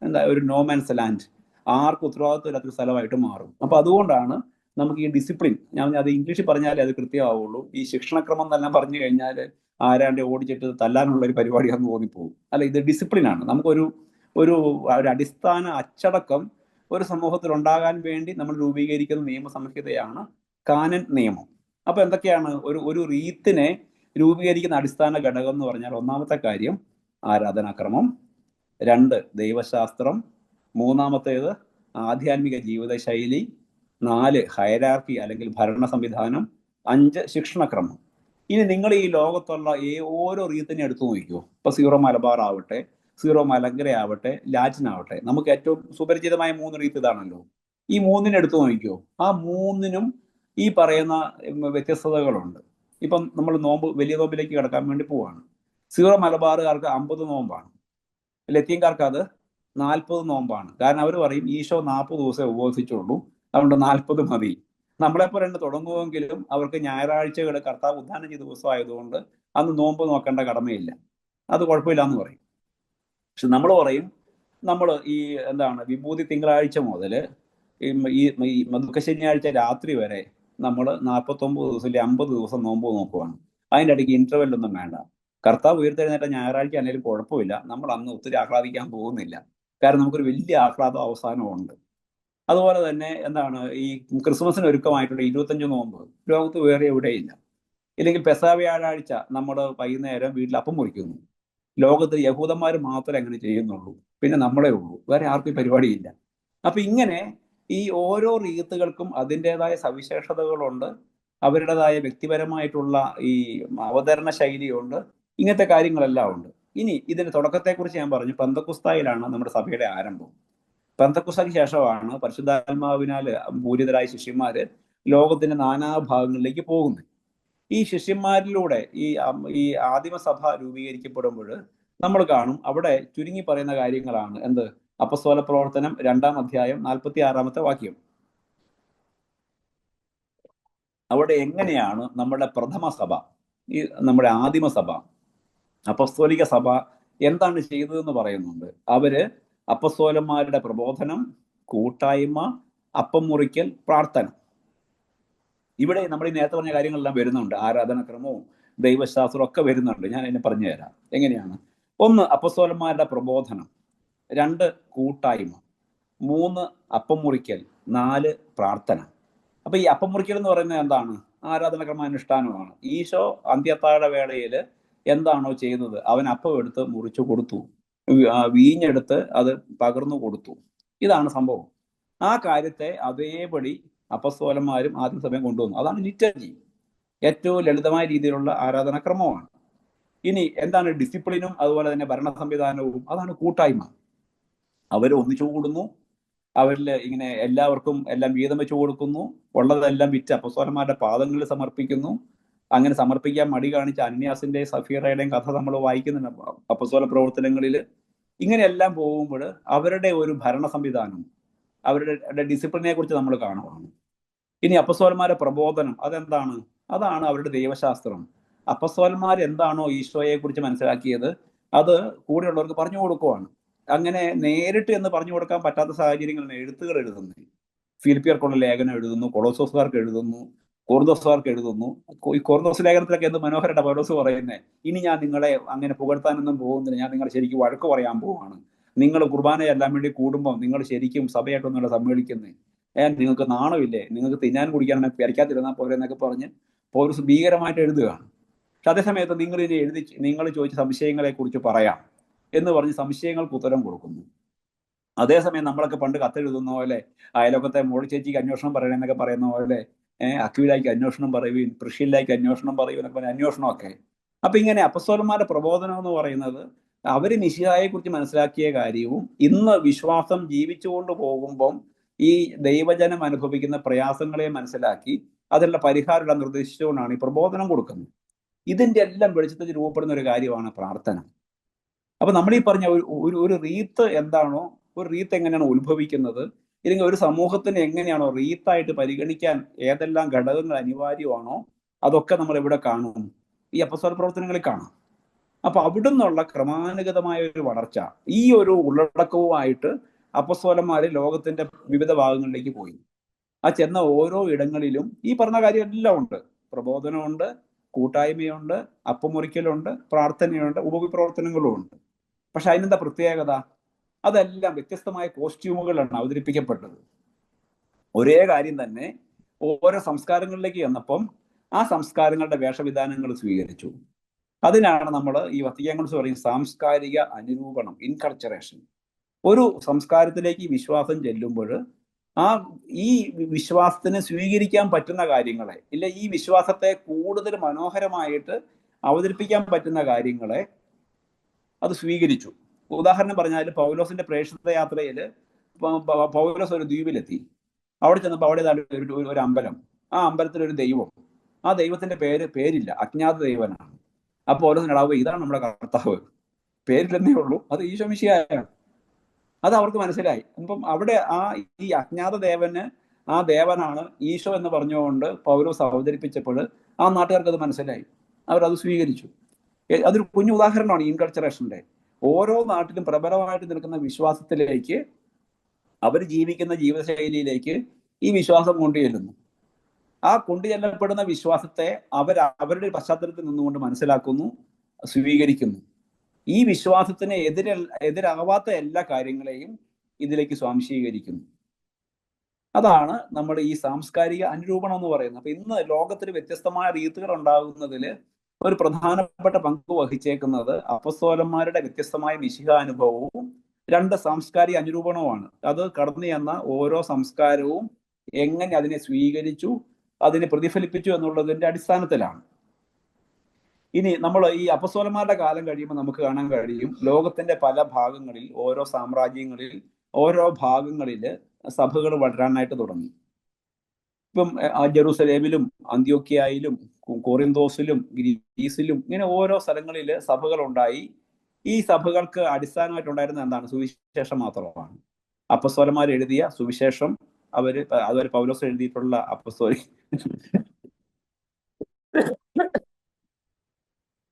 എന്താ ഒരു നോമാൻസ് ലാൻഡ്, ആർക്കും ഉത്തരവാദിത്വം ഇല്ലാത്തൊരു സ്ഥലമായിട്ട് മാറും. അപ്പൊ അതുകൊണ്ടാണ് നമുക്ക് ഈ ഡിസിപ്ലിൻ, ഞാൻ അത് ഇംഗ്ലീഷിൽ പറഞ്ഞാലേ അത് കൃത്യമാവുള്ളൂ. ഈ ശിക്ഷണക്രമം എന്നെല്ലാം പറഞ്ഞു കഴിഞ്ഞാൽ ആരാണ്ട് ഓടിച്ചിട്ട് തല്ലാനുള്ള ഒരു പരിപാടിയാണെന്ന് തോന്നിപ്പോകും. അല്ല, ഇത് ഡിസിപ്ലിനാണ്. നമുക്കൊരു ഒരു ഒരു അടിസ്ഥാന അച്ചടക്കം ഒരു സമൂഹത്തിൽ ഉണ്ടാകാൻ വേണ്ടി നമ്മൾ രൂപീകരിക്കുന്ന നിയമസംഹിതയാണ് കാനൻ നിയമം. അപ്പൊ എന്തൊക്കെയാണ് ഒരു റീത്തിനെ രൂപീകരിക്കുന്ന അടിസ്ഥാന ഘടകം എന്ന് പറഞ്ഞാൽ, ഒന്നാമത്തെ കാര്യം ആരാധനാക്രമം, 2 ദൈവശാസ്ത്രം, 3 ആധ്യാത്മിക ജീവിതശൈലി, 4 ഹയരാർക്കി അല്ലെങ്കിൽ ഭരണ സംവിധാനം, 5 ശിക്ഷണക്രമം. ഇനി നിങ്ങൾ ഈ ലോകത്തുള്ള ഓരോ റീത്തിനെ എടുത്തു നോക്കിയോ. ഇപ്പൊ സീറോ മലബാർ ആവട്ടെ, സീറോ മലങ്കര ആവട്ടെ, ലാറ്റിൻ ആവട്ടെ, നമുക്ക് ഏറ്റവും സുപരിചിതമായ 3 റീത്ത് ഇതാണല്ലോ. ഈ 3 എടുത്തു നോക്കിയോ. ആ 3 ഈ പറയുന്ന വ്യത്യസ്തതകളുണ്ട്. ഇപ്പം നമ്മൾ വലിയ നോമ്പിലേക്ക് കിടക്കാൻ വേണ്ടി പോവാണ്. സീറോ മലബാറുകാർക്ക് 50 നോമ്പാണ്, ലത്തീൻകാർക്ക് അത് 40 നോമ്പാണ്. കാരണം അവർ പറയും ഈശോ 40 ദിവസമേ ഉപവസിച്ചുള്ളൂ, അതുകൊണ്ട് 40 മതി. നമ്മളെപ്പോലെ തുടങ്ങുമെങ്കിലും അവർക്ക് ഞായറാഴ്ചകൾ കർത്താവ് ഉദ്ധാനം ചെയ്ത ദിവസമായതുകൊണ്ട് അന്ന് നോമ്പ് നോക്കേണ്ട കടമയില്ല, അത് കുഴപ്പമില്ല എന്ന് പറയും. പക്ഷെ നമ്മൾ പറയും, നമ്മൾ ഈ വിഭൂതി തിങ്കളാഴ്ച മുതൽ ഈ ദുഃഖശനിയാഴ്ച രാത്രി വരെ നമ്മൾ 49 ദിവസം 50 ദിവസം നോമ്പ് നോക്കുവാണ്. അതിൻ്റെ ഇടയ്ക്ക് ഇന്റർവെല്ലൊന്നും വേണ്ട. കർത്താവ് ഉയർത്തെഴുന്നേറ്റ ഞായറാഴ്ച ആണെങ്കിലും കുഴപ്പമില്ല, നമ്മൾ അന്ന് ഒത്തിരി ആഹ്ലാദിക്കാൻ പോകുന്നില്ല. കാരണം നമുക്കൊരു വലിയ ആഹ്ലാദം അവസാനമുണ്ട്. അതുപോലെ തന്നെ ഈ ക്രിസ്മസിന് ഒരുക്കമായിട്ടുള്ള 25 നോമ്പ് ലോകത്ത് വേറെ എവിടെയില്ല. ഇല്ലെങ്കിൽ പെസഹ വ്യാഴാഴ്ച നമ്മൾ വൈകുന്നേരം വീട്ടിൽ അപ്പം മുറിക്കുന്നു. ലോകത്ത് യഹൂദന്മാർ മാത്രമേ അങ്ങനെ ചെയ്യുന്നുള്ളൂ, പിന്നെ നമ്മളെ ഉള്ളൂ, വേറെ ആർക്കും പരിപാടിയില്ല. അപ്പൊ ഇങ്ങനെ ഈ ഓരോ റീത്തുകൾക്കും അതിൻ്റെതായ സവിശേഷതകളുണ്ട്, അവരുടേതായ വ്യക്തിപരമായിട്ടുള്ള ഈ അവതരണ ശൈലിയുണ്ട്, ഇങ്ങനത്തെ കാര്യങ്ങളെല്ലാം ഉണ്ട്. ഇനി ഇതിന്റെ തുടക്കത്തെക്കുറിച്ച് ഞാൻ പറഞ്ഞു, പെന്തക്കുസ്തായിലാണ് നമ്മുടെ സഭയുടെ ആരംഭം. പെന്തക്കുസ്തയ്ക്ക് ശേഷമാണ് പരിശുദ്ധാത്മാവിനാൽ പൂരിതരായ ശിഷ്യന്മാര് ലോകത്തിന്റെ നാനാഭാഗങ്ങളിലേക്ക് പോകുന്നത്. ഈ ശിഷ്യന്മാരിലൂടെ ഈ ആദിമസഭ രൂപീകരിക്കപ്പെടുമ്പോൾ നമ്മൾ കാണും, അവിടെ ചുരുങ്ങി പറയുന്ന കാര്യങ്ങളാണ് എന്ത്? അപ്പസ്തോല പ്രവർത്തനം 2-ാം അധ്യായം 46-ാമത്തെ വാക്യം. അവിടെ എങ്ങനെയാണ് നമ്മുടെ പ്രഥമ സഭ, ഈ നമ്മുടെ ആദിമസഭ, അപ്പസ്തോലിക സഭ എന്താണ് ചെയ്തതെന്ന് പറയുന്നുണ്ട്. അവര് അപ്പസ്തോലന്മാരുടെ പ്രബോധനം, കൂട്ടായ്മ, അപ്പം മുറിക്കൽ, പ്രാർത്ഥന. ഇവിടെ നമ്മൾ ഈ നേരത്തെ പറഞ്ഞ കാര്യങ്ങളെല്ലാം വരുന്നുണ്ട്. ആരാധനാക്രമവും ദൈവശാസ്ത്രവും ഒക്കെ വരുന്നുണ്ട്. ഞാൻ അതിനെ പറഞ്ഞു തരാം എങ്ങനെയാണ്. 1 അപ്പസ്തോലന്മാരുടെ പ്രബോധനം, 2 കൂട്ടായ്മ, 3 അപ്പം മുറിക്കൽ, 4 പ്രാർത്ഥന. അപ്പൊ ഈ അപ്പം മുറിക്കൽ എന്ന് പറയുന്നത് എന്താണ്? ആരാധനാക്രമാനുഷ്ഠാനമാണ്. ഈശോ അന്ത്യത്താഴ വേളയിൽ എന്താണോ ചെയ്തത്, അവൻ അപ്പം എടുത്ത് മുറിച്ചു കൊടുത്തു, വീഞ്ഞെടുത്ത് അത് പകർന്നു കൊടുത്തു. ഇതാണ് സംഭവം. ആ കാര്യത്തെ അതേപടി അപ്പസ്തോലന്മാരും ആദ്യ സമയം കൊണ്ടുവന്നു. അതാണ് ലിറ്റർജി. ഏറ്റവും ലളിതമായ രീതിയിലുള്ള ആരാധനാക്രമമാണ്. ഇനി എന്താണ് ഡിസിപ്ലിനും അതുപോലെ തന്നെ ഭരണ സംവിധാനവും? അതാണ് കൂട്ടായ്മ. അവർ ഒന്നിച്ചു കൂടുന്നു, അവരിൽ ഇങ്ങനെ എല്ലാവർക്കും എല്ലാം വീതം വെച്ച് കൊടുക്കുന്നു, ഉള്ളതെല്ലാം വിറ്റ് അപ്പസ്തോലന്മാരുടെ പാദങ്ങളിൽ സമർപ്പിക്കുന്നു. അങ്ങനെ സമർപ്പിക്കാൻ മടി കാണിച്ച അനന്യാസിന്റെയും സഫീറയുടെയും കഥ നമ്മൾ വായിക്കുന്നുണ്ട് അപ്പസ്തോല പ്രവർത്തനങ്ങളിൽ. ഇങ്ങനെയെല്ലാം പോകുമ്പോൾ അവരുടെ ഒരു ഭരണ സംവിധാനം, അവരുടെ ഡിസിപ്ലിനെ കുറിച്ച് നമ്മൾ കാണുവാണ്. ഇനി അപ്പസ്തോലന്മാരുടെ പ്രബോധനം അതെന്താണ്? അതാണ് അവരുടെ ദൈവശാസ്ത്രം. അപ്പസ്തോലന്മാർ എന്താണോ ഈശോയെ കുറിച്ച് മനസ്സിലാക്കിയത് അത് കൂടെയുള്ളവർക്ക് പറഞ്ഞു കൊടുക്കുവാണ്. അങ്ങനെ നേരിട്ട് എന്ന് പറഞ്ഞു കൊടുക്കാൻ പറ്റാത്ത സാഹചര്യങ്ങളാണ് എഴുത്തുകൾ എഴുതുന്നത്. ഫിലിപ്പിയർക്കുള്ള ലേഖനം എഴുതുന്നു, കൊളോസോസുകാർക്ക് എഴുതുന്നു, കോർദോസുകാർക്ക് എഴുതുന്നു. ഈ കോർദോസ് ലേഖനത്തിലൊക്കെ എന്ത് മനോഹരമായിട്ട് പൗലോസ് പറയുന്നത്, ഇനി ഞാൻ നിങ്ങളെ അങ്ങനെ പുകഴ്ത്താനൊന്നും പോകുന്നില്ല, ഞാൻ നിങ്ങളെ ശരിക്കും വഴക്ക് പറയാൻ പോവാണ്. നിങ്ങൾ കുർബാനയെല്ലാം വേണ്ടി കൂടുമ്പോൾ നിങ്ങൾ ശരിക്കും സഭയായിട്ടൊന്നുമല്ല സമ്മേളിക്കുന്നത്. നിങ്ങൾക്ക് നാണമില്ലേ, നിങ്ങൾക്ക് തിന്നാൻ കുടിക്കാനാണ് പെരക്കാതിരുന്നാൽ പോലെ എന്നൊക്കെ പറഞ്ഞ് പൗലോസ് ഭീകരമായിട്ട് എഴുതുകയാണ്. പക്ഷെ അതേസമയത്ത് നിങ്ങൾ ഇനി നിങ്ങൾ ചോദിച്ച സംശയങ്ങളെ കുറിച്ച് പറയാം എന്ന് പറഞ്ഞ് സംശയങ്ങൾക്ക് ഉത്തരം കൊടുക്കുന്നു. അതേസമയം നമ്മളൊക്കെ പണ്ട് കത്തെഴുതുന്ന പോലെ അയലോക്കത്തെ മോളി ചേച്ചിക്ക് അന്വേഷണം പറയണമെന്നൊക്കെ പറയുന്ന പോലെ അക്വിലായിക്ക് അന്വേഷണം പറയുകയും പ്രിഷില്ലായിക്ക് അന്വേഷണം പറയുകയും എന്നൊക്കെ പറഞ്ഞ അന്വേഷണമൊക്കെ. അപ്പൊ ഇങ്ങനെ അപ്പസ്തോലന്മാരുടെ പ്രബോധനം എന്ന് പറയുന്നത് അവര് മിശിഹായെ കുറിച്ച് മനസ്സിലാക്കിയ കാര്യവും ഇന്ന് വിശ്വാസം ജീവിച്ചുകൊണ്ട് പോകുമ്പം ഈ ദൈവജനം അനുഭവിക്കുന്ന പ്രയാസങ്ങളെ മനസ്സിലാക്കി അതിനുള്ള പരിഹാരം നിർദ്ദേശിച്ചുകൊണ്ടാണ് ഈ പ്രബോധനം കൊടുക്കുന്നത്. ഇതിന്റെ എല്ലാം വെളിച്ചത്തിൽ രൂപപ്പെടുന്ന ഒരു കാര്യമാണ് പ്രാർത്ഥന. അപ്പൊ നമ്മൾ ഈ പറഞ്ഞ ഒരു റീത്ത് എന്താണോ, ഒരു റീത്ത് എങ്ങനെയാണോ ഉത്ഭവിക്കുന്നത്, ഇല്ലെങ്കിൽ ഒരു സമൂഹത്തിന് എങ്ങനെയാണോ റീത്തായിട്ട് പരിഗണിക്കാൻ ഏതെല്ലാം ഘടകങ്ങൾ അനിവാര്യമാണോ, അതൊക്കെ നമ്മൾ എവിടെ കാണും? ഈ അപ്പസ്തോല പ്രവർത്തനങ്ങളിൽ കാണാം. അപ്പൊ അവിടുന്നുള്ള ക്രമാനുഗതമായ ഒരു വളർച്ച, ഈ ഒരു ഉള്ളടക്കവുമായിട്ട് അപ്പസ്തോലന്മാര് ലോകത്തിന്റെ വിവിധ ഭാഗങ്ങളിലേക്ക് പോയി. ആ ചെന്ന ഓരോ ഇടങ്ങളിലും ഈ പറഞ്ഞ കാര്യം എല്ലാം ഉണ്ട്. പ്രബോധനമുണ്ട്, കൂട്ടായ്മയുണ്ട്, അപ്പമുറിക്കലുണ്ട്, പ്രാർത്ഥനയുണ്ട്, ഉപവിപ്രവർത്തനങ്ങളും ഉണ്ട്. പക്ഷെ അതിനെന്താ പ്രത്യേകത? അതെല്ലാം വ്യത്യസ്തമായ കോസ്റ്റ്യൂമുകളാണ് അവതരിപ്പിക്കപ്പെട്ടത്. ഒരേ കാര്യം തന്നെ ഓരോ സംസ്കാരങ്ങളിലേക്ക് ചെന്നപ്പം ആ സംസ്കാരങ്ങളുടെ വേഷവിധാനങ്ങൾ സ്വീകരിച്ചു. അതിനാണ് നമ്മൾ ഈ വത്തിക്കാൻ കൗൺസിൽ പറയും സാംസ്കാരിക അനുരൂപണം, ഇൻകൾച്ചറേഷൻ. ഒരു സംസ്കാരത്തിലേക്ക് വിശ്വാസം ചെല്ലുമ്പോൾ ഈ വിശ്വാസത്തിന് സ്വീകരിക്കാൻ പറ്റുന്ന കാര്യങ്ങളെ, ഇല്ല ഈ വിശ്വാസത്തെ കൂടുതൽ മനോഹരമായിട്ട് അവതരിപ്പിക്കാൻ പറ്റുന്ന കാര്യങ്ങളെ അത് സ്വീകരിച്ചു. ഉദാഹരണം പറഞ്ഞാൽ പൗലോസിന്റെ പ്രേക്ഷിത യാത്രയിൽ പൗലോസ് ഒരു ദ്വീപിലെത്തി. അവിടെ ചെന്നപ്പോൾ അവിടെ ഒരു അമ്പലം, ആ അമ്പലത്തിൽ ഒരു ദൈവം, ആ ദൈവത്തിന്റെ പേരില്ല, അജ്ഞാത ദൈവനാണ്. അപ്പോൾ പൗലോസിന് ഇടാവ്, ഇതാണ് നമ്മുടെ കർത്താവ്, പേരില്ലെന്നേ ഉള്ളൂ, അത് ഈശോ മിശിഹായാണ്. അത് അവർക്ക് മനസ്സിലായി. അപ്പം അവിടെ ഈ അജ്ഞാത ദേവന് ആ ദേവനാണ് ഈശോ എന്ന് പറഞ്ഞുകൊണ്ട് പൗലോസ് അവതരിപ്പിച്ചപ്പോൾ ആ നാട്ടുകാർക്ക് അത് മനസ്സിലായി, അവരത് സ്വീകരിച്ചു. അതൊരു കുഞ്ഞു ഉദാഹരണമാണ് ഇൻകൾച്ചറേഷന്റെ. ഓരോ നാട്ടിലും പ്രബലമായിട്ട് നിൽക്കുന്ന വിശ്വാസത്തിലേക്ക്, അവർ ജീവിക്കുന്ന ജീവിതശൈലിയിലേക്ക് ഈ വിശ്വാസം കൊണ്ടുചെല്ലുന്നു. ആ കൊണ്ടുചെല്ലപ്പെടുന്ന വിശ്വാസത്തെ അവരുടെ പശ്ചാത്തലത്തിൽ നിന്നുകൊണ്ട് മനസ്സിലാക്കുന്നു, സ്വീകരിക്കുന്നു. ഈ വിശ്വാസത്തിന് എതിരാവാത്ത എല്ലാ കാര്യങ്ങളെയും ഇതിലേക്ക് സ്വാംശീകരിക്കുന്നു. അതാണ് നമ്മൾ ഈ സാംസ്കാരിക അനുരൂപണം എന്ന് പറയുന്നത്. അപ്പൊ ഇന്ന് ലോകത്തിൽ വ്യത്യസ്തമായ റീത്തുകൾ ഉണ്ടാകുന്നതിൽ ഒരു പ്രധാനപ്പെട്ട പങ്ക് വഹിച്ചേക്കുന്നത് അപ്പസ്തോലന്മാരുടെ വ്യത്യസ്തമായ മിശിഹാനുഭവവും രണ്ട് സാംസ്കാരിക അനുരൂപണവുമാണ്. അത് കടന്നു ചെന്ന ഓരോ സംസ്കാരവും എങ്ങനെ അതിനെ സ്വീകരിച്ചു, അതിനെ പ്രതിഫലിപ്പിച്ചു എന്നുള്ളതിന്റെ അടിസ്ഥാനത്തിലാണ്. ഇനി നമ്മൾ ഈ അപ്പസ്തോലന്മാരുടെ കാലം കഴിയുമ്പോൾ നമുക്ക് കാണാൻ കഴിയും, ലോകത്തിന്റെ പല ഭാഗങ്ങളിൽ, ഓരോ സാമ്രാജ്യങ്ങളിൽ, ഓരോ ഭാഗങ്ങളിൽ സഭകൾ വളരാനായിട്ട് തുടങ്ങി. ഇപ്പം ജെറൂസലേമിലും അന്ത്യോക്യയിലും കോറിന്തോസിലും ഗ്രീസിലും ഇങ്ങനെ ഓരോ സ്ഥലങ്ങളിൽ സഭകൾ ഉണ്ടായി. ഈ സഭകൾക്ക് അടിസ്ഥാനമായിട്ടുണ്ടായിരുന്ന എന്താണ്? സുവിശേഷം മാത്രമാണ്. അപ്പസ്തോലന്മാർ എഴുതിയ സുവിശേഷം, അതുവരെ പൗലോസ് എഴുതിയിട്ടുള്ള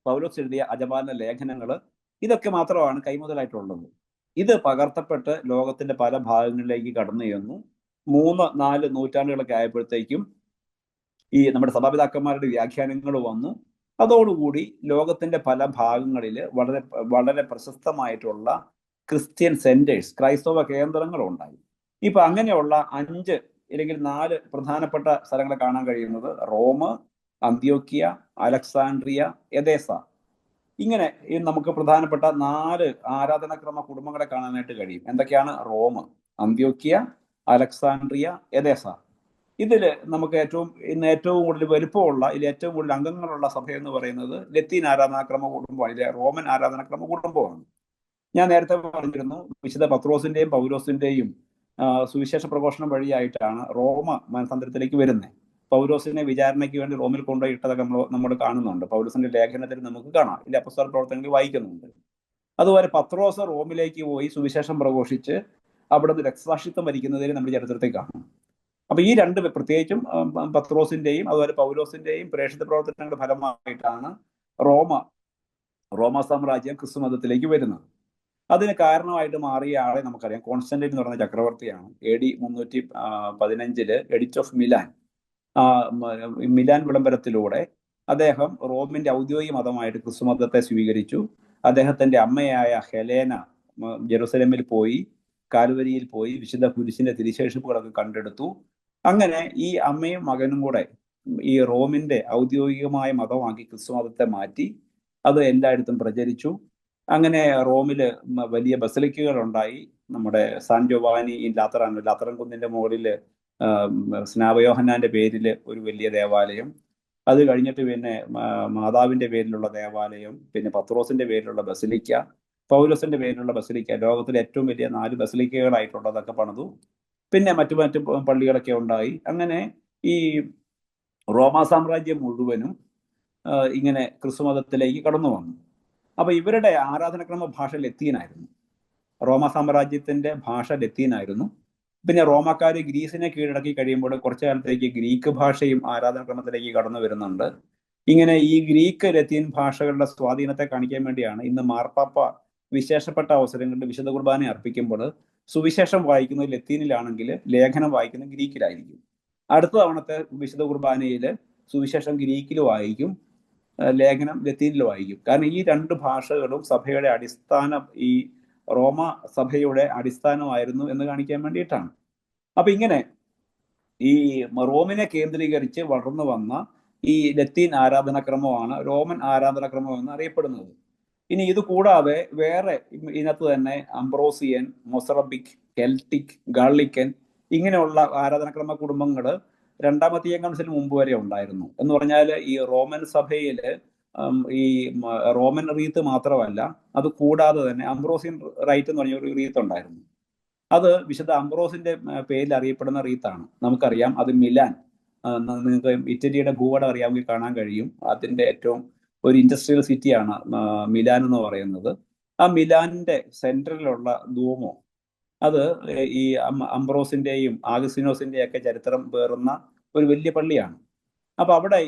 പൗലോസ് എഴുതിയ അജപാലന ലേഖനങ്ങൾ, ഇതൊക്കെ മാത്രമാണ് കൈമുതലായിട്ടുള്ളത്. ഇത് പകർത്തപ്പെട്ട് ലോകത്തിന്റെ പല ഭാഗങ്ങളിലേക്ക് കടന്നു ചെന്നു. 3-4 നൂറ്റാണ്ടുകളൊക്കെ ആയപ്പോഴത്തേക്കും ഈ നമ്മുടെ സഭാപിതാക്കന്മാരുടെ വ്യാഖ്യാനങ്ങൾ വന്നു. അതോടുകൂടി ലോകത്തിന്റെ പല ഭാഗങ്ങളിൽ വളരെ വളരെ പ്രശസ്തമായിട്ടുള്ള ക്രിസ്ത്യൻ സെന്റേഴ്സ്, ക്രൈസ്തവ കേന്ദ്രങ്ങൾ ഉണ്ടായി. ഇപ്പൊ അങ്ങനെയുള്ള 5 അല്ലെങ്കിൽ 4 പ്രധാനപ്പെട്ട സ്ഥലങ്ങൾ കാണാൻ കഴിയുന്നത് റോം, അന്ത്യോക്യ, അലക്സാൻഡ്രിയ, എദേസ. ഇങ്ങനെ നമുക്ക് പ്രധാനപ്പെട്ട 4 ആരാധനാക്രമ കുടുംബങ്ങളെ കാണാനായിട്ട് കഴിയും. എന്തൊക്കെയാണ്? Rome, Antioch, Alexandria, Edessa. ഇതില് നമുക്ക് ഇന്ന് ഏറ്റവും കൂടുതൽ വലുപ്പമുള്ള, ഇതിൽ ഏറ്റവും കൂടുതൽ അംഗങ്ങളുള്ള സഭ എന്ന് പറയുന്നത് ലത്തീൻ ആരാധനാക്രമ കുടുംബമാണ്, ഇതിലെ റോമൻ ആരാധനാക്രമ കുടുംബമാണ്. ഞാൻ നേരത്തെ പറഞ്ഞിരുന്നു, വിശുദ്ധ പത്രോസിന്റെയും പൗലോസിന്റെയും സുവിശേഷ പ്രഘോഷണം വഴിയായിട്ടാണ് റോമ മാനസാന്തരത്തിലേക്ക് വരുന്നത്. പൗലോസിനെ വിചാരണയ്ക്ക് വേണ്ടി റോമിൽ കൊണ്ടുപോയിട്ടതൊക്കെ നമ്മൾ കാണുന്നുണ്ട്. പൗലോസിന്റെ ലേഖനത്തിൽ നമുക്ക് കാണാം, ഇതിന്റെ അപ്പസ്തോല പ്രവർത്തനങ്ങളിൽ വായിക്കുന്നുണ്ട്. അതുപോലെ പത്രോസ് റോമിലേക്ക് പോയി സുവിശേഷം പ്രഘോഷിച്ച് അവിടുന്ന് രക്തസാക്ഷിത്വം വരിക്കുന്നതിന് നമ്മുടെ ചരിത്രത്തിൽ കാണാം. അപ്പൊ ഈ രണ്ട്, പ്രത്യേകിച്ചും പത്രോസിന്റെയും അതുപോലെ പൗലോസിന്റെയും പ്രേക്ഷിത പ്രവർത്തനങ്ങളുടെ ഫലമായിട്ടാണ് റോമ സാമ്രാജ്യം ക്രിസ്തു മതത്തിലേക്ക് വരുന്നത്. അതിന് കാരണമായിട്ട് മാറിയ ആളെ നമുക്കറിയാം. കോൺസ്റ്റന്റൈൻ എന്ന് പറയുന്ന ചക്രവർത്തിയാണ്. AD 315 edict of Milan, Milan വിളംബരത്തിലൂടെ അദ്ദേഹം റോമിന്റെ ഔദ്യോഗിക മതമായിട്ട് ക്രിസ്തുമതത്തെ സ്വീകരിച്ചു. അദ്ദേഹത്തിന്റെ അമ്മയായ ഹെലേന ജെറുസലേമിൽ പോയി, കാൽവരിയിൽ പോയി വിശുദ്ധ കുരിശിന്റെ തിരുശേഷിപ്പുകളൊക്കെ കണ്ടെടുത്തു. അങ്ങനെ ഈ അമ്മയും മകനും കൂടെ ഈ റോമിന്റെ ഔദ്യോഗികമായ മതമാക്കി ക്രിസ്തുമതത്തെ മാറ്റി. അത് എല്ലായിടത്തും പ്രചരിച്ചു. അങ്ങനെ റോമില് വലിയ ബസലിക്കകൾ ഉണ്ടായി. നമ്മുടെ സാൻ ജോവാനി ലാത്തറൻ കുന്നിന്റെ മുകളിൽ സ്നാപയോഹന്നാന്റെ പേരിൽ ഒരു വലിയ ദേവാലയം, അത് കഴിഞ്ഞിട്ട് പിന്നെ മാതാവിന്റെ പേരിലുള്ള ദേവാലയം, പിന്നെ പത്രോസിന്റെ പേരിലുള്ള ബസലിക്ക, പൗലോസിന്റെ പേരിലുള്ള ബസലിക്ക, ലോകത്തിലെ ഏറ്റവും വലിയ 4 ബസലിക്കകളായിട്ടുള്ളതൊക്കെ പണിതു. പിന്നെ മറ്റു മറ്റു പള്ളികളൊക്കെ ഉണ്ടായി. അങ്ങനെ ഈ റോമാ സാമ്രാജ്യം മുഴുവനും ഇങ്ങനെ ക്രിസ്തുമതത്തിലേക്ക് കടന്നു വന്നു. അപ്പൊ ഇവരുടെ ആരാധനക്രമ ഭാഷ ലത്തീനായിരുന്നു. റോമ സാമ്രാജ്യത്തിന്റെ ഭാഷ ലത്തീനായിരുന്നു. പിന്നെ റോമാക്കാര് ഗ്രീസിനെ കീഴടക്കി കഴിയുമ്പോൾ കുറച്ചു കാലത്തേക്ക് ഗ്രീക്ക് ഭാഷയും ആരാധനക്രമത്തിലേക്ക് കടന്നു വരുന്നുണ്ട്. ഇങ്ങനെ ഈ ഗ്രീക്ക് ലത്തീൻ ഭാഷകളുടെ സ്വാധീനത്തെ കാണിക്കാൻ വേണ്ടിയാണ് ഇന്ന് മാർപ്പാപ്പ വിശേഷപ്പെട്ട അവസരങ്ങളിൽ വിശുദ്ധ കുർബാന അർപ്പിക്കുമ്പോൾ സുവിശേഷം വായിക്കുന്നത് ലത്തീനിലാണെങ്കിൽ ലേഖനം വായിക്കുന്നത് ഗ്രീക്കിലായിരിക്കും. അടുത്ത തവണത്തെ വിശുദ്ധ കുർബാനയിൽ സുവിശേഷം ഗ്രീക്കിൽ വായിക്കും, ലേഖനം ലത്തീനിൽ വായിക്കും. കാരണം ഈ 2 ഭാഷകളും സഭയുടെ അടിസ്ഥാനം, ഈ റോമ സഭയുടെ അടിസ്ഥാനമായിരുന്നു എന്ന് കാണിക്കാൻ വേണ്ടിയിട്ടാണ്. അപ്പൊ ഇങ്ങനെ ഈ റോമിനെ കേന്ദ്രീകരിച്ച് വളർന്നു വന്ന ഈ ലത്തീൻ ആരാധനാക്രമമാണ് റോമൻ ആരാധനാക്രമം എന്ന് അറിയപ്പെടുന്നത്. ഇനി ഇത് കൂടാതെ വേറെ ഇതിനകത്ത് തന്നെ അംബ്രോസിയൻ, മൊസറബിക്, കെൽട്ടിക്, ഗാളിക്കൻ ഇങ്ങനെയുള്ള ആരാധനാക്രമ കുടുംബങ്ങൾ 2ാം വത്തിക്കാൻ കൗൺസിലിന് മുമ്പ് വരെ ഉണ്ടായിരുന്നു. എന്ന് പറഞ്ഞാൽ ഈ റോമൻ സഭയിൽ ഈ റോമൻ റീത്ത് മാത്രമല്ല, അത് കൂടാതെ തന്നെ അംബ്രോസിയൻ റൈറ്റ് എന്ന് പറഞ്ഞ ഒരു റീത്ത് ഉണ്ടായിരുന്നു. അത് വിശുദ്ധ അംബ്രോസിന്റെ പേരിൽ അറിയപ്പെടുന്ന റീത്താണ്. നമുക്കറിയാം അത് മിലാൻ, നിങ്ങൾക്ക് ഇറ്റലിയുടെ ഭൂപടം അറിയാമെങ്കിൽ കാണാൻ കഴിയും. അതിന്റെ ഏറ്റവും ഒരു ഇൻഡസ്ട്രിയൽ സിറ്റിയാണ് മിലാൻ എന്ന് പറയുന്നത്. ആ മിലാനിന്റെ സെൻട്രലിലുള്ള ദൂമോ, അത് ഈ അംബ്രോസിന്റെയും ആഗസ്റ്റിനോസിന്റെയും ഒക്കെ ചരിത്രം പേറുന്ന ഒരു വലിയ പള്ളിയാണ്. അപ്പൊ അവിടെ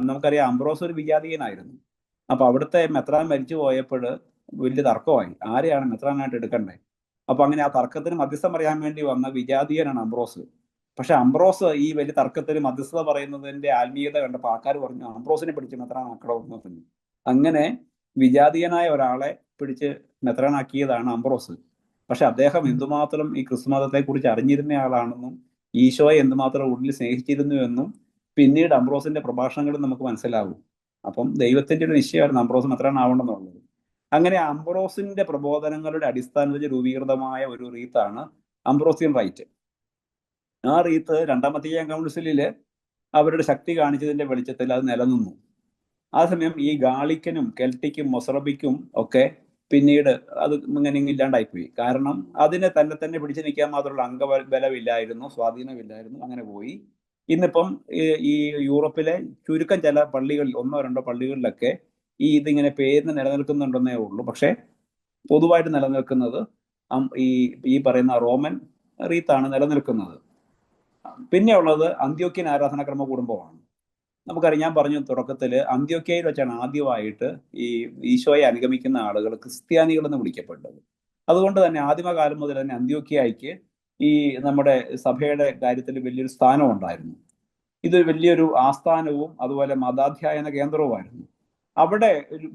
നമുക്കറിയാം അംബ്രോസ് ഒരു വിജാതീയനായിരുന്നു. അപ്പൊ അവിടുത്തെ മെത്രാൻ മരിച്ചു പോയപ്പോൾ വലിയ തർക്കമായി, ആരെയാണ് മെത്രാനായിട്ട് എടുക്കണ്ടേ. അപ്പൊ അങ്ങനെ ആ തർക്കത്തിന് മധ്യസ്ഥം പറയാൻ വേണ്ടി വന്ന വിജാതീയനാണ് അംബ്രോസ്. പക്ഷെ അംബ്രോസ് ഈ വലിയ തർക്കത്തിന് മധ്യസ്ഥത പറയുന്നതിന്റെ ആത്മീയത കണ്ടപ്പോൾ ആൾക്കാർ പറഞ്ഞു അംബ്രോസിനെ പിടിച്ച് മെത്രാനാക്കണമെന്ന് പറഞ്ഞു. അങ്ങനെ വിജാതീയനായ ഒരാളെ പിടിച്ച് മെത്രാനാക്കിയതാണ് അംബ്രോസ്. പക്ഷെ അദ്ദേഹം എന്തുമാത്രം ഈ ക്രിസ്തുമതത്തെ കുറിച്ച് അറിഞ്ഞിരുന്ന ആളാണെന്നും ഈശോയെ എന്തുമാത്രം ഉള്ളിൽ സ്നേഹിച്ചിരുന്നു എന്നും പിന്നീട് അംബ്രോസിന്റെ പ്രഭാഷണങ്ങളിൽ നമുക്ക് മനസ്സിലാവും. അപ്പം ദൈവത്തിന്റെ ഒരു നിശ്ചയമായിരുന്നു അംബ്രോസ് മെത്രാനാവണമെന്നുള്ളത്. അങ്ങനെ അംബ്രോസിന്റെ പ്രബോധനങ്ങളുടെ അടിസ്ഥാനത്തിൽ രൂപീകൃതമായ ഒരു റീത്താണ് അംബ്രോസിയൻ റൈറ്റ്. ആ റീത്ത് 2ാം വത്തിക്കാൻ കൗൺസിലിൽ അവരുടെ ശക്തി കാണിച്ചതിന്റെ വെളിച്ചത്തിൽ അത് നിലനിന്നു. അതേസമയം ഈ ഗാളിക്കനും കെൽട്ടിക്കും മൊസറബിക്കും ഒക്കെ പിന്നീട് അത് ഇങ്ങനെ ഇല്ലാണ്ടായിപ്പോയി. കാരണം അതിനെ തന്നെ പിടിച്ചു നിൽക്കാൻ മാത്രമുള്ള അംഗബലമില്ലായിരുന്നു, സ്വാധീനമില്ലായിരുന്നു. അങ്ങനെ പോയി. ഇന്നിപ്പം ഈ യൂറോപ്പിലെ ചുരുക്കം ചില പള്ളികളിൽ 1 2 പള്ളികളിലൊക്കെ ഇതിങ്ങനെ പേരിന് നിലനിൽക്കുന്നുണ്ടെന്നേ ഉള്ളൂ. പക്ഷെ പൊതുവായിട്ട് നിലനിൽക്കുന്നത് ഈ പറയുന്ന റോമൻ റീത്താണ് നിലനിൽക്കുന്നത്. പിന്നെ ഉള്ളത് അന്ത്യോക്യൻ ആരാധനാക്രമ കുടുംബമാണ്. നമുക്കറിയാം, ഞാൻ പറഞ്ഞു തുടക്കത്തിൽ, അന്ത്യോക്യയിൽ വെച്ചാണ് ആദ്യമായിട്ട് ഈ ഈശോയെ അനുഗമിക്കുന്ന ആളുകൾ ക്രിസ്ത്യാനികൾ എന്ന് വിളിക്കപ്പെട്ടത്. അതുകൊണ്ട് തന്നെ ആദിമകാലം മുതൽ തന്നെ അന്ത്യോക്യയ്ക്ക് ഈ നമ്മുടെ സഭയുടെ കാര്യത്തിൽ വലിയൊരു സ്ഥാനം ഉണ്ടായിരുന്നു. ഇത് വലിയൊരു ആസ്ഥാനവും അതുപോലെ മതാധ്യായന കേന്ദ്രവുമായിരുന്നു. അവിടെ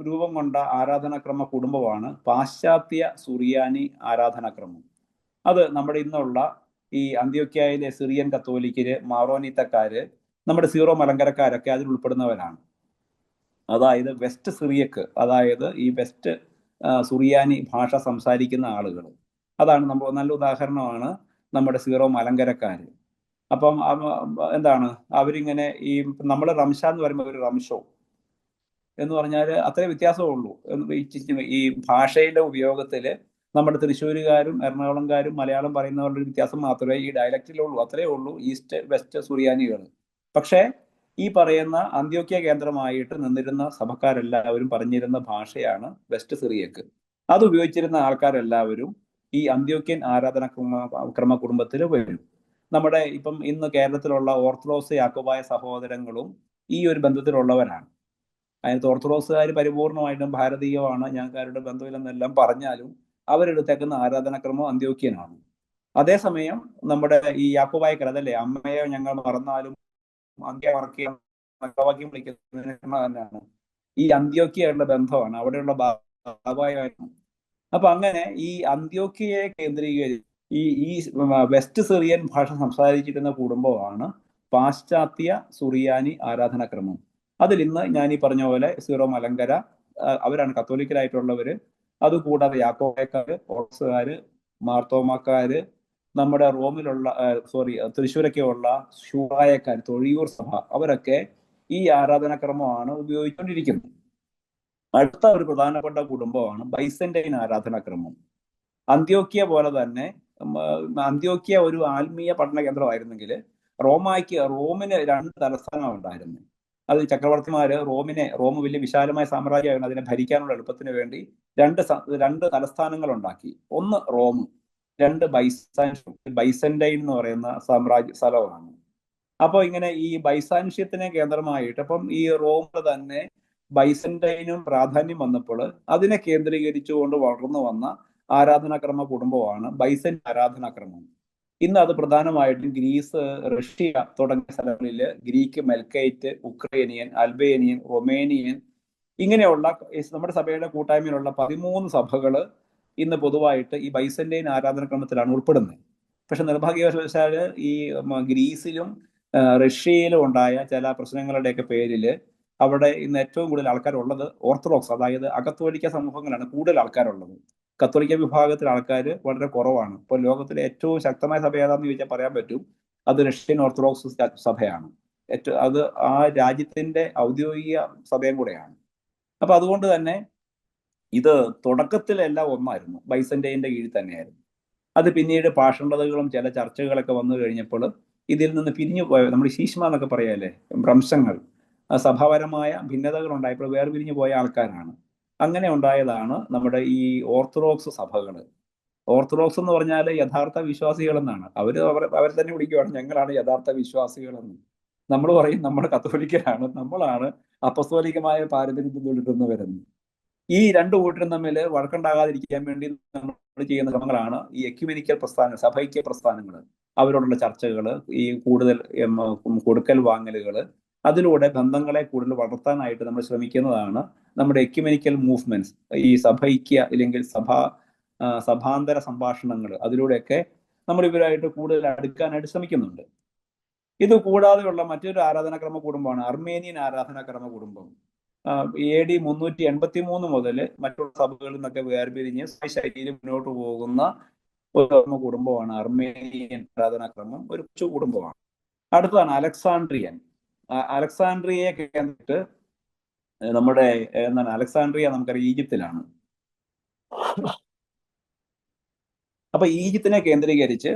രൂപം കൊണ്ട ആരാധനാക്രമ കുടുംബമാണ് പാശ്ചാത്യ സുറിയാനി ആരാധനാക്രമം. അത് നമ്മുടെ ഇന്നുള്ള ഈ അന്ത്യോക്യയിലെ സിറിയൻ കത്തോലിക്കര്, മാറോനീത്തക്കാര്, നമ്മുടെ സീറോ മലങ്കരക്കാരൊക്കെ അതിൽ ഉൾപ്പെടുന്നവരാണ്. അതായത് വെസ്റ്റ് സിറിയക്ക്, അതായത് ഈ വെസ്റ്റ് സുറിയാനി ഭാഷ സംസാരിക്കുന്ന ആളുകൾ. അതാണ് നമ്മൾ നല്ല ഉദാഹരണമാണ് നമ്മുടെ സീറോ മലങ്കരക്കാര്. അപ്പം എന്താണ് അവരിങ്ങനെ ഈ നമ്മൾ റംഷ എന്ന് പറയുമ്പോൾ ഒരു റംഷോ എന്ന് പറഞ്ഞാൽ അത്രേ വ്യത്യാസമേ ഉള്ളൂ. ഈ ഭാഷയുടെ ഉപയോഗത്തിൽ നമ്മുടെ തൃശ്ശൂരുകാരും എറണാകുളംകാരും മലയാളം പറയുന്നവരുടെ ഒരു വ്യത്യാസം മാത്രമേ ഈ ഡയലക്റ്റിലുള്ളൂ. അത്രേ ഉള്ളൂ ഈസ്റ്റ് വെസ്റ്റ് സുറിയാനികൾ. പക്ഷേ ഈ പറയുന്ന അന്ത്യോക്യ കേന്ദ്രമായിട്ട് നിന്നിരുന്ന സഭക്കാരെല്ലാവരും പറഞ്ഞിരുന്ന ഭാഷയാണ് വെസ്റ്റ് സിറിയക്ക്. അത് ഉപയോഗിച്ചിരുന്ന ആൾക്കാരെല്ലാവരും ഈ അന്ത്യോക്യൻ ആരാധനാക്രമ കുടുംബത്തിൽ വരും. നമ്മുടെ ഇപ്പം ഇന്ന് കേരളത്തിലുള്ള ഓർത്തഡോക്സ് യാക്കോബായ സഹോദരങ്ങളും ഈ ഒരു ബന്ധത്തിലുള്ളവരാണ്. അതിനകത്ത് ഓർത്തഡോക്സുകാർ പരിപൂർണമായിട്ടും ഭാരതീയമാണ്, ഞങ്ങൾക്കാരുടെ ബന്ധമില്ലെന്നെല്ലാം പറഞ്ഞാലും അവരെടുത്തേക്കുന്ന ആരാധനാക്രമം അന്ത്യോക്യനാണ്. അതേസമയം നമ്മുടെ ഈ യാക്കോബായക്കർ അതല്ലേ, അമ്മയെ ഞങ്ങൾ മറന്നാലും അന്ത്യ മറക്കുക വാക്യം വിളിക്കുന്നത് തന്നെയാണ് ഈ അന്ത്യോക്യയുള്ള ബന്ധമാണ്, അവിടെയുള്ള ബാബായായിരുന്നു. അപ്പൊ അങ്ങനെ ഈ അന്ത്യോക്യയെ കേന്ദ്രീകരിച്ച് ഈ വെസ്റ്റ് സിറിയൻ ഭാഷ സംസാരിച്ചിരുന്ന കുടുംബമാണ് പാശ്ചാത്യ സുറിയാനി ആരാധനാക്രമം. അതിൽ ഇന്ന് ഞാൻ ഈ പറഞ്ഞ പോലെ സീറോ മലങ്കര അവരാണ് കത്തോലിക്കലായിട്ടുള്ളവര്. അതുകൂടാതെ യാക്കോബായക്കാര്, ഓർത്തഡോക്സുകാര്, മാർത്തോമാക്കാര്, നമ്മുടെ റോമിലുള്ള തൃശ്ശൂരൊക്കെ ഉള്ള ശൂറായക്കാർ, തൊഴിയൂർ സഭ, അവരൊക്കെ ഈ ആരാധനാക്രമമാണ് ഉപയോഗിച്ചുകൊണ്ടിരിക്കുന്നത്. അടുത്ത ഒരു പ്രധാനപ്പെട്ട കുടുംബമാണ് ബൈസന്റൈൻ ആരാധനാക്രമം. അന്ത്യോക്യ പോലെ തന്നെ അന്ത്യോക്യ ഒരു ആത്മീയ പഠന കേന്ദ്രമായിരുന്നെങ്കിൽ റോമിന് 2 തലസ്ഥാനം ഉണ്ടായിരുന്നു. അത് ചക്രവർത്തിമാര് റോം വലിയ വിശാലമായ സാമ്രാജ്യമായിരുന്നു, അതിനെ ഭരിക്കാനുള്ള എളുപ്പത്തിന് വേണ്ടി 2 തലസ്ഥാനങ്ങൾ ഉണ്ടാക്കി. ഒന്ന് റോം, 2 ബൈസന്റൈൻ എന്ന് പറയുന്ന സ്ഥലമാണ്. അപ്പൊ ഇങ്ങനെ ഈ ബൈസാൻഷ്യത്തിനെ കേന്ദ്രമായിട്ട് അപ്പം ഈ റോമിൽ തന്നെ ബൈസന്റൈനും പ്രാധാന്യം വന്നപ്പോൾ അതിനെ കേന്ദ്രീകരിച്ചുകൊണ്ട് വളർന്നു വന്ന ആരാധനാക്രമ കുടുംബമാണ് ബൈസൻ ആരാധനാക്രമം. ഇന്ന് അത് പ്രധാനമായിട്ടും ഗ്രീസ്, റഷ്യ തുടങ്ങിയ സ്ഥലങ്ങളിൽ Greek, Melkite, Ukrainian, Albanian, Romanian ഇങ്ങനെയുള്ള നമ്മുടെ സഭയുടെ കൂട്ടായ്മയിലുള്ള 13 സഭകൾ ഇന്ന് പൊതുവായിട്ട് ഈ ബൈസന്റൈൻ ആരാധനാക്രമത്തിലാണ് ഉൾപ്പെടുന്നത്. പക്ഷെ നിർഭാഗ്യവശാൽ ഈ ഗ്രീസിലും റഷ്യയിലും ഉണ്ടായ ചില പ്രശ്നങ്ങളുടെയൊക്കെ പേരിൽ അവിടെ ഇന്ന് ഏറ്റവും കൂടുതൽ ആൾക്കാരുള്ളത് ഓർത്തഡോക്സ്, അതായത് അകത്തോലിക്ക സമൂഹങ്ങളാണ് കൂടുതൽ ആൾക്കാരുള്ളത്. കത്തോലിക്ക വിഭാഗത്തിലെ ആൾക്കാർ വളരെ കുറവാണ്. ഇപ്പോൾ ലോകത്തിലെ ഏറ്റവും ശക്തമായ സഭ ഏതാണെന്ന് ചോദിച്ചാൽ പറയാൻ പറ്റും, അത് റഷ്യൻ ഓർത്തഡോക്സ് സഭയാണ്. അത് ആ രാജ്യത്തിന്റെ ഔദ്യോഗിക സഭയും കൂടെയാണ്. അപ്പൊ അതുകൊണ്ട് തന്നെ ഇത് തുടക്കത്തിലെല്ലാം ഒന്നായിരുന്നു, ബൈസന്റൈൻ്റെ കീഴിൽ തന്നെയായിരുന്നു. അത് പിന്നീട് പാഷണ്ഡതകളും ചില ചർച്ചകളൊക്കെ വന്നു കഴിഞ്ഞപ്പോൾ ഇതിൽ നിന്ന് പിരിഞ്ഞു പോയ, നമ്മൾ ശീഷ്മ എന്നൊക്കെ പറയാല്ലേ, ഭ്രംശങ്ങൾ, സഭാപരമായ ഭിന്നതകൾ ഉണ്ടായപ്പോൾ വേർപിരിഞ്ഞു പോയ ആൾക്കാരാണ്. അങ്ങനെ ഉണ്ടായതാണ് നമ്മുടെ ഈ ഓർത്തഡോക്സ് സഭകൾ. ഓർത്തഡോക്സ് എന്ന് പറഞ്ഞാൽ യഥാർത്ഥ വിശ്വാസികൾ എന്നാണ്. അവർ തന്നെ വിളിക്കുകയാണ് ഞങ്ങളാണ് യഥാർത്ഥ വിശ്വാസികളെന്ന്. നമ്മൾ പറയും നമ്മൾ കത്തോലിക്കരാണ്, നമ്മളാണ് അപ്പസ്തോലികമായ പാരമ്പര്യം പിന്തുടരുന്നവരെന്ന്. ഈ 2 കൂട്ടരും തമ്മിൽ വഴക്കുണ്ടാകാതിരിക്കാൻ വേണ്ടി നമ്മൾ ചെയ്യുന്ന ക്രമങ്ങളാണ് ഈ എക്യുമെനിക്കൽ പ്രസ്ഥാനങ്ങൾ, സഭൈക്യ പ്രസ്ഥാനങ്ങൾ, അവരോടുള്ള ചർച്ചകൾ, ഈ കൂടുതൽ കൊടുക്കൽ വാങ്ങലുകൾ, അതിലൂടെ ബന്ധങ്ങളെ കൂടുതൽ വളർത്താനായിട്ട് നമ്മൾ ശ്രമിക്കുന്നതാണ് നമ്മുടെ എക്യുമെനിക്കൽ മൂവ്മെന്റ്സ്, ഈ സഭൈക്യ അല്ലെങ്കിൽ സഭാന്തര സംഭാഷണങ്ങൾ. അതിലൂടെയൊക്കെ നമ്മൾ ഇവരായിട്ട് കൂടുതൽ അടുക്കാനായിട്ട് ശ്രമിക്കുന്നുണ്ട്. ഇത് കൂടാതെയുള്ള മറ്റൊരു ആരാധനാക്രമ കുടുംബമാണ് അർമേനിയൻ ആരാധനാക്രമ കുടുംബം. AD 383 മുതൽ മറ്റുള്ള സഭകളിൽ നിന്നൊക്കെ വേർപിരിഞ്ഞ് ശൈലിയിൽ മുന്നോട്ട് പോകുന്ന ഒരു കുടുംബമാണ് അർമേനിയൻ ആരാധനാക്രമം. ഒരു കൊച്ചു കുടുംബമാണ്. അടുത്തതാണ് അലക്സാണ്ട്രിയൻ. അലക്സാണ്ട്രിയയെ കേന്ദ്രീകരിച്ച് നമ്മുടെ അലക്സാണ്ട്രിയ നമുക്കറിയാം ഈജിപ്തിലാണ്. അപ്പൊ ഈജിപ്തിനെ കേന്ദ്രീകരിച്ച്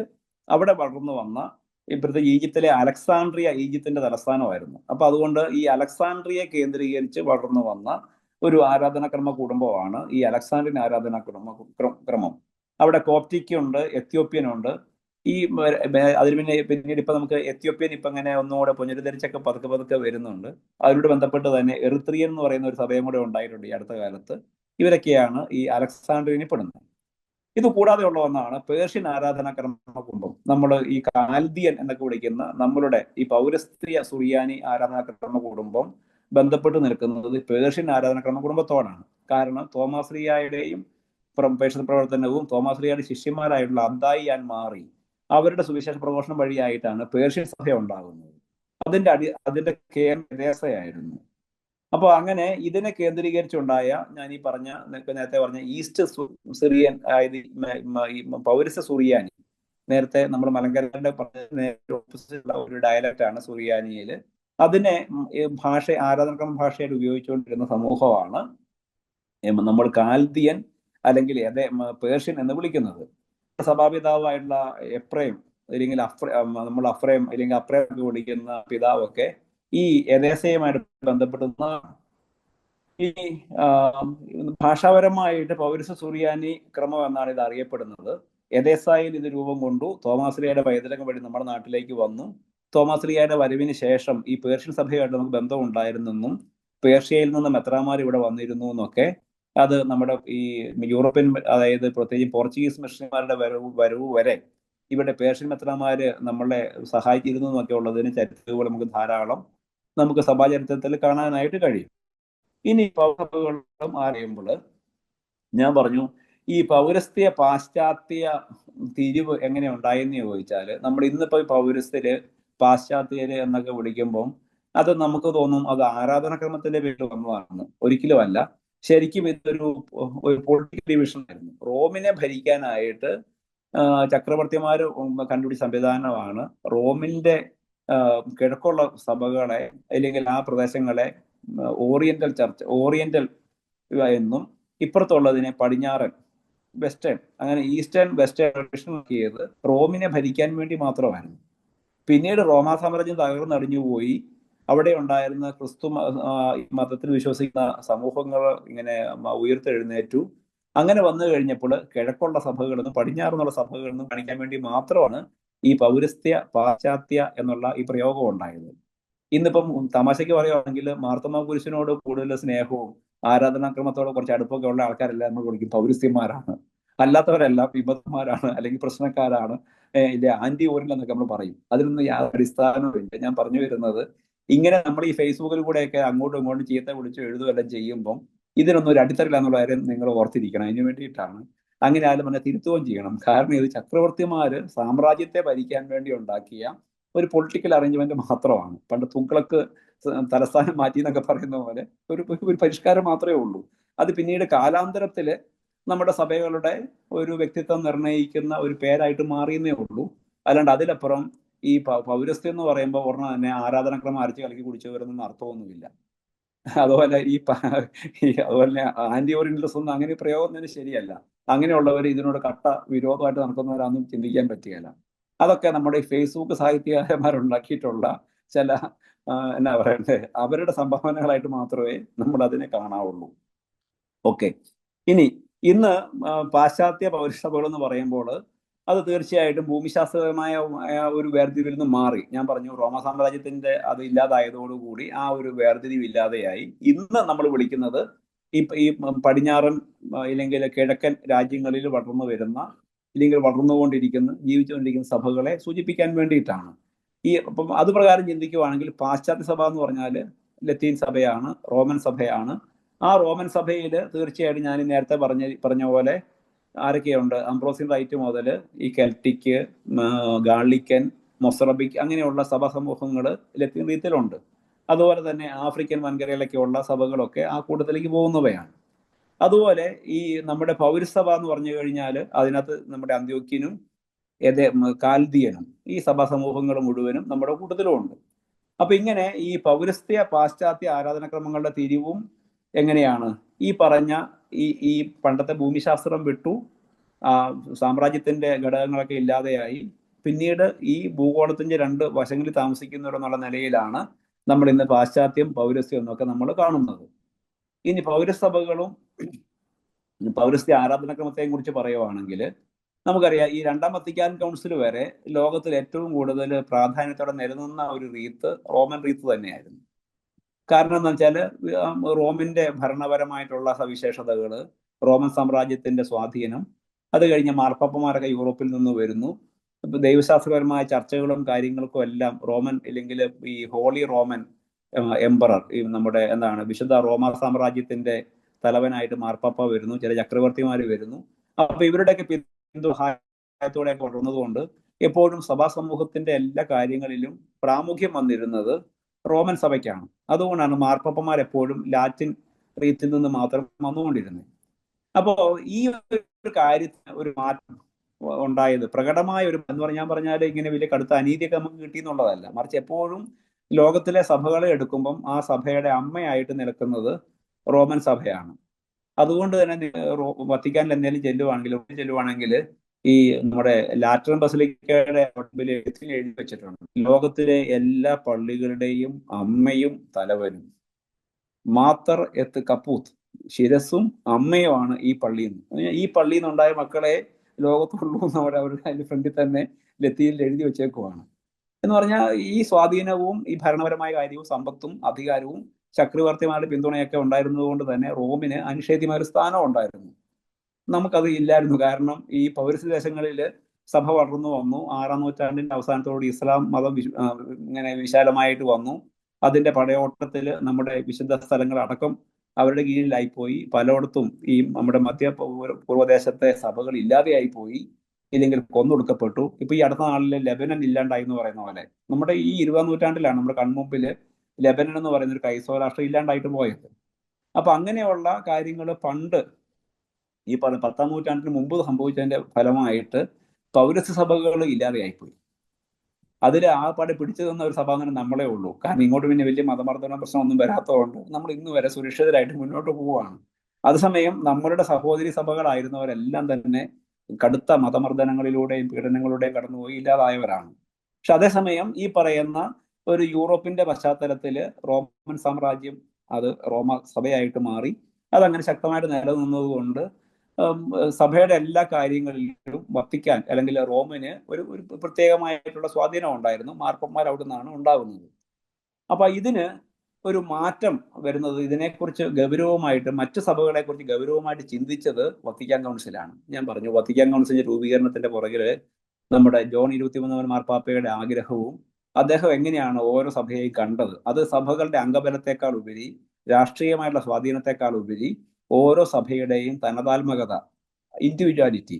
അവിടെ വളർന്നു വന്ന ഇപ്പോഴത്തെ ഈജിപ്തിലെ അലക്സാണ്ട്രിയ ഈജിപ്തിന്റെ തലസ്ഥാനമായിരുന്നു. അപ്പൊ അതുകൊണ്ട് ഈ അലക്സാണ്ട്രിയയെ കേന്ദ്രീകരിച്ച് വളർന്നു വന്ന ഒരു ആരാധനാക്രമ കുടുംബമാണ് ഈ അലക്സാണ്ട്രിയൻ ആരാധനാക്രമം. അവിടെ കോപ്റ്റിക് ഉണ്ട്, എത്യോപ്യൻ ഉണ്ട്. ഈ അതിന് പിന്നീട് ഇപ്പൊ നമുക്ക് എത്യോപ്യൻ ഇപ്പൊ ഇങ്ങനെ ഒന്നുകൂടെ പുനരുദ്ധരിച്ചൊക്കെ പതുക്കെ വരുന്നുണ്ട്. അതിനോട് ബന്ധപ്പെട്ട് തന്നെ എറിത്രിയൻ എന്ന് പറയുന്ന ഒരു സഭയും കൂടെ ഉണ്ടായിട്ടുണ്ട് ഈ അടുത്ത കാലത്ത്. ഇവരൊക്കെയാണ് ഈ അലക്സാണ്ട്രിയനിൽ പെടുന്നത്. ഇത് കൂടാതെ ഉള്ള ഒന്നാണ് പേർഷ്യൻ ആരാധനാക്രമ കുടുംബം. നമ്മൾ ഈ കാൽദിയൻ എന്നൊക്കെ വിളിക്കുന്ന നമ്മളുടെ ഈ പൗരസ്ത്യ സുറിയാനി ആരാധനാക്രമ കുടുംബം ബന്ധപ്പെട്ട് നിൽക്കുന്നത് പേർഷ്യൻ ആരാധനാക്രമ കുടുംബത്തോടാണ്. കാരണം തോമാശ്രീയായുടെയും പേർഷ്യൻ പ്രവർത്തനവും തോമാശ്രീയുടെ ശിഷ്യന്മാരായിട്ടുള്ള അദ്ദായി ആൻഡ് മാറി അവരുടെ സുവിശേഷ പ്രഘോഷണം വഴിയായിട്ടാണ് പേർഷ്യൻ സഭ ഉണ്ടാകുന്നത്. അതിന്റെ കേന്ദ്രയായിരുന്നു. അപ്പോൾ അങ്ങനെ ഇതിനെ കേന്ദ്രീകരിച്ചുണ്ടായ ഞാൻ ഈ നേരത്തെ പറഞ്ഞ ഈസ്റ്റ് സിറിയൻ, അതായത് പൗരസ്ത്യ സുറിയാനി, നേരത്തെ നമ്മൾ മലങ്കരന്റെ ഒരു ഡയലക്റ്റ് ആണ് സുറിയാനിയിൽ. അതിനെ ആരാധനാക്രമ ഭാഷയായിട്ട് ഉപയോഗിച്ചുകൊണ്ടിരുന്ന സമൂഹമാണ് നമ്മൾ കാൽദിയൻ അല്ലെങ്കിൽ പേർഷ്യൻ എന്ന് വിളിക്കുന്നത്. സഭാപിതാവായിട്ടുള്ള എഫ്രൈം അല്ലെങ്കിൽ നമ്മൾ അഫ്രൈം അല്ലെങ്കിൽ അപ്രൈം എന്ന് വിളിക്കുന്ന പിതാവൊക്കെ ഈ എദേസയുമായിട്ട് ബന്ധപ്പെടുന്നതാണ്. ഈ ഭാഷാപരമായിട്ട് പൗരസ്ത്യ സുറിയാനി ക്രമം എന്നാണ് ഇത് അറിയപ്പെടുന്നത്. എദേസായിൽ ഇത് രൂപം കൊണ്ടു. തോമാശ്രീയുടെ പൈതൃകം വഴി നമ്മുടെ നാട്ടിലേക്ക് വന്നു. തോമാശ്രീയുടെ വരവിന് ശേഷം ഈ പേർഷ്യൻ സഭയായിട്ട് നമുക്ക് ബന്ധം ഉണ്ടായിരുന്നെന്നും പേർഷ്യയിൽ നിന്ന് മെത്രാന്മാർ ഇവിടെ വന്നിരുന്നു എന്നൊക്കെ, അത് നമ്മുടെ ഈ യൂറോപ്യൻ, അതായത് പ്രത്യേകിച്ച് പോർച്ചുഗീസ് മിഷണറിമാരുടെ വരവ് വരെ ഇവിടെ പേർഷ്യൻ മെത്രാന്മാര് നമ്മളെ സഹായിച്ചിരുന്നു എന്നൊക്കെ ഉള്ളതിന് ചരിത്രങ്ങൾ നമുക്ക് ധാരാളം നമുക്ക് സഭാചരിത്രത്തിൽ കാണാനായിട്ട് കഴിയും. ഇനി പൗരസഭകളും അറിയുമ്പോൾ ഞാൻ പറഞ്ഞു, ഈ പൗരസ്ത്യ പാശ്ചാത്യ തിരിവ് എങ്ങനെ ഉണ്ടായെന്ന് ചോദിച്ചാൽ, നമ്മൾ ഇന്നിപ്പോ പൗരസ്ത്യര് പാശ്ചാത്യര് എന്നൊക്കെ വിളിക്കുമ്പം അത് നമുക്ക് തോന്നും അത് ആരാധനാക്രമത്തിന്റെ പേരിൽ വന്നതാണ്. ഒരിക്കലും അല്ല. ശരിക്കും ഇതൊരു പൊളിറ്റിക്കൽ ഡിവിഷൻ ആയിരുന്നു. റോമിനെ ഭരിക്കാനായിട്ട് ചക്രവർത്തിമാർ കണ്ടുപിടിച്ച സംവിധാനമാണ് റോമിന്റെ കിഴക്കുള്ള സഭകളെ അല്ലെങ്കിൽ ആ പ്രദേശങ്ങളെ ഓറിയന്റൽ ചർച്ച്, ഓറിയന്റൽ എന്നും ഇപ്പുറത്തുള്ളതിനെ പടിഞ്ഞാറൻ, വെസ്റ്റേൺ, അങ്ങനെ ഈസ്റ്റേൺ വെസ്റ്റേൺ ചെയ്ത് റോമിനെ ഭരിക്കാൻ വേണ്ടി മാത്രമായിരുന്നു. പിന്നീട് റോമാ സാമ്രാജ്യം തകർന്നടിഞ്ഞുപോയി. അവിടെ ഉണ്ടായിരുന്ന ക്രിസ്തു മതത്തിൽ വിശ്വസിക്കുന്ന സമൂഹങ്ങൾ ഇങ്ങനെ ഉയർത്തെഴുന്നേറ്റു. അങ്ങനെ വന്നു കഴിഞ്ഞപ്പോൾ കിഴക്കുള്ള സഭകളിൽ നിന്നും പടിഞ്ഞാറെന്നുള്ള സഭകളിൽ നിന്നും കാണിക്കാൻ വേണ്ടി മാത്രമാണ് ഈ പൗരസ്ത്യ പാശ്ചാത്യ എന്നുള്ള ഈ പ്രയോഗം ഉണ്ടായത്. ഇന്നിപ്പം തമാശയ്ക്ക് പറയുകയാണെങ്കിൽ മാർത്തോമാ കുരിശിനോട് കൂടുതൽ സ്നേഹവും ആരാധനാക്രമത്തോട് കുറച്ച് അടുപ്പൊക്കെ ഉള്ള ആൾക്കാരെല്ലാം നമ്മൾ വിളിക്കും പൗരസ്ത്യന്മാരാണ്. അല്ലാത്തവരെല്ലാം വിമതന്മാരാണ്, അല്ലെങ്കിൽ പ്രശ്നക്കാരാണ്, ഇല്ല ആന്റി ഓറിയൽ എന്നൊക്കെ നമ്മൾ പറയും. അതിനൊന്നും യാതൊരു അടിസ്ഥാനവും ഇല്ല. ഞാൻ പറഞ്ഞു വരുന്നത്, ഇങ്ങനെ നമ്മൾ ഈ ഫേസ്ബുക്കിൽ കൂടെയൊക്കെ അങ്ങോട്ടും ഇങ്ങോട്ടും ചീത്ത വിളിച്ച് എഴുതുകയെല്ലാം ചെയ്യുമ്പം ഇതിനൊന്നും ഒരു അടിത്തറില്ല എന്നുള്ള കാര്യം നിങ്ങൾ ഓർത്തിരിക്കണം. അതിന് വേണ്ടിയിട്ടാണ്. അങ്ങനെ ആയാലും തന്നെ തിരുത്തുകയും ചെയ്യണം. കാരണം ഇത് ചക്രവർത്തിമാര് സാമ്രാജ്യത്തെ ഭരിക്കാൻ വേണ്ടി ഉണ്ടാക്കിയ ഒരു പൊളിറ്റിക്കൽ അറേഞ്ച്മെന്റ് മാത്രമാണ്. പണ്ട് തുഗ്ലക്ക് തലസ്ഥാനം മാറ്റി എന്നൊക്കെ പറയുന്ന പോലെ ഒരു പരിഷ്കാരം മാത്രമേ ഉള്ളൂ. അത് പിന്നീട് കാലാന്തരത്തില് നമ്മുടെ സഭകളുടെ ഒരു വ്യക്തിത്വം നിർണ്ണയിക്കുന്ന ഒരു പേരായിട്ട് മാറിയെന്നേ ഉള്ളൂ. അല്ലാണ്ട് അതിലപ്പുറം ഈ പൗരസ്ത്യം എന്ന് പറയുമ്പോൾ ഉടനെ തന്നെ ആരാധനാക്രമം അരച്ച് കലക്കി കുടിച്ചവരൊന്നും അർത്ഥമൊന്നുമില്ല. അതുപോലെ അതുപോലെ ആന്റി ഓറിയന്റലിസം ഒന്നും അങ്ങനെ പ്രയോഗം ശരിയല്ല. അങ്ങനെയുള്ളവർ ഇതിനോട് കട്ട വിരോധമായിട്ട് നടക്കുന്നവരാണെന്നും ചിന്തിക്കാൻ പറ്റുകയില്ല. അതൊക്കെ നമ്മുടെ ഈ ഫേസ്ബുക്ക് സാഹിത്യകാരന്മാരുണ്ടാക്കിയിട്ടുള്ള ചില എന്നാ പറയണ്ടേ, അവരുടെ സംഭാവനകളായിട്ട് മാത്രമേ നമ്മൾ അതിനെ കാണാവുള്ളൂ. ഓക്കെ. ഇനി ഇന്ന് പാശ്ചാത്യ പൗരസഭകൾ എന്ന് പറയുമ്പോൾ അത് തീർച്ചയായിട്ടും ഭൂമിശാസ്ത്രപരമായ ഒരു വേർതിരിവിൽ നിന്ന് മാറി. ഞാൻ പറഞ്ഞു റോമ സാമ്രാജ്യത്തിന്റെ അത് ഇല്ലാതായതോടുകൂടി ആ ഒരു വേർതിരിവ് ഇല്ലാതെയായി. ഇന്ന് നമ്മൾ വിളിക്കുന്നത് ഈ പടിഞ്ഞാറൻ ഇല്ലെങ്കിൽ കിഴക്കൻ രാജ്യങ്ങളിൽ വളർന്നു വരുന്ന, ഇല്ലെങ്കിൽ വളർന്നുകൊണ്ടിരിക്കുന്ന, ജീവിച്ചുകൊണ്ടിരിക്കുന്ന സഭകളെ സൂചിപ്പിക്കാൻ വേണ്ടിയിട്ടാണ്. അപ്പം അത് പ്രകാരം ചിന്തിക്കുവാണെങ്കിൽ പാശ്ചാത്യ സഭ എന്ന് പറഞ്ഞാൽ ലത്തീൻ സഭയാണ്, റോമൻ സഭയാണ്. ആ റോമൻ സഭയിൽ തീർച്ചയായിട്ടും ഞാൻ നേരത്തെ പറഞ്ഞ പോലെ ആരൊക്കെയുണ്ട്? അംബ്രോസിയൻ റൈറ്റ് മുതൽ ഈ കെൽറ്റിക്, ഗാളിക്കൻ, മൊസറബിക് അങ്ങനെയുള്ള സഭാ സമൂഹങ്ങൾ ലത്തീൻ റീത്തിലുണ്ട്. അതുപോലെ തന്നെ ആഫ്രിക്കൻ വൻകരയിലൊക്കെയുള്ള സഭകളൊക്കെ ആ കൂട്ടത്തിലേക്ക് പോകുന്നവയാണ്. അതുപോലെ ഈ നമ്മുടെ പൗരസഭ എന്ന് പറഞ്ഞു കഴിഞ്ഞാൽ അതിനകത്ത് നമ്മുടെ അന്ത്യോക്യനും കാൽദിയനും ഈ സഭാ സമൂഹങ്ങൾ മുഴുവനും നമ്മുടെ കൂട്ടത്തിലുമുണ്ട്. അപ്പൊ ഇങ്ങനെ ഈ പൗരസ്ത്യ പാശ്ചാത്യ ആരാധനാക്രമങ്ങളുടെ തിരിവും എങ്ങനെയാണ്? ഈ പറഞ്ഞ ഈ പണ്ടത്തെ ഭൂമിശാസ്ത്രം വിട്ടു, സാമ്രാജ്യത്തിന്റെ ഘടകങ്ങളൊക്കെ ഇല്ലാതെയായി. പിന്നീട് ഈ ഭൂഗോളത്തിന്റെ രണ്ട് വശങ്ങളിൽ താമസിക്കുന്നവരെന്നുള്ള നിലയിലാണ് നമ്മൾ ഇന്ന് പാശ്ചാത്യം പൗരസ്ത്യം എന്നൊക്കെ നമ്മൾ കാണുന്നത്. ഇനി പൗരസഭകളും പൗരസ്ത്യ ആരാധനാക്രമത്തെയും കുറിച്ച് പറയുവാണെങ്കിൽ നമുക്കറിയാം, ഈ രണ്ടാം വത്തിക്കാൻ കൗൺസിൽ വരെ ലോകത്തിൽ ഏറ്റവും കൂടുതൽ പ്രാധാന്യത്തോടെ നിലനിന്ന ഒരു റീത്ത് റോമൻ റീത്ത് തന്നെയായിരുന്നു. കാരണം എന്ന് വെച്ചാൽ റോമിന്റെ ഭരണപരമായിട്ടുള്ള സവിശേഷതകൾ, റോമൻ സാമ്രാജ്യത്തിന്റെ സ്വാധീനം, അത് കഴിഞ്ഞ് മാർപ്പാപ്പമാരൊക്കെ യൂറോപ്പിൽ നിന്ന് വരുന്നു. ദൈവശാസ്ത്രപരമായ ചർച്ചകളും കാര്യങ്ങൾക്കും എല്ലാം റോമൻ, ഇല്ലെങ്കിൽ ഈ ഹോളി റോമൻ എംപറർ, ഈ നമ്മുടെ എന്താണ് വിശുദ്ധ റോമാ സാമ്രാജ്യത്തിന്റെ തലവനായിട്ട് മാർപ്പാപ്പ വരുന്നു, ചില ചക്രവർത്തിമാർ വരുന്നു. അപ്പൊ ഇവരുടെയൊക്കെ പിന്തുണയോടെയൊക്കെ വളർന്നതുകൊണ്ട് എപ്പോഴും സഭാ സമൂഹത്തിന്റെ എല്ലാ കാര്യങ്ങളിലും പ്രാമുഖ്യം വന്നിരുന്നത് റോമൻ സഭയ്ക്കാണ്. അതുകൊണ്ടാണ് മാർപ്പാപ്പമാർ എപ്പോഴും ലാറ്റിൻ റീത്തിൽ നിന്ന് മാത്രം വന്നുകൊണ്ടിരുന്നത്. അപ്പോ ഈ ഒരു കാര്യത്തിന് ഒരു മാറ്റം ഉണ്ടായത് പ്രകടമായ ഒരു എന്ന് പറഞ്ഞാൽ ഇങ്ങനെ വലിയ കടുത്ത അനീതിയൊക്കെ നമുക്ക് കിട്ടിയെന്നുള്ളതല്ല, മറിച്ച് എപ്പോഴും ലോകത്തിലെ സഭകളെ എടുക്കുമ്പം ആ സഭയുടെ അമ്മയായിട്ട് നിൽക്കുന്നത് റോമൻ സഭയാണ്. അതുകൊണ്ട് തന്നെ വത്തിക്കാനിൽ എന്തെങ്കിലും ചെല്ലുവാണെങ്കിൽ ഈ നമ്മുടെ ലാറ്ററൻ ബസിലിക്കയുടെ എഴുതി വെച്ചിട്ടുണ്ട്, ലോകത്തിലെ എല്ലാ പള്ളികളുടെയും അമ്മയും തലവനും, മാത്തർ എത്ത് കപ്പൂത്ത്, ശിരസും അമ്മയുമാണ് ഈ പള്ളിയിൽ നിന്ന്. ഈ പള്ളിയിൽ നിന്നുണ്ടായ മക്കളെ ലോകത്തുള്ളൂ എന്നവിടെ അവരുടെ അതിന്റെ ഫ്രണ്ടിൽ തന്നെ ലത്തീനിൽ എഴുതി വെച്ചേക്കുവാണ്. എന്ന് പറഞ്ഞാൽ ഈ സ്വാധീനവും ഈ ഭരണപരമായ കാര്യവും സമ്പത്തും അധികാരവും ചക്രവർത്തിമാരുടെ പിന്തുണയൊക്കെ ഉണ്ടായിരുന്നത് കൊണ്ട് തന്നെ റോമിന് അനിഷേധ്യമായ ഒരു സ്ഥാനം ഉണ്ടായിരുന്നു. നമുക്കത് ഇല്ലായിരുന്നു. കാരണം ഈ പൗരസ്ത്യ ദേശങ്ങളിൽ സഭ വളർന്നു വന്നു. 6-ാം നൂറ്റാണ്ടിന്റെ അവസാനത്തോടെ ഇസ്ലാം മതം ഇങ്ങനെ വിശാലമായിട്ട് വന്നു. അതിന്റെ പടയോട്ടത്തിൽ നമ്മുടെ വിശുദ്ധ സ്ഥലങ്ങൾ അടക്കം അവരുടെ കീഴിലായിപ്പോയി. പലയിടത്തും ഈ നമ്മുടെ മധ്യ പൂർവ്വദേശത്തെ സഭകൾ ഇല്ലാതെയായി പോയി, ഇല്ലെങ്കിൽ കൊന്നൊടുക്കപ്പെട്ടു. ഇപ്പൊ ഈ അടുത്ത നാളിൽ ലെബനൻ ഇല്ലാണ്ടായി എന്ന് പറയുന്ന പോലെ നമ്മുടെ ഈ 20-ാം നൂറ്റാണ്ടിലാണ് നമ്മുടെ കൺമുമ്പിൽ ലെബനൻ എന്ന് പറയുന്ന ഒരു ക്രൈസ്തവ രാഷ്ട്രം ഇല്ലാണ്ടായിട്ട് പോയത്. അപ്പൊ അങ്ങനെയുള്ള കാര്യങ്ങൾ പണ്ട് ഈ 10-ാം നൂറ്റാണ്ടിന് മുമ്പ് സംഭവിച്ചതിന്റെ ഫലമായിട്ട് പൗരസ്ത്യ സഭകൾ ഇല്ലാതെയായിപ്പോയി. അതിൽ ആകെപ്പാടെ പിടിച്ചു തന്ന ഒരു സഭ അങ്ങനെ നമ്മളേ ഉള്ളൂ. കാരണം ഇങ്ങോട്ട് പിന്നെ വലിയ മതമർദ്ദന പ്രശ്നമൊന്നും വരാത്തതുകൊണ്ട് നമ്മൾ ഇന്ന് വരെ സുരക്ഷിതരായിട്ട് മുന്നോട്ട് പോവുകയാണ്. അതേസമയം നമ്മളുടെ സഹോദരി സഭകളായിരുന്നവരെല്ലാം തന്നെ കടുത്ത മതമർദ്ദനങ്ങളിലൂടെയും പീഡനങ്ങളിലൂടെയും കടന്നുപോയി ഇല്ലാതായവരാണ്. പക്ഷെ അതേസമയം ഈ പറയുന്ന ഒരു യൂറോപ്പിന്റെ പശ്ചാത്തലത്തിൽ റോമൻ സാമ്രാജ്യം അത് റോമ സഭയായിട്ട് മാറി. അതങ്ങനെ ശക്തമായിട്ട് നിലനിന്നതുകൊണ്ട് സഭയുടെ എല്ലാ കാര്യങ്ങളിലും വത്തിക്കാൻ അല്ലെങ്കിൽ റോമിന് ഒരു പ്രത്യേകമായിട്ടുള്ള സ്വാധീനം ഉണ്ടായിരുന്നു. മാർപ്പന്മാർ അവിടെ നിന്നാണ് ഉണ്ടാകുന്നത്. അപ്പൊ ഇതിന് ഒരു മാറ്റം വരുന്നത്, ഇതിനെക്കുറിച്ച് ഗൗരവമായിട്ട് മറ്റു സഭകളെ കുറിച്ച് ഗൗരവമായിട്ട് ചിന്തിച്ചത് വത്തിക്കാൻ കൗൺസിലാണ്. ഞാൻ പറഞ്ഞു, വത്തിക്കാൻ കൗൺസിലിന്റെ രൂപീകരണത്തിന്റെ പുറകില് നമ്മുടെ ജോൺ 23 മാർപ്പാപ്പയുടെ ആഗ്രഹവും അദ്ദേഹം എങ്ങനെയാണ് ഓരോ സഭയെയും കണ്ടത്, അത് സഭകളുടെ അംഗബലത്തെക്കാൾ ഉപരി, രാഷ്ട്രീയമായിട്ടുള്ള സ്വാധീനത്തെക്കാൾ ഉപരി ഓരോ സഭയുടെയും തനതാത്മകത, ഇൻഡിവിജ്വാലിറ്റി,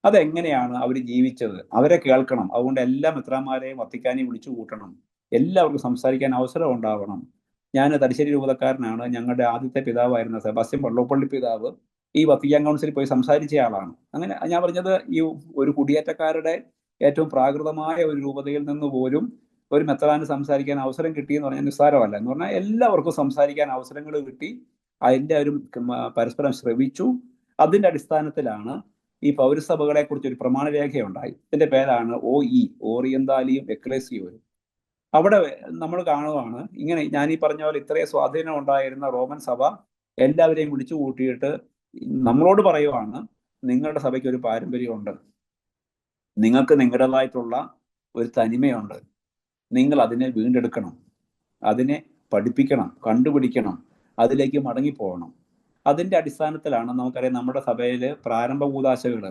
അതെങ്ങനെയാണ് അവർ ജീവിച്ചത്, അവരെ കേൾക്കണം. അതുകൊണ്ട് എല്ലാ മെത്രാന്മാരെയും വത്തിക്കാനെയും വിളിച്ചു കൂട്ടണം, എല്ലാവർക്കും സംസാരിക്കാൻ അവസരം ഉണ്ടാവണം. ഞാൻ തലശ്ശേരി രൂപതക്കാരനാണ്. ഞങ്ങളുടെ ആദ്യത്തെ പിതാവായിരുന്ന സെബാസ്റ്റ്യൻ പള്ളോപ്പള്ളി പിതാവ് ഈ വത്തിക്കാൻ കൗൺസിലിൽ പോയി സംസാരിച്ച ആളാണ്. അങ്ങനെ ഞാൻ പറഞ്ഞത്, ഈ ഒരു കുടിയേറ്റക്കാരുടെ ഏറ്റവും പ്രാകൃതമായ ഒരു രൂപതയിൽ നിന്ന് പോലും ഒരു മെത്രാന് സംസാരിക്കാൻ അവസരം കിട്ടിയെന്ന് പറഞ്ഞാൽ നിസ്സാരമല്ല. എന്ന് പറഞ്ഞാൽ എല്ലാവർക്കും സംസാരിക്കാൻ അവസരങ്ങൾ കിട്ടി. അതിൻ്റെ ഒരു പരസ്പരം ശ്രവിച്ചു. അതിന്റെ അടിസ്ഥാനത്തിലാണ് ഈ പൗരസഭകളെ കുറിച്ച് ഒരു പ്രമാണരേഖയുണ്ടായി. ഇതിന്റെ പേരാണ് OE, ഓറിയന്താലിയും എക്ലേസിയോയും. അവിടെ നമ്മൾ കാണുവാണ് ഇങ്ങനെ ഞാൻ ഈ പറഞ്ഞ പോലെ ഇത്രയും സ്വാധീനം ഉണ്ടായിരുന്ന റോമൻ സഭ എല്ലാവരെയും വിളിച്ചു കൂട്ടിയിട്ട് നമ്മളോട് പറയുവാണ്, നിങ്ങളുടെ സഭയ്ക്ക് ഒരു പാരമ്പര്യമുണ്ട്, നിങ്ങൾക്ക് നിങ്ങളുടേതായിട്ടുള്ള ഒരു തനിമയുണ്ട്, നിങ്ങൾ അതിനെ വീണ്ടെടുക്കണം, അതിനെ പഠിപ്പിക്കണം, കണ്ടുപിടിക്കണം, അതിലേക്ക് മടങ്ങിപ്പോകണം. അതിന്റെ അടിസ്ഥാനത്തിലാണ് നമുക്കറിയാം നമ്മുടെ സഭയിൽ പ്രാരംഭ കൂദാശകൾ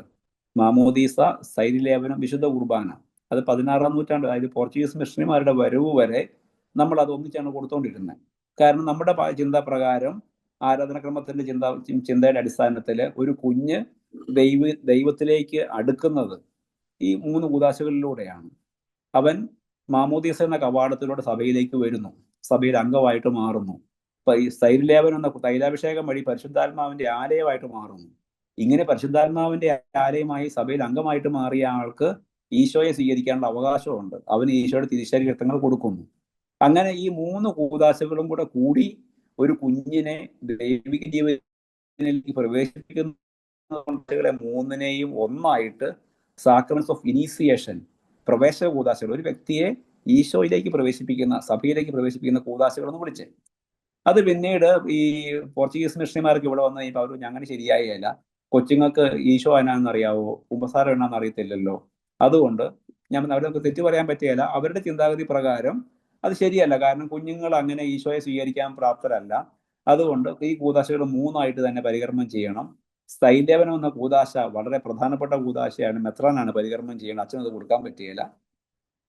മാമോദീസ, സൈര്യലേപനം, വിശുദ്ധ കുർബാന, അത് 16-ാം നൂറ്റാണ്ട്, അതായത് പോർച്ചുഗീസ് മിഷണറിമാരുടെ വരവ് വരെ നമ്മൾ അത് ഒന്നിച്ചാണ് കൊടുത്തുകൊണ്ടിരുന്നത്. കാരണം നമ്മുടെ ചിന്താപ്രകാരം, ആരാധനക്രമത്തിന്റെ ചിന്തയുടെ അടിസ്ഥാനത്തിൽ ഒരു കുഞ്ഞ് ദൈവത്തിലേക്ക് അടുക്കുന്നത് ഈ 3 കൂദാശകളിലൂടെയാണ്. അവൻ മാമോദീസ എന്ന കവാടത്തിലൂടെ സഭയിലേക്ക് വരുന്നു, സഭയിൽ അംഗമായിട്ട് മാറുന്നു. ഈ സൈര്യലേപനം എന്ന തൈലാഭിഷേകം വഴി പരിശുദ്ധാത്മാവിന്റെ ആലയമായിട്ട് മാറുന്നു. ഇങ്ങനെ പരിശുദ്ധാത്മാവിന്റെ ആലയമായി സഭയിൽ അംഗമായിട്ട് മാറിയ ആൾക്ക് ഈശോയെ സ്വീകരിക്കാനുള്ള അവകാശമുണ്ട്. അവന് ഈശോയുടെ തിരുശരീരങ്ങൾ കൊടുക്കുന്നു. അങ്ങനെ ഈ 3 കൂദാശകളും കൂടെ കൂടി ഒരു കുഞ്ഞിനെ ദൈവിക ജീവനിലേക്ക് പ്രവേശിപ്പിക്കുന്ന 3നെയും ഒന്നായിട്ട് സാക്രമെന്റ്സ് ഓഫ് ഇനീസിയേഷൻ, പ്രവേശന കൂദാശകൾ, ഒരു വ്യക്തിയെ ഈശോയിലേക്ക് പ്രവേശിപ്പിക്കുന്ന, സഭയിലേക്ക് പ്രവേശിപ്പിക്കുന്ന കൂദാശകൾ എന്ന് വിളിച്ച്. അത് പിന്നീട് ഈ പോർച്ചുഗീസ് മിഷണറിമാർക്ക് ഇവിടെ വന്ന് കഴിഞ്ഞപ്പോൾ അവർ അങ്ങനെ ശരിയായില്ല, കൊച്ചുങ്ങൾക്ക് ഈശോ എന്നാണെന്ന് അറിയാവോ, കുമ്പസാരം എന്നാണെന്ന് അറിയത്തില്ലല്ലോ, അതുകൊണ്ട് ഞാൻ അവരൊക്കെ തെറ്റു പറയാൻ പറ്റുകയില്ല. അവരുടെ ചിന്താഗതി പ്രകാരം അത് ശരിയല്ല, കാരണം കുഞ്ഞുങ്ങൾ അങ്ങനെ ഈശോയെ സ്വീകരിക്കാൻ പ്രാപ്തരല്ല. അതുകൊണ്ട് ഈ കൂദാശകൾ 3ആയിട്ട് തന്നെ പരികർമ്മം ചെയ്യണം. സൈലേപനം എന്ന കൂദാശ വളരെ പ്രധാനപ്പെട്ട കൂദാശയാണ്, മെത്രാനാണ് പരികർമ്മം ചെയ്യണം, അച്ഛനത് കൊടുക്കാൻ പറ്റുകയില്ല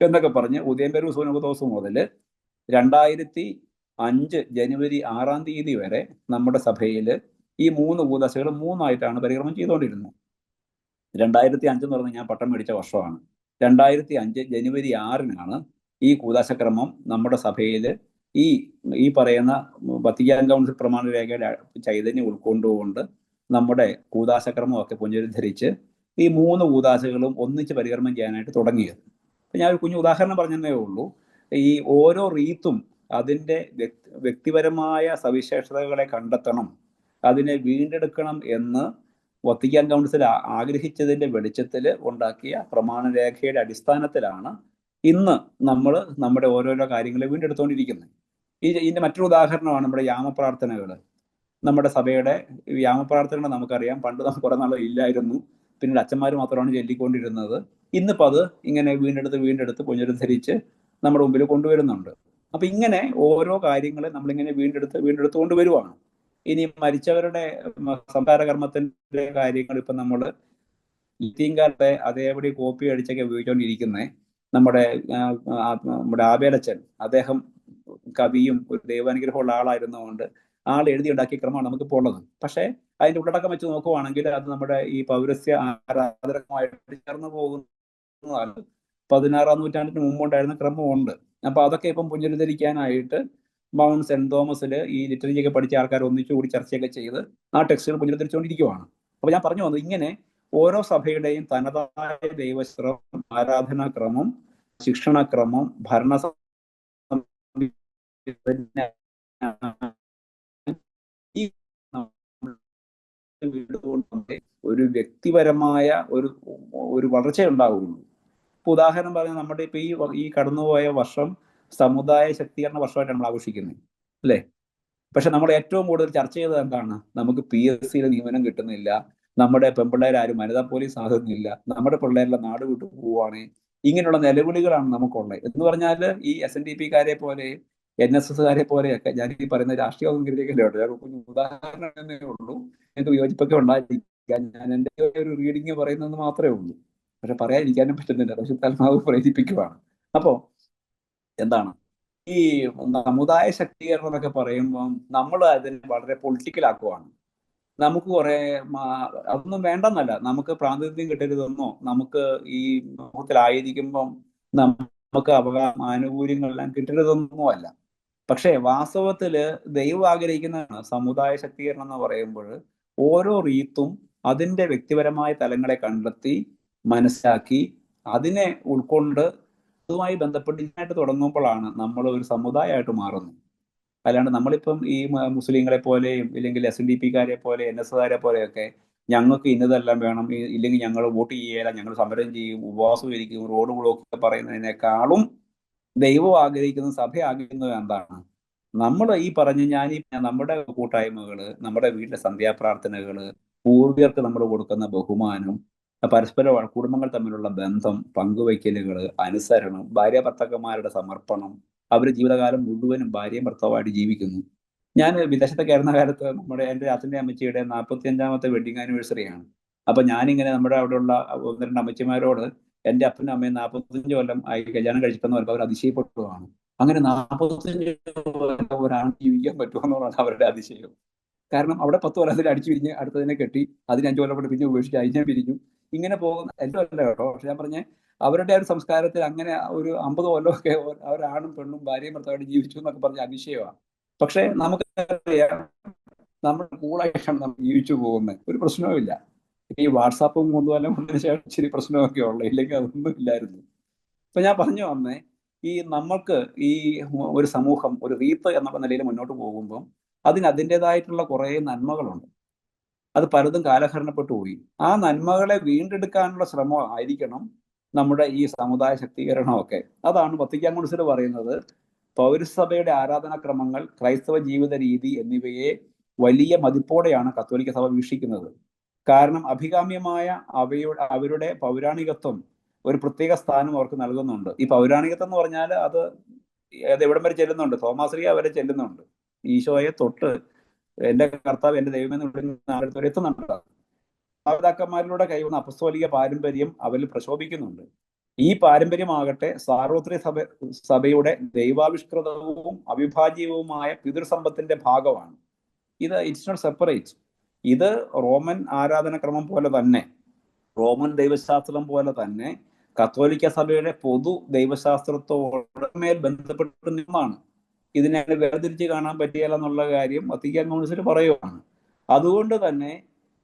എന്നൊക്കെ പറഞ്ഞ് ഉദയംപേരൂർ സൂനകദോസ് മുതൽ 2005 ജനുവരി 6-ാം തീയതി വരെ നമ്മുടെ സഭയിൽ ഈ 3 കൂദാശകൾ 3ആയിട്ടാണ് പരികർമ്മം ചെയ്തുകൊണ്ടിരുന്നത്. 2005 എന്ന് പറഞ്ഞാൽ ഞാൻ പട്ടം മേടിച്ച വർഷമാണ്. 2005 ജനുവരി 6-നാണ് ഈ കൂദാശക്രമം നമ്മുടെ സഭയിൽ ഈ പറയുന്ന വത്തിക്കാൻ കൗൺസിൽ പ്രമാണരേഖയുടെ ചൈതന്യം ഉൾക്കൊണ്ടുകൊണ്ട് നമ്മുടെ കൂദാശക്രമമൊക്കെ പുനരുദ്ധരിച്ച് ഈ 3 കൂദാശകളും ഒന്നിച്ച് പരികർമ്മം ചെയ്യാനായിട്ട് തുടങ്ങിയത്. ഞാൻ ഒരു കുഞ്ഞു ഉദാഹരണം പറഞ്ഞതേ ഉള്ളൂ. ഈ ഓരോ റീത്തും അതിൻ്റെ വ്യക്തിപരമായ സവിശേഷതകളെ കണ്ടെത്തണം, അതിനെ വീണ്ടെടുക്കണം എന്ന് വത്തിക്കാൻ കൗൺസിൽ ആഗ്രഹിച്ചതിന്റെ വെളിച്ചത്തിൽ ഉണ്ടാക്കിയ പ്രമാണരേഖയുടെ അടിസ്ഥാനത്തിലാണ് ഇന്ന് നമ്മൾ നമ്മുടെ ഓരോരോ കാര്യങ്ങളെ വീണ്ടെടുത്തുകൊണ്ടിരിക്കുന്നത്. ഇതിന്റെ മറ്റൊരു ഉദാഹരണമാണ് നമ്മുടെ യാമപ്രാർത്ഥനകൾ. നമ്മുടെ സഭയുടെ യാമപ്രാർത്ഥനകൾ നമുക്കറിയാം, പണ്ട് നമുക്ക് കുറെ നാൾ ഇല്ലായിരുന്നു, പിന്നീട് അച്ഛന്മാർ മാത്രമാണ് ചൊല്ലിക്കൊണ്ടിരുന്നത്. ഇന്നിപ്പോൾ അത് ഇങ്ങനെ വീണ്ടെടുത്ത് പുനരുദ്ധരിച്ച് നമ്മുടെ മുമ്പിൽ കൊണ്ടുവരുന്നുണ്ട്. അപ്പൊ ഇങ്ങനെ ഓരോ കാര്യങ്ങളെ നമ്മളിങ്ങനെ വീണ്ടെടുത്തുകൊണ്ട് വരുവാണ്. ഇനി മരിച്ചവരുടെ സംസ്കാര കർമ്മത്തിന്റെ കാര്യങ്ങൾ ഇപ്പൊ നമ്മൾ കാലത്തെ അതേപടി കോപ്പി അടിച്ചൊക്കെ ഉപയോഗിച്ചുകൊണ്ടിരിക്കുന്നത്. നമ്മുടെ നമ്മുടെ ആബേലച്ചൻ, അദ്ദേഹം കവിയും ഒരു ദൈവാനുഗ്രഹമുള്ള ആളായിരുന്നതുകൊണ്ട് ആൾ എഴുതിയുണ്ടാക്കിയ ക്രമമാണ് നമുക്കിപ്പോൾ ഉള്ളത്. പക്ഷേ അതിന്റെ ഉള്ളടക്കം വെച്ച് നോക്കുവാണെങ്കിൽ അത് നമ്മുടെ ഈ പൗരസ്യ ആരാധനമായിട്ട് ചേർന്ന് പോകുന്നതാണ്. 16-ാം നൂറ്റാണ്ടിന് മുമ്പുണ്ടായിരുന്ന ക്രമമുണ്ട്. അപ്പൊ അതൊക്കെ ഇപ്പം പുനരുദ്ധരിക്കാനായിട്ട് മൗണ്ട് സെന്റ് തോമസിൽ ഈ ലിറ്ററേച്ചർ ഒക്കെ പഠിച്ച ആൾക്കാർ ഒന്നിച്ചുകൂടി ചർച്ചയൊക്കെ ചെയ്ത് ആ ടെക്സ്റ്റുകൾ പുനരുദ്ധരിച്ചുകൊണ്ടിരിക്കുകയാണ്. അപ്പൊ ഞാൻ പറഞ്ഞു വന്നത് ഇങ്ങനെ ഓരോ സഭയുടെയും തനതായ ദൈവശ്രമം, ആരാധനാക്രമം, ശിക്ഷണക്രമം, ഭരണ ഈ ഒരു വ്യക്തിപരമായ ഒരു വളർച്ച ഉണ്ടാവുകയുള്ളൂ. ഇപ്പൊ ഉദാഹരണം പറഞ്ഞാൽ നമ്മുടെ ഇപ്പൊ ഈ കടന്നുപോയ വർഷം സമുദായ ശക്തീകരണ വർഷമായിട്ട് നമ്മൾ ആഘോഷിക്കുന്നത് അല്ലേ? പക്ഷെ നമ്മൾ ഏറ്റവും കൂടുതൽ ചർച്ച ചെയ്തത് എന്താണ്? നമുക്ക് PSC നിയമനം കിട്ടുന്നില്ല, നമ്മുടെ പെൺപിള്ളേരാരും വനിതാ പോലീസ് ആകുന്നില്ല, നമ്മുടെ പിള്ളേരെല്ലാം നാട് വിട്ടു പോവുകയാണ്. ഇങ്ങനെയുള്ള നിലവിളികളാണ് നമുക്കുള്ളത്. എന്ന് പറഞ്ഞാൽ ഈ SNDP-കാരെ പോലെ NSSകാരെ പോലെയൊക്കെ ഞാൻ ഈ പറയുന്ന രാഷ്ട്രീയ കേട്ടോ, ഞാൻ ഉദാഹരണം എന്നേ ഉള്ളൂ. എനിക്ക് വിയോജിപ്പൊക്കെ ഉണ്ടായിരിക്കാം, ഞാൻ എൻ്റെ ഒരു റീഡിങ് പറയുന്നത് മാത്രമേ ഉള്ളൂ. പക്ഷെ പറയാതിരിക്കാനും പറ്റുന്നില്ല, പക്ഷെ തൽമാവ് പ്രേരിപ്പിക്കുവാണ്. അപ്പോ എന്താണ് ഈ സമുദായ ശക്തീകരണം എന്നൊക്കെ പറയുമ്പോൾ നമ്മൾ അതിനെ വളരെ പൊളിറ്റിക്കൽ ആക്കുവാണ്. നമുക്ക് കുറെ അതൊന്നും വേണ്ടെന്നല്ല, നമുക്ക് പ്രാതിനിധ്യം കിട്ടരുതെന്നോ നമുക്ക് ഈ സമൂഹത്തിലായിരിക്കുമ്പം നമുക്ക് ആനുകൂല്യങ്ങളെല്ലാം കിട്ടരുതെന്നോ അല്ല. പക്ഷേ വാസ്തവത്തില് ദൈവം ആഗ്രഹിക്കുന്നതാണ് സമുദായ ശക്തീകരണം എന്ന് പറയുമ്പോൾ ഓരോ റീത്തും അതിൻ്റെ വ്യക്തിപരമായ തലങ്ങളെ കണ്ടെത്തി മനസ്സിലാക്കി അതിനെ ഉൾക്കൊണ്ട് അതുമായി ബന്ധപ്പെട്ട് ഇതിനായിട്ട് തുടങ്ങുമ്പോഴാണ് നമ്മൾ ഒരു സമുദായമായിട്ട് മാറുന്നത്. അല്ലാണ്ട് നമ്മളിപ്പം ഈ മുസ്ലിങ്ങളെ പോലെയും ഇല്ലെങ്കിൽ SNDP-കാരെ പോലെ NS-കാരെ പോലെയൊക്കെ ഞങ്ങൾക്ക് ഇന്നതെല്ലാം വേണം, ഇല്ലെങ്കിൽ ഞങ്ങൾ വോട്ട് ചെയ്യല, ഞങ്ങൾ സമരം ചെയ്യും, ഉപവാസം ഇരിക്കും, റോഡ് ബ്ലോക്ക് പറയുന്നതിനേക്കാളും ദൈവം ആഗ്രഹിക്കുന്നത്, സഭ ആഗ്രഹിക്കുന്നത് എന്താണ്? നമ്മൾ ഈ നമ്മുടെ കൂട്ടായ്മകള്, നമ്മുടെ വീട്ടിലെ സന്ധ്യാപ്രാർത്ഥനകള്, പൂർവികർക്ക് നമ്മൾ കൊടുക്കുന്ന ബഹുമാനം, പരസ്പര കുടുംബങ്ങൾ തമ്മിലുള്ള ബന്ധം, പങ്കുവയ്ക്കലുകൾ, അനുസരണം, ഭാര്യ ഭർത്താക്കന്മാരുടെ സമർപ്പണം, അവർ ജീവിതകാലം മുഴുവനും ഭാര്യയും ഭർത്താവായിട്ട് ജീവിക്കുന്നു. ഞാൻ വിദേശത്തൊക്കെ ആയിരുന്ന കാലത്ത് എൻ്റെ അച്ഛൻ്റെ അമ്മച്ചിയുടെ 45-ാമത്തെ വെഡിങ് ആനിവേഴ്സറിയാണ്. അപ്പൊ ഞാനിങ്ങനെ നമ്മുടെ അവിടെയുള്ള 1-2 അമ്മച്ചിമാരോട് എൻ്റെ അപ്പനും അമ്മയും 45 കൊല്ലം ആയി കല്യാണം കഴിച്ചിട്ടെന്ന് പറയുമ്പോൾ അവർ അതിശയപ്പെടുകയാണ്. അങ്ങനെ 45 കൊല്ലം ഒരാണ് ജീവിക്കാൻ പറ്റുമെന്നുള്ളതാണ് അവരുടെ അതിശയം. കാരണം അവിടെ 10 കൊല്ലത്തിൽ അടിച്ചു പിരിഞ്ഞ് അടുത്തതിനെ കെട്ടി, അതിന് 5 കൊല്ലം കൊണ്ട് പിന്നെ ഉപേക്ഷിച്ച് അതിനെ പിരിഞ്ഞു, ഇങ്ങനെ പോകുന്ന എല്ലാം അല്ല കേട്ടോ. പക്ഷെ ഞാൻ പറഞ്ഞ അവരുടെ ഒരു സംസ്കാരത്തിൽ അങ്ങനെ ഒരു 50 കൊല്ലമൊക്കെ അവരാണും പെണ്ണും ഭാര്യയും ഭർത്താവായിട്ട് ജീവിച്ചു എന്നൊക്കെ പറഞ്ഞ അതിശയമാണ്. പക്ഷെ നമുക്കറിയാം നമ്മൾ കൂളായിട്ടാണ് നമ്മൾ ജീവിച്ചു പോകുന്നത്, ഒരു പ്രശ്നവും ഇല്ല. ഈ വാട്സാപ്പും കൊണ്ടുവല്ലാം കൊണ്ടതിന് ശേഷം ഇച്ചിരി പ്രശ്നമൊക്കെ ഉള്ളു, ഇല്ലെങ്കിൽ അതൊന്നും ഇല്ലായിരുന്നു. ഇപ്പൊ ഞാൻ പറഞ്ഞു വന്നേ, ഈ നമ്മൾക്ക് ഈ ഒരു സമൂഹം ഒരു റീത്ത് എന്നുള്ള നിലയിൽ മുന്നോട്ട് പോകുമ്പോൾ അതിന് അതിൻ്റെതായിട്ടുള്ള കുറേ നന്മകളുണ്ട്. അത് പലതും കാലഹരണപ്പെട്ടു പോയി. ആ നന്മകളെ വീണ്ടെടുക്കാനുള്ള ശ്രമം ആയിരിക്കണം നമ്മുടെ ഈ സമുദായ ശക്തീകരണമൊക്കെ. അതാണ് വത്തിക്കാൻ കൗൺസിൽ പറയുന്നത്, പൗരസഭയുടെ ആരാധനാക്രമങ്ങൾ, ക്രൈസ്തവ ജീവിത രീതി എന്നിവയെ വലിയ മതിപ്പോടെയാണ് കത്തോലിക്ക സഭ വീക്ഷിക്കുന്നത്. കാരണം അഭികാമ്യമായ അവരുടെ പൗരാണികത്വം ഒരു പ്രത്യേക സ്ഥാനം അവർക്ക് നൽകുന്നുണ്ട്. ഈ പൗരാണികത്വം എന്ന് പറഞ്ഞാൽ അത് എവിടം വരെ ചെല്ലുന്നുണ്ട്? തോമാശ്ലീഹ വരെ ചെല്ലുന്നുണ്ട്. ഈശോയെ തൊട്ട് എൻ്റെ കർത്താവ് എൻ്റെ ദൈവമെന്ന് വിളിക്കുന്ന ആളുകൾ എത്തുന്നുണ്ട്. മാതാക്കന്മാരിലൂടെ കൈവന്ന അപ്പസ്തോലിക പാരമ്പര്യം അവരിൽ പ്രശോഭിക്കുന്നുണ്ട്. ഈ പാരമ്പര്യമാകട്ടെ സാർവത്രിക സഭയുടെ ദൈവാവിഷ്കൃതവും അവിഭാജ്യവുമായ പിതൃസമ്പത്തിന്റെ ഭാഗമാണ്. It's not separate. ഇത് റോമൻ ആരാധനക്രമം പോലെ തന്നെ, റോമൻ ദൈവശാസ്ത്രം പോലെ തന്നെ കത്തോലിക്ക സഭയുടെ പൊതു ദൈവശാസ്ത്രത്തോടുമേൽ ബന്ധപ്പെട്ട നിയമമാണ്. ഇതിനെ വേർതിരിച്ച് കാണാൻ പറ്റിയല്ല എന്നുള്ള കാര്യം വത്തിക്കാൻ കൗൺസിൽ പറയുകയാണ്. അതുകൊണ്ട് തന്നെ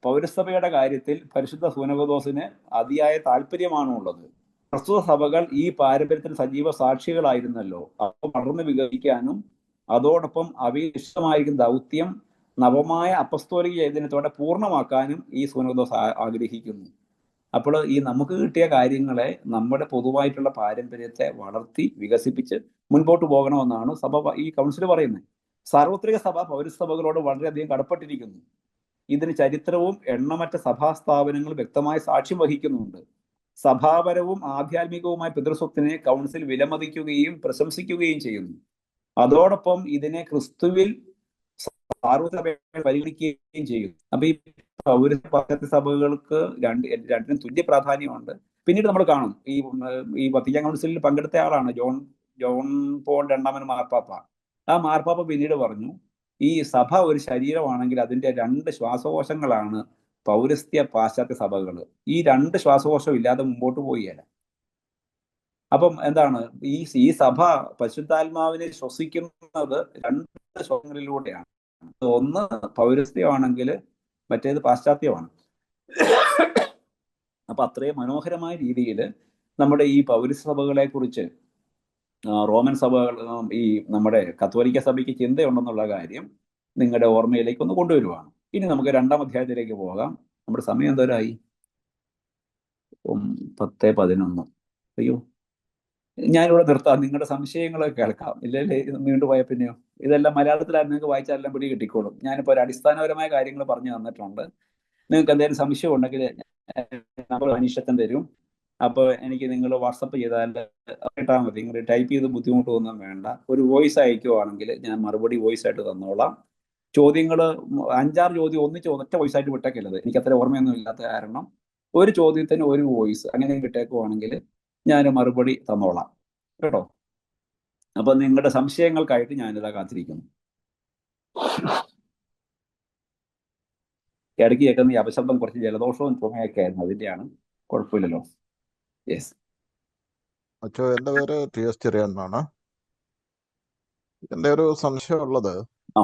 പൗരസഭയുടെ കാര്യത്തിൽ പരിശുദ്ധ സൂനകദോസിന് അതിയായ താല്പര്യമാണുള്ളത്. പ്രസ്തുത സഭകൾ ഈ പാരമ്പര്യത്തിന് സജീവ സാക്ഷികളായിരുന്നല്ലോ. അപ്പോൾ വളർന്ന് വികസിക്കാനും അതോടൊപ്പം അവയിൽ ഇഷ്ടമായിരിക്കും ദൗത്യം നവമായ അപ്പസ്തോലിക ചൈതന്യത്തോടെ പൂർണ്ണമാക്കാനും ഈ സൂനകദോസ് ആഗ്രഹിക്കുന്നു. അപ്പോൾ ഈ നമുക്ക് കിട്ടിയ കാര്യങ്ങളെ, നമ്മുടെ പൊതുവായിട്ടുള്ള പാരമ്പര്യത്തെ വളർത്തി വികസിപ്പിച്ച് മുൻപോട്ട് പോകണമെന്നാണ് സഭ ഈ കൗൺസിൽ പറയുന്നത്. സാർവത്രിക സഭ പൗരസഭകളോട് വളരെയധികം കടപ്പെട്ടിരിക്കുന്നു. ഇതിന് ചരിത്രവും എണ്ണമറ്റ സഭാസ്ഥാപനങ്ങൾ വ്യക്തമായി സാക്ഷ്യം വഹിക്കുന്നുണ്ട്. സഭാപരവും ആധ്യാത്മികവുമായ പിതൃസ്വത്തിനെ കൗൺസിൽ വിലമതിക്കുകയും പ്രശംസിക്കുകയും ചെയ്യുന്നു. അതോടൊപ്പം ഇതിനെ ക്രിസ്തുവിൽ സാർവത്രികമായി പരിഗണിക്കുകയും ചെയ്യും. അപ്പൊ ഈ പൗരസ്ത്യ പാശ്ചാത്യ സഭകൾക്ക് രണ്ടിനും തുല്യ പ്രാധാന്യമുണ്ട്. പിന്നീട് നമ്മൾ കാണും ഈ വത്തിക്കാൻ കൗൺസിലിൽ പങ്കെടുത്ത ആളാണ് ജോൺ പോൾ രണ്ടാമൻ മാർപ്പാപ്പ. ആ മാർപ്പാപ്പ പിന്നീട് പറഞ്ഞു, ഈ സഭ ഒരു ശരീരമാണെങ്കിൽ അതിന്റെ 2 ശ്വാസകോശങ്ങളാണ് പൗരസ്ത്യ പാശ്ചാത്യ സഭകൾ. ഈ 2 ശ്വാസകോശം ഇല്ലാതെ മുമ്പോട്ട് പോവുകയില്ല. അപ്പം എന്താണ് ഈ സഭ പരിശുദ്ധാത്മാവിനെ ശ്വസിക്കുന്നത് 2 ശ്വാസങ്ങളിലൂടെയാണ്. ഒന്ന് പൗരസ്ത്യമാണെങ്കിൽ മറ്റേത് പാശ്ചാത്യമാണ്. അപ്പൊ അത്രയും മനോഹരമായ രീതിയിൽ നമ്മുടെ ഈ പൗരസ്ത്യ സഭകളെ കുറിച്ച് റോമൻ സഭകൾ ഈ നമ്മുടെ കത്തോലിക്ക സഭയ്ക്ക് ചിന്തയുണ്ടെന്നുള്ള കാര്യം നിങ്ങളുടെ ഓർമ്മയിലേക്ക് ഒന്ന് കൊണ്ടുവരുവാണ്. ഇനി നമുക്ക് 2-ാം അധ്യായത്തിലേക്ക് പോകാം. നമ്മുടെ സമയം എന്തോരായി? 10:11. അയ്യോ, ഞാനിവിടെ നിർത്താം. നിങ്ങളുടെ സംശയങ്ങളൊക്കെ കേൾക്കാം. ഇല്ലല്ലേ, നീണ്ടുപോയ പിന്നെയോ? ഇതെല്ലാം മലയാളത്തിലായിരുന്നു, നിങ്ങൾക്ക് വായിച്ചാലെല്ലാം പിടി കിട്ടിക്കോളും. ഞാനിപ്പോൾ ഒരു അടിസ്ഥാനപരമായ കാര്യങ്ങൾ പറഞ്ഞു തന്നിട്ടുണ്ട്. നിങ്ങൾക്ക് എന്തെങ്കിലും സംശയം ഉണ്ടെങ്കിൽ നമ്മൾ അന്വേഷണം തരും. അപ്പോൾ എനിക്ക് നിങ്ങൾ വാട്സപ്പ് ചെയ്താൽ ഇട്ടാൽ മതി. നിങ്ങൾ ടൈപ്പ് ചെയ്ത് ബുദ്ധിമുട്ടൊന്നും വേണ്ട. ഒരു വോയിസ് അയക്കുവാണെങ്കിൽ ഞാൻ മറുപടി വോയിസ് ആയിട്ട് തന്നോളാം. ചോദ്യങ്ങൾ 5-6 ചോദ്യം ഒറ്റ വോയിസ് ആയിട്ട് വിട്ടേക്കരുത്. എനിക്ക് അത്ര ഓർമ്മയൊന്നും ഇല്ലാത്ത കാരണം ഒരു ചോദ്യത്തിന് ഒരു വോയിസ് അങ്ങനെ വിട്ടേക്കുവാണെങ്കിൽ ഞാൻ മറുപടി തന്നോളാം കേട്ടോ. അപ്പൊ നിങ്ങളുടെ സംശയങ്ങൾക്കായിട്ട് ഞാനിതാ കാത്തിരിക്കുന്നു. ഇടയ്ക്ക് കേൾക്കുന്ന ഈ അപശബ്ദം കുറച്ച് ജലദോഷവും ചുമയൊക്കെ ആയിരുന്നു, അതിന്റെയാണ്. കുഴപ്പമില്ലല്ലോ. യെസ് അച്ഛോ, എൻ്റെ പേര് ടി.എസ്. ചെറിയാൻ എന്നാണ്. എൻ്റെ ഒരു സംശയമുള്ളത്, ആ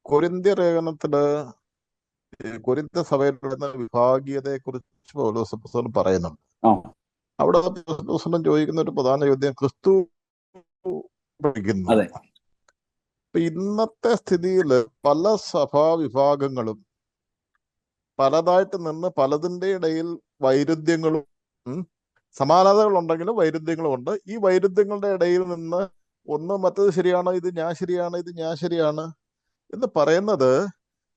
കൊരിന്ത്യ ലേഖനത്തില് കൊരിന്ത്യ സഭയിലുള്ള വിഭാഗീയതയെ കുറിച്ച് പൗലോസ് അപ്പോസ്തലൻ പറയുന്നുണ്ട്. ആ അവിടെ അപ്പോസ്തലൻ ചോദിക്കുന്ന ഒരു പ്രധാന ചോദ്യം ക്രിസ്തു പഠിക്കുന്നു. അതെ. ഇപ്പൊ ഇന്നത്തെ സ്ഥിതിയിൽ പല സഭാ വിഭാഗങ്ങളും പലതായിട്ട് നിന്ന് പലതിൻ്റെ ഇടയിൽ വൈരുദ്ധ്യങ്ങളും സമാനതകളുണ്ടെങ്കിലും വൈരുദ്ധ്യങ്ങളും ഉണ്ട്. ഈ വൈരുദ്ധ്യങ്ങളുടെ ഇടയിൽ നിന്ന് ഒന്ന് മറ്റത് ശരിയാണ്, ഇത് ഞാൻ ശരിയാണ്, ഇത് ഞാൻ ശരിയാണ് എന്ന് പറയുന്നത്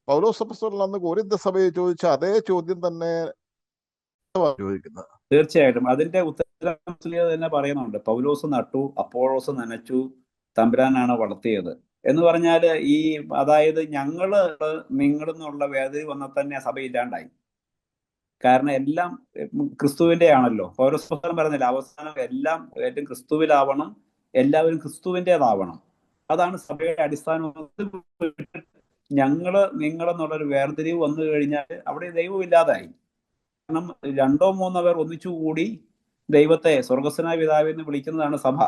പൗലോസ് അപ്പോസ്തലൻ അന്ന് കൊരിന്ത്യ സഭയെ ചോദിച്ച അതേ ചോദ്യം തന്നെ ചോദിക്കുന്നത്. തീർച്ചയായിട്ടും അതിന്റെ ഉത്തരം തന്നെ പറയുന്നുണ്ട്. പൗലോസ് നട്ടു, അപ്പോളോസ് നനച്ചു, തമ്പുരാനാണ് വളർത്തിയത് എന്ന് പറഞ്ഞാൽ അതായത് നിങ്ങളെന്നുള്ള വേദന വന്നാൽ തന്നെ സഭ ഇല്ലാണ്ടായി. കാരണം എല്ലാം ക്രിസ്തുവിന്റെ ആണല്ലോ. പൗലോസ് പറഞ്ഞില്ല, അവസാനം എല്ലാം ഏറ്റവും ക്രിസ്തുവിലാവണം, എല്ലാവരും ക്രിസ്തുവിൻ്റെതാവണം. അതാണ് സഭയുടെ അടിസ്ഥാനം. നിങ്ങളെന്നുള്ളൊരു വേർതിരിവ് വന്നു കഴിഞ്ഞാൽ അവിടെ ദൈവം ഇല്ലാതായി. കാരണം 2-3 പേർ ഒന്നിച്ചുകൂടി ദൈവത്തെ സ്വർഗസ്വനായ പിതാവെന്ന് വിളിക്കുന്നതാണ് സഭ.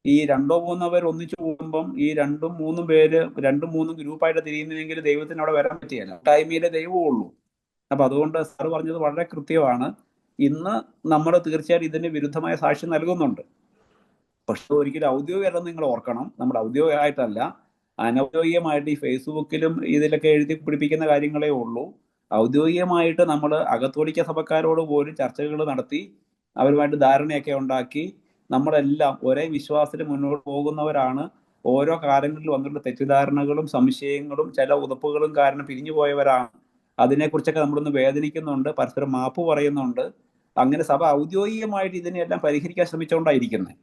ഈ 2-3 പേർ ഒന്നിച്ചു കൂടുമ്പം ഈ 2-3 പേര് 2-3 ഗ്രൂപ്പായിട്ട് തിരിയുന്നെങ്കിൽ ദൈവത്തിന് അവിടെ വരാൻ പറ്റിയല്ല. ടൈമിലെ ദൈവമേ ഉള്ളൂ. അപ്പൊ അതുകൊണ്ട് സാറ് പറഞ്ഞത് വളരെ കൃത്യമാണ്. ഇന്ന് നമ്മൾ തീർച്ചയായിട്ടും ഇതിന് വിരുദ്ധമായ സാക്ഷ്യം നൽകുന്നുണ്ട്. പക്ഷെ ഒരിക്കലും ഔദ്യോഗികമായിട്ട് നിങ്ങൾ ഓർക്കണം, നമ്മൾ ഔദ്യോഗികമായിട്ടല്ല, അനൗദ്യോഗികമായിട്ട് ഈ ഫേസ്ബുക്കിലും ഇതിലൊക്കെ എഴുതി പിടിപ്പിക്കുന്ന കാര്യങ്ങളേ ഉള്ളൂ. ഔദ്യോഗികമായിട്ട് നമ്മൾ അകത്തോലിക്ക സഭക്കാരോട് പോലും ചർച്ചകൾ നടത്തി അവരുമായിട്ട് ധാരണയൊക്കെ ഉണ്ടാക്കി നമ്മളെല്ലാം ഒരേ വിശ്വാസത്തിൽ മുന്നോട്ട് പോകുന്നവരാണ്. ഓരോ കാര്യങ്ങളിൽ വന്നിട്ടുള്ള തെറ്റിദ്ധാരണകളും സംശയങ്ങളും ചില ഉതപ്പുകളും കാരണം പിരിഞ്ഞു പോയവരാണ്. അതിനെക്കുറിച്ചൊക്കെ നമ്മളൊന്ന് വേദനിക്കുന്നുണ്ട്, പരസ്പരം മാപ്പ് പറയുന്നുണ്ട്. അങ്ങനെ സഭ ഔദ്യോഗികമായിട്ട് ഇതിനെല്ലാം പരിഹരിക്കാൻ ശ്രമിച്ചുകൊണ്ടായിരിക്കുന്നത്.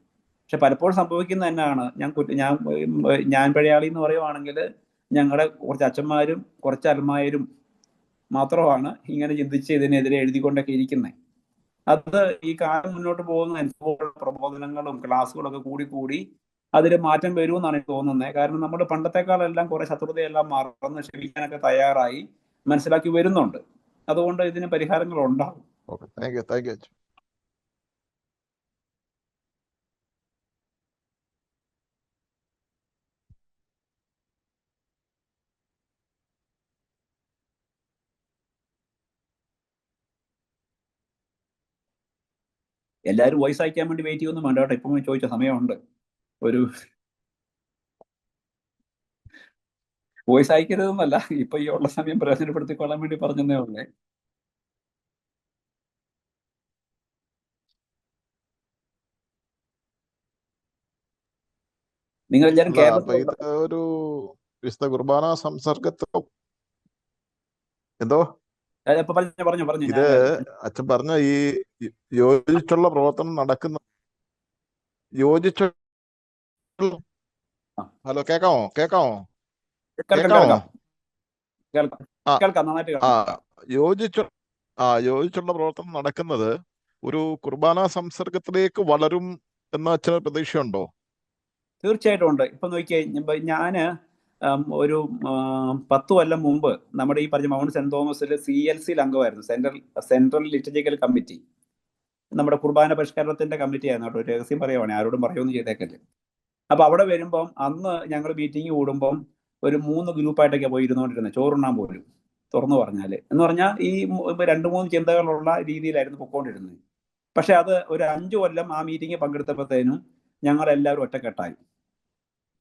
പക്ഷെ പലപ്പോഴും സംഭവിക്കുന്ന തന്നെയാണ്, ഞാൻ പഴയാളി എന്ന് പറയുവാണെങ്കിൽ ഞങ്ങളുടെ കുറച്ച് അച്ഛന്മാരും കുറച്ച് അൽമായരും മാത്രമാണ് ഇങ്ങനെ ചിന്തിച്ച് ഇതിനെതിരെ എഴുതിക്കൊണ്ടൊക്കെ ഇരിക്കുന്നത്. അത് ഈ കാലം മുന്നോട്ട് പോകുന്ന പ്രബോധനങ്ങളും ക്ലാസ്സുകളൊക്കെ കൂടി അതിൽ മാറ്റം വരുമെന്നാണ് എനിക്ക് തോന്നുന്നത്. കാരണം നമ്മൾ പണ്ടത്തെക്കാളെല്ലാം കുറെ ശത്രുതയെല്ലാം മറന്ന് ക്ഷമിക്കാനൊക്കെ തയ്യാറായി മനസ്സിലാക്കി വരുന്നുണ്ട്. അതുകൊണ്ട് ഇതിന് പരിഹാരങ്ങൾ ഉണ്ടാകും. Thank you. എല്ലാവരും വോയിസ് അയക്കാൻ വേണ്ടി വെയിറ്റ് ചെയ്യുന്നു വേണ്ട കേട്ടോ. ഇപ്പം ചോദിച്ച സമയമുണ്ട്. ഒരു വോയിസ് അയക്കരുതെന്നല്ല, ഇപ്പൊ ഈ ഉള്ള സമയം പ്രയോജനപ്പെടുത്തിക്കൊള്ളാൻ വേണ്ടി പറഞ്ഞതേ ഉള്ളേ. നിങ്ങൾ എല്ലാവരും കേരളത്തിൽ ഒരു വിശുദ്ധ കുർബാന സംസർഗത്തോ എന്തോ പറഞ്ഞു ഇത് അച്ഛൻ പറഞ്ഞ ഈ യോജിച്ചുള്ള പ്രവർത്തനം നടക്കുന്ന ആ, ഹലോ, കേക്കാമോ? കേക്കാമോ? കേൾക്കാം കേക്കാമോ? കേൾക്കാം കേൾക്കാം ആ കേൾക്കാം, നന്നായിട്ട് ആ കേൾക്കാം. യോജിച്ചു യോജിച്ചുള്ള പ്രവർത്തനം നടക്കുന്നത് ഒരു കുർബാന സംസർഗത്തിലേക്ക് വളരും എന്ന അച്ഛന് പ്രതീക്ഷയുണ്ടോ? തീർച്ചയായിട്ടും ഉണ്ട്. ഇപ്പൊ നോക്കിയേ, ഞാന് ഒരു 10 കൊല്ലം മുമ്പ് നമ്മുടെ ഈ പറഞ്ഞ മൗണ്ട് സെന്റ് തോമസിൽ CLC അംഗമായിരുന്നു, സെൻട്രൽ ലിറ്റർജിക്കൽ കമ്മിറ്റി. നമ്മുടെ കുർബാന പരിഷ്കരണത്തിന്റെ കമ്മിറ്റി ആയിരുന്നു കേട്ടോ. ഒരു രഹസ്യം പറയുവാണ്, ആരോടും പറയുമെന്ന് ചെയ്തേക്കല്ലേ. അപ്പൊ അവിടെ വരുമ്പം അന്ന് ഞങ്ങൾ മീറ്റിംഗ് കൂടുമ്പം ഒരു 3 ഗ്രൂപ്പായിട്ടൊക്കെ പോയി ഇരുന്നുകൊണ്ടിരുന്നത്, ചോറുണ്ണാൻ പോലും, തുറന്നു പറഞ്ഞാല്. എന്ന് പറഞ്ഞാൽ ഈ 2-3 ചിന്തകളുള്ള രീതിയിലായിരുന്നു പൊക്കോണ്ടിരുന്നത്. പക്ഷെ അത് ഒരു 5 കൊല്ലം ആ മീറ്റിംഗ് പങ്കെടുത്തപ്പോഴത്തേനും ഞങ്ങളെല്ലാവരും ഒറ്റക്കെട്ടായി.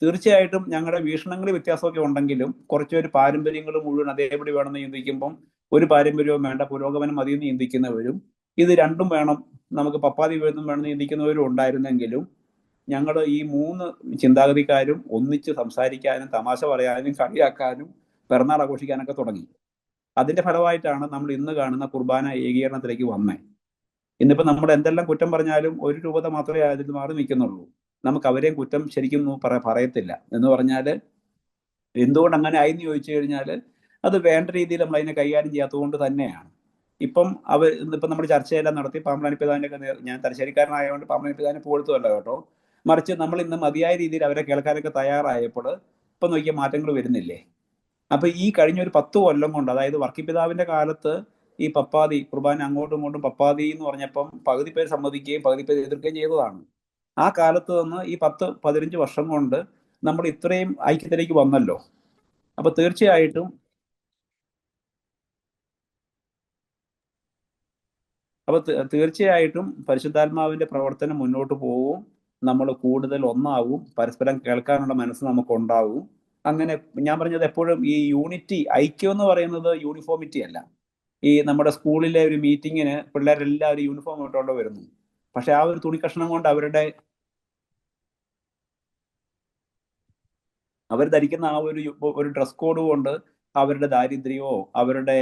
തീർച്ചയായിട്ടും ഞങ്ങളുടെ വീക്ഷണങ്ങളിൽ വ്യത്യാസമൊക്കെ ഉണ്ടെങ്കിലും കുറച്ചൊരു പാരമ്പര്യങ്ങൾ മുഴുവൻ അതേപടി വേണമെന്ന് ചിന്തിക്കുമ്പം ഒരു പാരമ്പര്യവും വേണ്ട, പുരോഗമനം മതിയെന്ന് ചിന്തിക്കുന്നവരും ഇത് രണ്ടും വേണം, നമുക്ക് പപ്പാതി വേണം വേണമെന്ന് ചിന്തിക്കുന്നവരും ഉണ്ടായിരുന്നെങ്കിലും ഞങ്ങൾ ഈ 3 ചിന്താഗതിക്കാരും ഒന്നിച്ച് സംസാരിക്കാനും തമാശ പറയാനും കളിയാക്കാനും പിറന്നാൾ ആഘോഷിക്കാനൊക്കെ തുടങ്ങി. അതിന്റെ ഫലമായിട്ടാണ് നമ്മൾ ഇന്ന് കാണുന്ന കുർബാന ഏകീകരണത്തിലേക്ക് വന്നേ. ഇന്നിപ്പോ നമ്മൾ എന്തെല്ലാം കുറ്റം പറഞ്ഞാലും ഒരു രൂപത മാത്രമേ അതിൽ മാറി നിൽക്കുന്നുള്ളൂ. നമുക്ക് അവരെയും കുറ്റം ശരിക്കും പറയത്തില്ല. എന്ന് പറഞ്ഞാല് എന്തുകൊണ്ട് അങ്ങനെ ആയിന്ന് ചോദിച്ചു കഴിഞ്ഞാൽ അത് വേണ്ട രീതിയിൽ നമ്മൾ അതിനെ കൈകാര്യം ചെയ്യാത്തതുകൊണ്ട് തന്നെയാണ്. ഇപ്പം ഇന്നിപ്പം നമ്മൾ ചർച്ചയെല്ലാം നടത്തി പാമ്പളാനി പിതാവിൻ്റെ ഒക്കെ ഞാൻ തലശ്ശേരിക്കാരനായതുകൊണ്ട് പാമ്പളാനി പിതാവിനെ പുകഴ്ത്തുമല്ല കേട്ടോ, മറിച്ച് നമ്മൾ ഇന്ന് മതിയായ രീതിയിൽ അവരെ കേൾക്കാനൊക്കെ തയ്യാറായപ്പോൾ ഇപ്പം നോക്കിയ മാറ്റങ്ങൾ വരുന്നില്ലേ. അപ്പൊ ഈ കഴിഞ്ഞ ഒരു 10 കൊല്ലം കൊണ്ട്, അതായത് വർക്കിപ്പിതാവിന്റെ കാലത്ത് ഈ പപ്പാതി കുർബാന അങ്ങോട്ടും ഇങ്ങോട്ടും പപ്പാതി എന്ന് പറഞ്ഞപ്പം പകുതി പേര് സമ്മതിക്കുകയും പകുതി പേര് എതിർക്കുകയും ചെയ്തതാണ്. ആ കാലത്ത് നിന്ന് ഈ 10-15 വർഷം കൊണ്ട് നമ്മൾ ഇത്രയും ഐക്യത്തിലേക്ക് വന്നല്ലോ. അപ്പൊ തീർച്ചയായിട്ടും പരിശുദ്ധാത്മാവിന്റെ പ്രവർത്തനം മുന്നോട്ട് പോവും. നമ്മൾ കൂടുതൽ ഒന്നാവും, പരസ്പരം കേൾക്കാനുള്ള മനസ്സ് നമുക്കുണ്ടാവും. അങ്ങനെ ഞാൻ പറഞ്ഞത് എപ്പോഴും ഈ യൂണിറ്റി, ഐക്യം എന്ന് പറയുന്നത് യൂണിഫോമിറ്റി അല്ല. ഈ നമ്മുടെ സ്കൂളിലെ ഒരു മീറ്റിങ്ങിന് പിള്ളേരെല്ലാവരും യൂണിഫോം ഇട്ടുകൊണ്ട് വരുന്നു. പക്ഷെ ആ ഒരു തുണി കഷ്ണം കൊണ്ട് അവർ ധരിക്കുന്ന ആ ഒരു ഡ്രസ് കോഡ് കൊണ്ട് അവരുടെ ദാരിദ്ര്യമോ അവരുടെ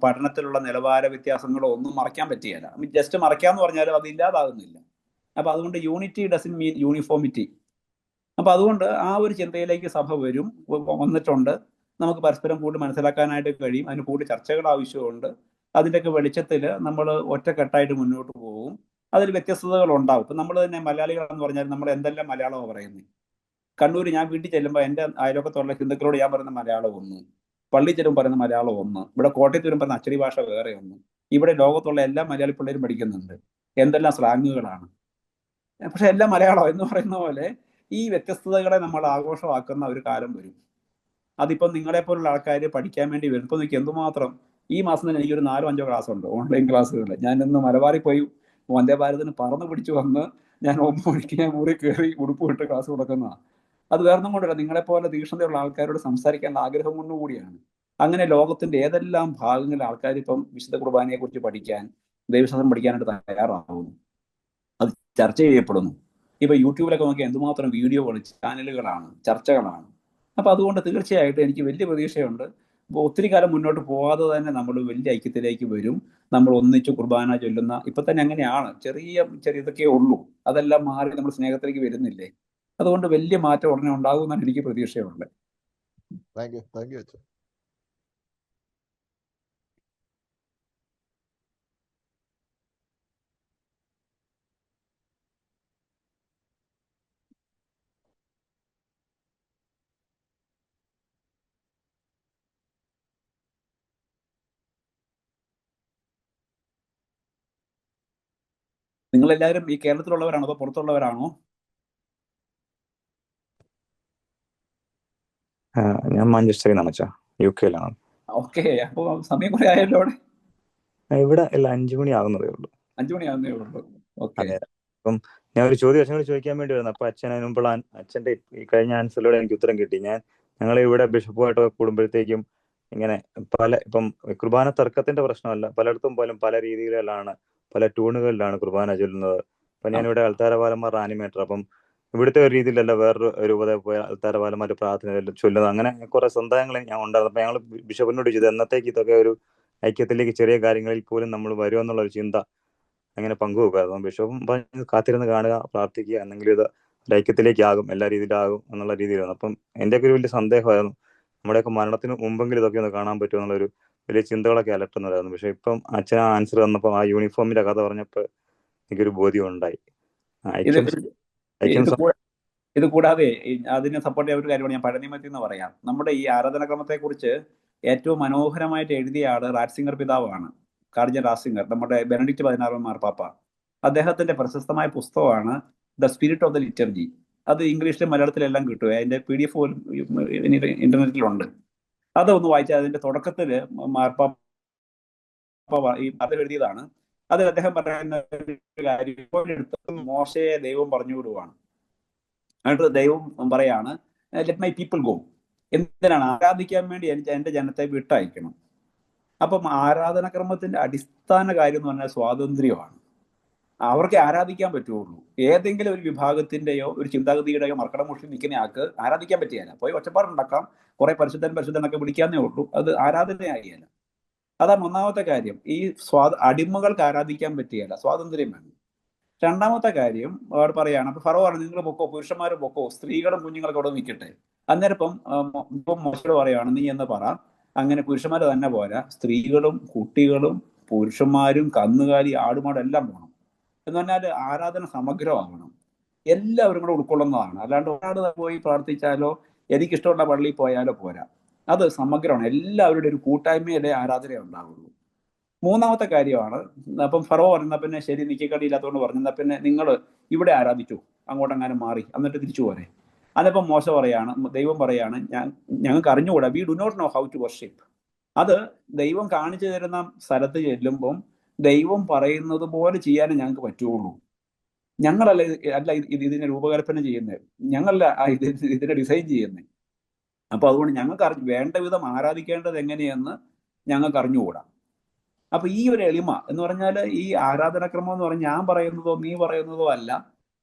പഠനത്തിലുള്ള നിലവാര വ്യത്യാസങ്ങളോ ഒന്നും മറയ്ക്കാൻ പറ്റുകയില്ല. ജസ്റ്റ് മറയ്ക്കാന്ന് പറഞ്ഞാലും അത് ഇല്ലാതാകുന്നില്ല. അപ്പൊ അതുകൊണ്ട് യൂണിറ്റി ഡസൻ മീൻ യൂണിഫോമിറ്റി. അപ്പൊ അതുകൊണ്ട് ആ ഒരു ചിന്തയിലേക്ക് സഭ വന്നിട്ടുണ്ട്. നമുക്ക് പരസ്പരം കൂടുതൽ മനസ്സിലാക്കാനായിട്ട് കഴിയും. അതിന് കൂടുതൽ ചർച്ചകൾ ആവശ്യമുണ്ട്. അതിൻ്റെയൊക്കെ വെളിച്ചത്തിൽ നമ്മൾ ഒറ്റക്കെട്ടായിട്ട് മുന്നോട്ട് പോകും. അതിൽ വ്യത്യസ്തതകൾ ഉണ്ടാവും. ഇപ്പം നമ്മൾ തന്നെ മലയാളികളെന്ന് പറഞ്ഞാൽ നമ്മൾ എന്തെല്ലാം മലയാളമാണ് പറയുന്നത്. കണ്ണൂർ ഞാൻ വീട്ടിൽ ചെല്ലുമ്പോൾ എൻ്റെ അയലോക്കത്തുള്ള ഹിന്ദുക്കളോട് ഞാൻ പറയുന്ന മലയാളം ഒന്ന്, പള്ളി ചെല്ലുമ്പോൾ പറയുന്ന മലയാളം ഒന്ന്, ഇവിടെ കോട്ടയത്ത് വരുമ്പോൾ പറയുന്ന അച്ചടി ഭാഷ വേറെ ഒന്ന്. ഇവിടെ ലോകത്തുള്ള എല്ലാ മലയാളി പിള്ളേരും പഠിക്കുന്നുണ്ട്. എന്തെല്ലാം സ്ലാങ്ങുകളാണ്, പക്ഷെ എല്ലാം മലയാളം എന്ന് പറയുന്ന പോലെ ഈ വ്യത്യസ്തതകളെ നമ്മൾ ആഘോഷമാക്കുന്ന ഒരു കാലം വരും. അതിപ്പം നിങ്ങളെപ്പോലുള്ള ആൾക്കാർ പഠിക്കാൻ വേണ്ടി വരും. ഇപ്പൊ നോക്കി എന്തുമാത്രം ഈ മാസം തന്നെ എനിക്കൊരു 4-5 ക്ലാസ് ഉണ്ട്, ഓൺലൈൻ ക്ലാസ്സുകൾ. ഞാൻ ഇന്ന് മലബാറിൽ പോയി വന്ദേ ഭാരതിന് പറന്ന് പിടിച്ചു വന്ന് ഞാൻ 9 മണിക്ക് ഞാൻ മുറി കയറി ഉടുപ്പ് ഇട്ട് ക്ലാസ് കൊടുക്കുന്നതാണ്. അത് വേറൊന്നും കൊണ്ടല്ല, നിങ്ങളെപ്പോലെ തീക്ഷ്ണതയുള്ള ആൾക്കാരോട് സംസാരിക്കാൻ ആഗ്രഹം കൊണ്ടുകൂടിയാണ്. അങ്ങനെ ലോകത്തിന്റെ ഏതെല്ലാം ഭാഗങ്ങളിൽ ആൾക്കാർ ഇപ്പം വിശുദ്ധ കുർബാനയെ കുറിച്ച് പഠിക്കാൻ, ദൈവശാസ്ത്രം പഠിക്കാനായിട്ട് തയ്യാറാവുന്നു, അത് ചർച്ച ചെയ്യപ്പെടുന്നു. ഇപ്പൊ യൂട്യൂബിലൊക്കെ നോക്കി എന്തുമാത്രം വീഡിയോകൾ, ചാനലുകളാണ്, ചർച്ചകളാണ്. അപ്പൊ അതുകൊണ്ട് തീർച്ചയായിട്ടും എനിക്ക് വലിയ പ്രതീക്ഷയുണ്ട്. അപ്പോൾ ഒത്തിരി കാലം മുന്നോട്ട് പോകാതെ തന്നെ നമ്മൾ വലിയ ഐക്യത്തിലേക്ക് വരും. നമ്മൾ ഒന്നിച്ച് കുർബാന ചൊല്ലുന്ന, ഇപ്പൊ തന്നെ അങ്ങനെയാണ്, ചെറിയ ചെറിയ ഇതൊക്കെ ഉള്ളൂ. അതെല്ലാം മാറി നമ്മൾ സ്നേഹത്തിലേക്ക് വരുന്നില്ലേ. അതുകൊണ്ട് വലിയ മാറ്റം ഉടനെ ഉണ്ടാകുമെന്നാണ് എനിക്ക് പ്രതീക്ഷയുള്ളത്. താങ്ക് യു അച്ഛൻ. നിങ്ങളെല്ലാവരും ഈ കേരളത്തിലുള്ളവരാണോ അതോ പുറത്തുള്ളവരാണോ? ഞാൻ മാഞ്ചസ്റ്ററിൽ നിന്നാണ് വെച്ചാ, UK യിലാണ്. ഓക്കെ, അപ്പൊ സമയം കുറെ ആയല്ലോ അവിടെ. ഇവിടെ അല്ല, 5 മണി ആകുന്നതേ ഉള്ളൂ. 5 മണിയാകുന്നേ ഉള്ളൂ. ഓക്കെ. അതെ. അപ്പം ഞാൻ ഒരു ചോദ്യം അച്ഛനോട് ചോദിക്കാൻ വേണ്ടി വരുന്നത്. അപ്പൊ അച്ഛൻ അതിന് മുമ്പുള്ള അച്ഛന്റെ ഈ കഴിഞ്ഞ ആൻസറിലൂടെ എനിക്ക് ഉത്തരം കിട്ടി. ഞങ്ങൾ ഇവിടെ ബിഷപ്പുമായിട്ടൊക്കെ കൂടുമ്പോഴത്തേക്കും ഇങ്ങനെ ഇപ്പം കുർബാന തർക്കത്തിന്റെ പ്രശ്നമല്ല, പലയിടത്തും പോലും പല രീതികളിലാണ്, പല ട്യൂണുകളിലാണ് കുർബാന ചൊല്ലുന്നത്. അപ്പൊ ഞാനിവിടെ അൾത്താരപാലന്മാർ ആനിമേറ്റർ. അപ്പം ഇവിടുത്തെ ഒരു രീതിയിലല്ല വേറൊരു രൂപത പോയ അൾത്താരപാലന്മാർ പ്രാർത്ഥന ചൊല്ലുന്നത്. അങ്ങനെ കുറെ സന്ദേഹങ്ങൾ ഞാൻ ഉണ്ടായിരുന്നു. അപ്പൊ ഞങ്ങൾ ബിഷപ്പിനോട് ചെയ്തു, എന്നത്തേക്ക് ഇതൊക്കെ ഒരു ഐക്യത്തിലേക്ക് ചെറിയ കാര്യങ്ങളിൽ പോലും നമ്മൾ വരുമെന്നുള്ളൊരു ചിന്ത അങ്ങനെ പങ്കുവെക്കുക. ബിഷപ്പും കാത്തിരുന്ന് കാണുക, പ്രാർത്ഥിക്കുക, എന്നെങ്കിലും ഇത് ഒരു ഐക്യത്തിലേക്കാകും, എല്ലാ രീതിയിലാകും എന്നുള്ള രീതിയിലാണ്. അപ്പം എൻ്റെയൊക്കെ ഒരു വലിയ സന്ദേഹമായിരുന്നു, നമ്മുടെയൊക്കെ മരണത്തിന് മുമ്പെങ്കിലും ഇതൊക്കെ ഒന്ന് കാണാൻ പറ്റുമോ എന്നുള്ളൊരു വലിയ ചിന്തകളൊക്കെ അലട്ടുന്നതായിരുന്നു. പക്ഷെ ഇപ്പം അച്ഛൻ ആ ആൻസർ തന്നപ്പോൾ, ആ യൂണിഫോമിന്റെ കഥ പറഞ്ഞപ്പോൾ എനിക്കൊരു ബോധ്യം ഉണ്ടായി. ഇത് ഐക്യം ഐക്യം ഇത് കൂ- ഇത് കൂടാതെ അതിനെ സപ്പോർട്ട് ചെയ്യാൻ ഒരു കാര്യമാണ് ഞാൻ പഴനിമത്തിൽ എന്ന് പറയാം. നമ്മുടെ ഈ ആരാധനാക്രമത്തെ കുറിച്ച് ഏറ്റവും മനോഹരമായിട്ട് എഴുതിയ ആള് റാറ്റ്സിംഗർ പിതാവാണ്, കാർഡിനൽ റാറ്റ്സിംഗർ, നമ്മുടെ ബെനഡിക്റ്റ് 16 മാർപ്പാപ്പ. അദ്ദേഹത്തിന്റെ പ്രശസ്തമായ പുസ്തകമാണ് the spirit of the liturgy. അത് ഇംഗ്ലീഷിലും മലയാളത്തിലെല്ലാം കിട്ടും, അതിന്റെ PDF പോലും ഇന്റർനെറ്റിലുണ്ട്. അതൊന്ന് വായിച്ചാൽ അതിന്റെ തുടക്കത്തിൽ മാർപ്പാപ്പ ഈ അത് എഴുതിയതാണ്. അതിൽ അദ്ദേഹം പറയുന്ന ഒരു കാര്യം, എടുത്ത് മോശയെ ദൈവം പറഞ്ഞു വിടുവാണ്. എന്നിട്ട് ദൈവം പറയാണ്, ലെറ്റ് മൈ പീപ്പിൾ ഗോ. എന്തിനാണ്? ആരാധിക്കാൻ വേണ്ടി എൻ്റെ ജനത്തെ വിട്ടയക്കണം. അപ്പം ആരാധനാക്രമത്തിന്റെ അടിസ്ഥാന കാര്യം എന്ന് പറഞ്ഞാൽ സ്വാതന്ത്ര്യമാണ്. അവർക്ക് ആരാധിക്കാൻ പറ്റുള്ളൂ. ഏതെങ്കിലും ഒരു വിഭാഗത്തിന്റെയോ ഒരു ചിന്താഗതിയുടെയോ മർക്കടമുഷി നിൽക്കുന്ന ആൾക്ക് ആരാധിക്കാൻ പറ്റുകയില്ല. പോയി ഒച്ചപ്പാടുണ്ടാക്കാം, കുറെ പരിശുദ്ധനൊക്കെ വിളിക്കാന്നേ ഉള്ളൂ, അത് ആരാധനയാകില്ല. അതാണ് ഒന്നാമത്തെ കാര്യം. ഈ അടിമകൾക്ക് ആരാധിക്കാൻ പറ്റുകയില്ല, സ്വാതന്ത്ര്യം വേണം. രണ്ടാമത്തെ കാര്യം അവർ പറയാണ്, അപ്പൊ ഫറോ പറഞ്ഞു, നിങ്ങൾ പൊക്കോ, പുരുഷന്മാർ പൊക്കോ, സ്ത്രീകളും കുഞ്ഞുങ്ങളൊക്കെ അവിടെ നിൽക്കട്ടെ. അന്നേരം ഇപ്പം മോശയോട് പറയാണ്, നീ എന്ന് പറ, അങ്ങനെ പുരുഷന്മാർ തന്നെ പോരാ, സ്ത്രീകളും കുട്ടികളും പുരുഷന്മാരും കന്നുകാലി ആടുമാടും എല്ലാം പോകണം. എന്ന് പറഞ്ഞാൽ ആരാധന സമഗ്രമാകണം, എല്ലാവരും കൂടെ ഉൾക്കൊള്ളുന്നതാണ്. അല്ലാണ്ട് ഒരാൾ പോയി പ്രാർത്ഥിച്ചാലോ എനിക്കിഷ്ടമുള്ള പള്ളിയിൽ പോയാലോ പോരാ, അത് സമഗ്രമാണ്. എല്ലാവരുടെ ഒരു കൂട്ടായ്മയിലെ ആരാധന ഉണ്ടാവുള്ളൂ. മൂന്നാമത്തെ കാര്യമാണ്, അപ്പം ഫറോ പറഞ്ഞ പിന്നെ ശരി, നിക്കക്കടി ഇല്ലാത്തതുകൊണ്ട് പറഞ്ഞാൽ പിന്നെ നിങ്ങൾ ഇവിടെ ആരാധിച്ചു, അങ്ങോട്ടെങ്ങാനും മാറി എന്നിട്ട് തിരിച്ചു പോരെ. അതിപ്പം മോശ പറയാണ്, ദൈവം പറയാണ്, ഞങ്ങൾക്ക് അറിഞ്ഞുകൂടാ, we do not know how to worship. അത് ദൈവം കാണിച്ചു തരുന്ന സ്ഥലത്ത് ചെല്ലുമ്പം ദൈവം പറയുന്നത് പോലെ ചെയ്യാനേ ഞങ്ങൾക്ക് പറ്റുള്ളൂ. ഞങ്ങളല്ല ഇതിനെ രൂപകൽപ്പന ചെയ്യുന്നത്, ഞങ്ങളല്ല ഇതിനെ ഡിസൈൻ ചെയ്യുന്നത്. അപ്പൊ അതുകൊണ്ട് ഞങ്ങൾക്ക് വേണ്ട വിധം ആരാധിക്കേണ്ടത് എങ്ങനെയെന്ന് ഞങ്ങൾക്ക് അറിഞ്ഞുകൂടാ. അപ്പൊ ഈ ഒരു എളിമ എന്ന് പറഞ്ഞാൽ, ഈ ആരാധനാക്രമം എന്ന് പറഞ്ഞാൽ ഞാൻ പറയുന്നതോ നീ പറയുന്നതോ അല്ല.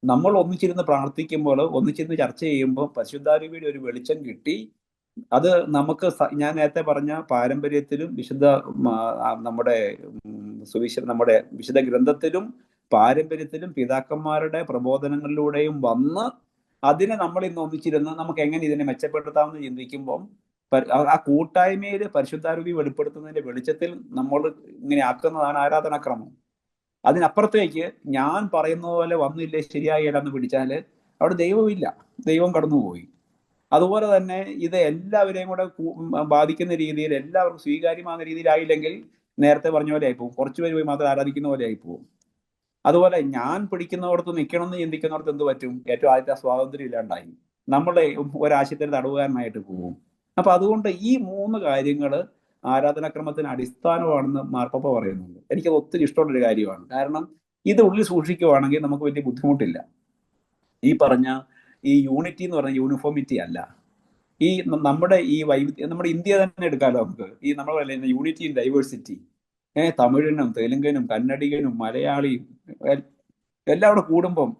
നമ്മൾ ഒന്നിച്ചിരുന്ന് പ്രാർത്ഥിക്കുമ്പോൾ, ഒന്നിച്ചിരുന്ന് ചർച്ച ചെയ്യുമ്പോൾ പരിശുദ്ധാരൂപിയുടെ ഒരു വെളിച്ചം കിട്ടി. അത് നമുക്ക് ഞാൻ നേരത്തെ പറഞ്ഞ പാരമ്പര്യത്തിലും നമ്മുടെ നമ്മുടെ വിശുദ്ധ ഗ്രന്ഥത്തിലും പാരമ്പര്യത്തിലും പിതാക്കന്മാരുടെ പ്രബോധനങ്ങളിലൂടെയും വന്ന് അതിനെ നമ്മൾ ഇന്ന് ഒന്നിച്ചിരുന്ന് നമുക്ക് എങ്ങനെ ഇതിനെ മെച്ചപ്പെടുത്താമെന്ന് ചിന്തിക്കുമ്പോൾ ആ കൂട്ടായ്മയിൽ പരിശുദ്ധാരൂപി വെളിപ്പെടുത്തുന്നതിന്റെ വെളിച്ചത്തിൽ നമ്മൾ ഇങ്ങനെ ആക്കുന്നതാണ് ആരാധനാക്രമം. അതിനപ്പുറത്തേക്ക് ഞാൻ പറയുന്ന പോലെ വന്നില്ലേ ശരിയായില്ല എന്ന് പിടിച്ചാല് അവിടെ ദൈവമില്ല, ദൈവം കടന്നുപോയി. അതുപോലെ തന്നെ ഇത് എല്ലാവരെയും കൂടെ ബാധിക്കുന്ന രീതിയിൽ, എല്ലാവർക്കും സ്വീകാര്യമാകുന്ന രീതിയിലായില്ലെങ്കിൽ നേരത്തെ പറഞ്ഞ പോലെ ആയിപ്പോവും, കുറച്ചുപേര് പോയി മാത്രം ആരാധിക്കുന്ന പോലെ ആയിപ്പോവും. അതുപോലെ ഞാൻ പിടിക്കുന്നിടത്ത് നിൽക്കണമെന്ന് ചിന്തിക്കുന്നിടത്ത് എന്ത് പറ്റും? ഏറ്റവും ആദ്യത്തെ സ്വാതന്ത്ര്യം ഇല്ലാണ്ടായി, നമ്മളെ ഒരാശയത്തിന് തടവുകാരനായിട്ട് പോകും. അപ്പൊ അതുകൊണ്ട് ഈ 3 കാര്യങ്ങൾ ആരാധനാക്രമത്തിന് അടിസ്ഥാനമാണെന്ന് മാർപ്പാപ്പ പറയുന്നുണ്ട്. എനിക്കത് ഒത്തിരി ഇഷ്ടമുള്ളൊരു കാര്യമാണ്. കാരണം ഇത് ഉള്ളിൽ സൂക്ഷിക്കുവാണെങ്കിൽ നമുക്ക് വലിയ ബുദ്ധിമുട്ടില്ല. ഈ പറഞ്ഞ ഈ യൂണിറ്റി എന്ന് പറഞ്ഞ യൂണിഫോമിറ്റി അല്ല, ഈ നമ്മുടെ ഈ വൈവിധ്യം, നമ്മുടെ ഇന്ത്യ തന്നെ എടുക്കാമല്ലോ നമുക്ക്. ഈ നമ്മൾ പറയുന്ന യൂണിറ്റി ഇൻ ഡൈവേഴ്സിറ്റി, തമിഴനും തെലുങ്കനും കന്നഡികനും മലയാളിയും എല്ലാം കൂടെ കൂടുമ്പം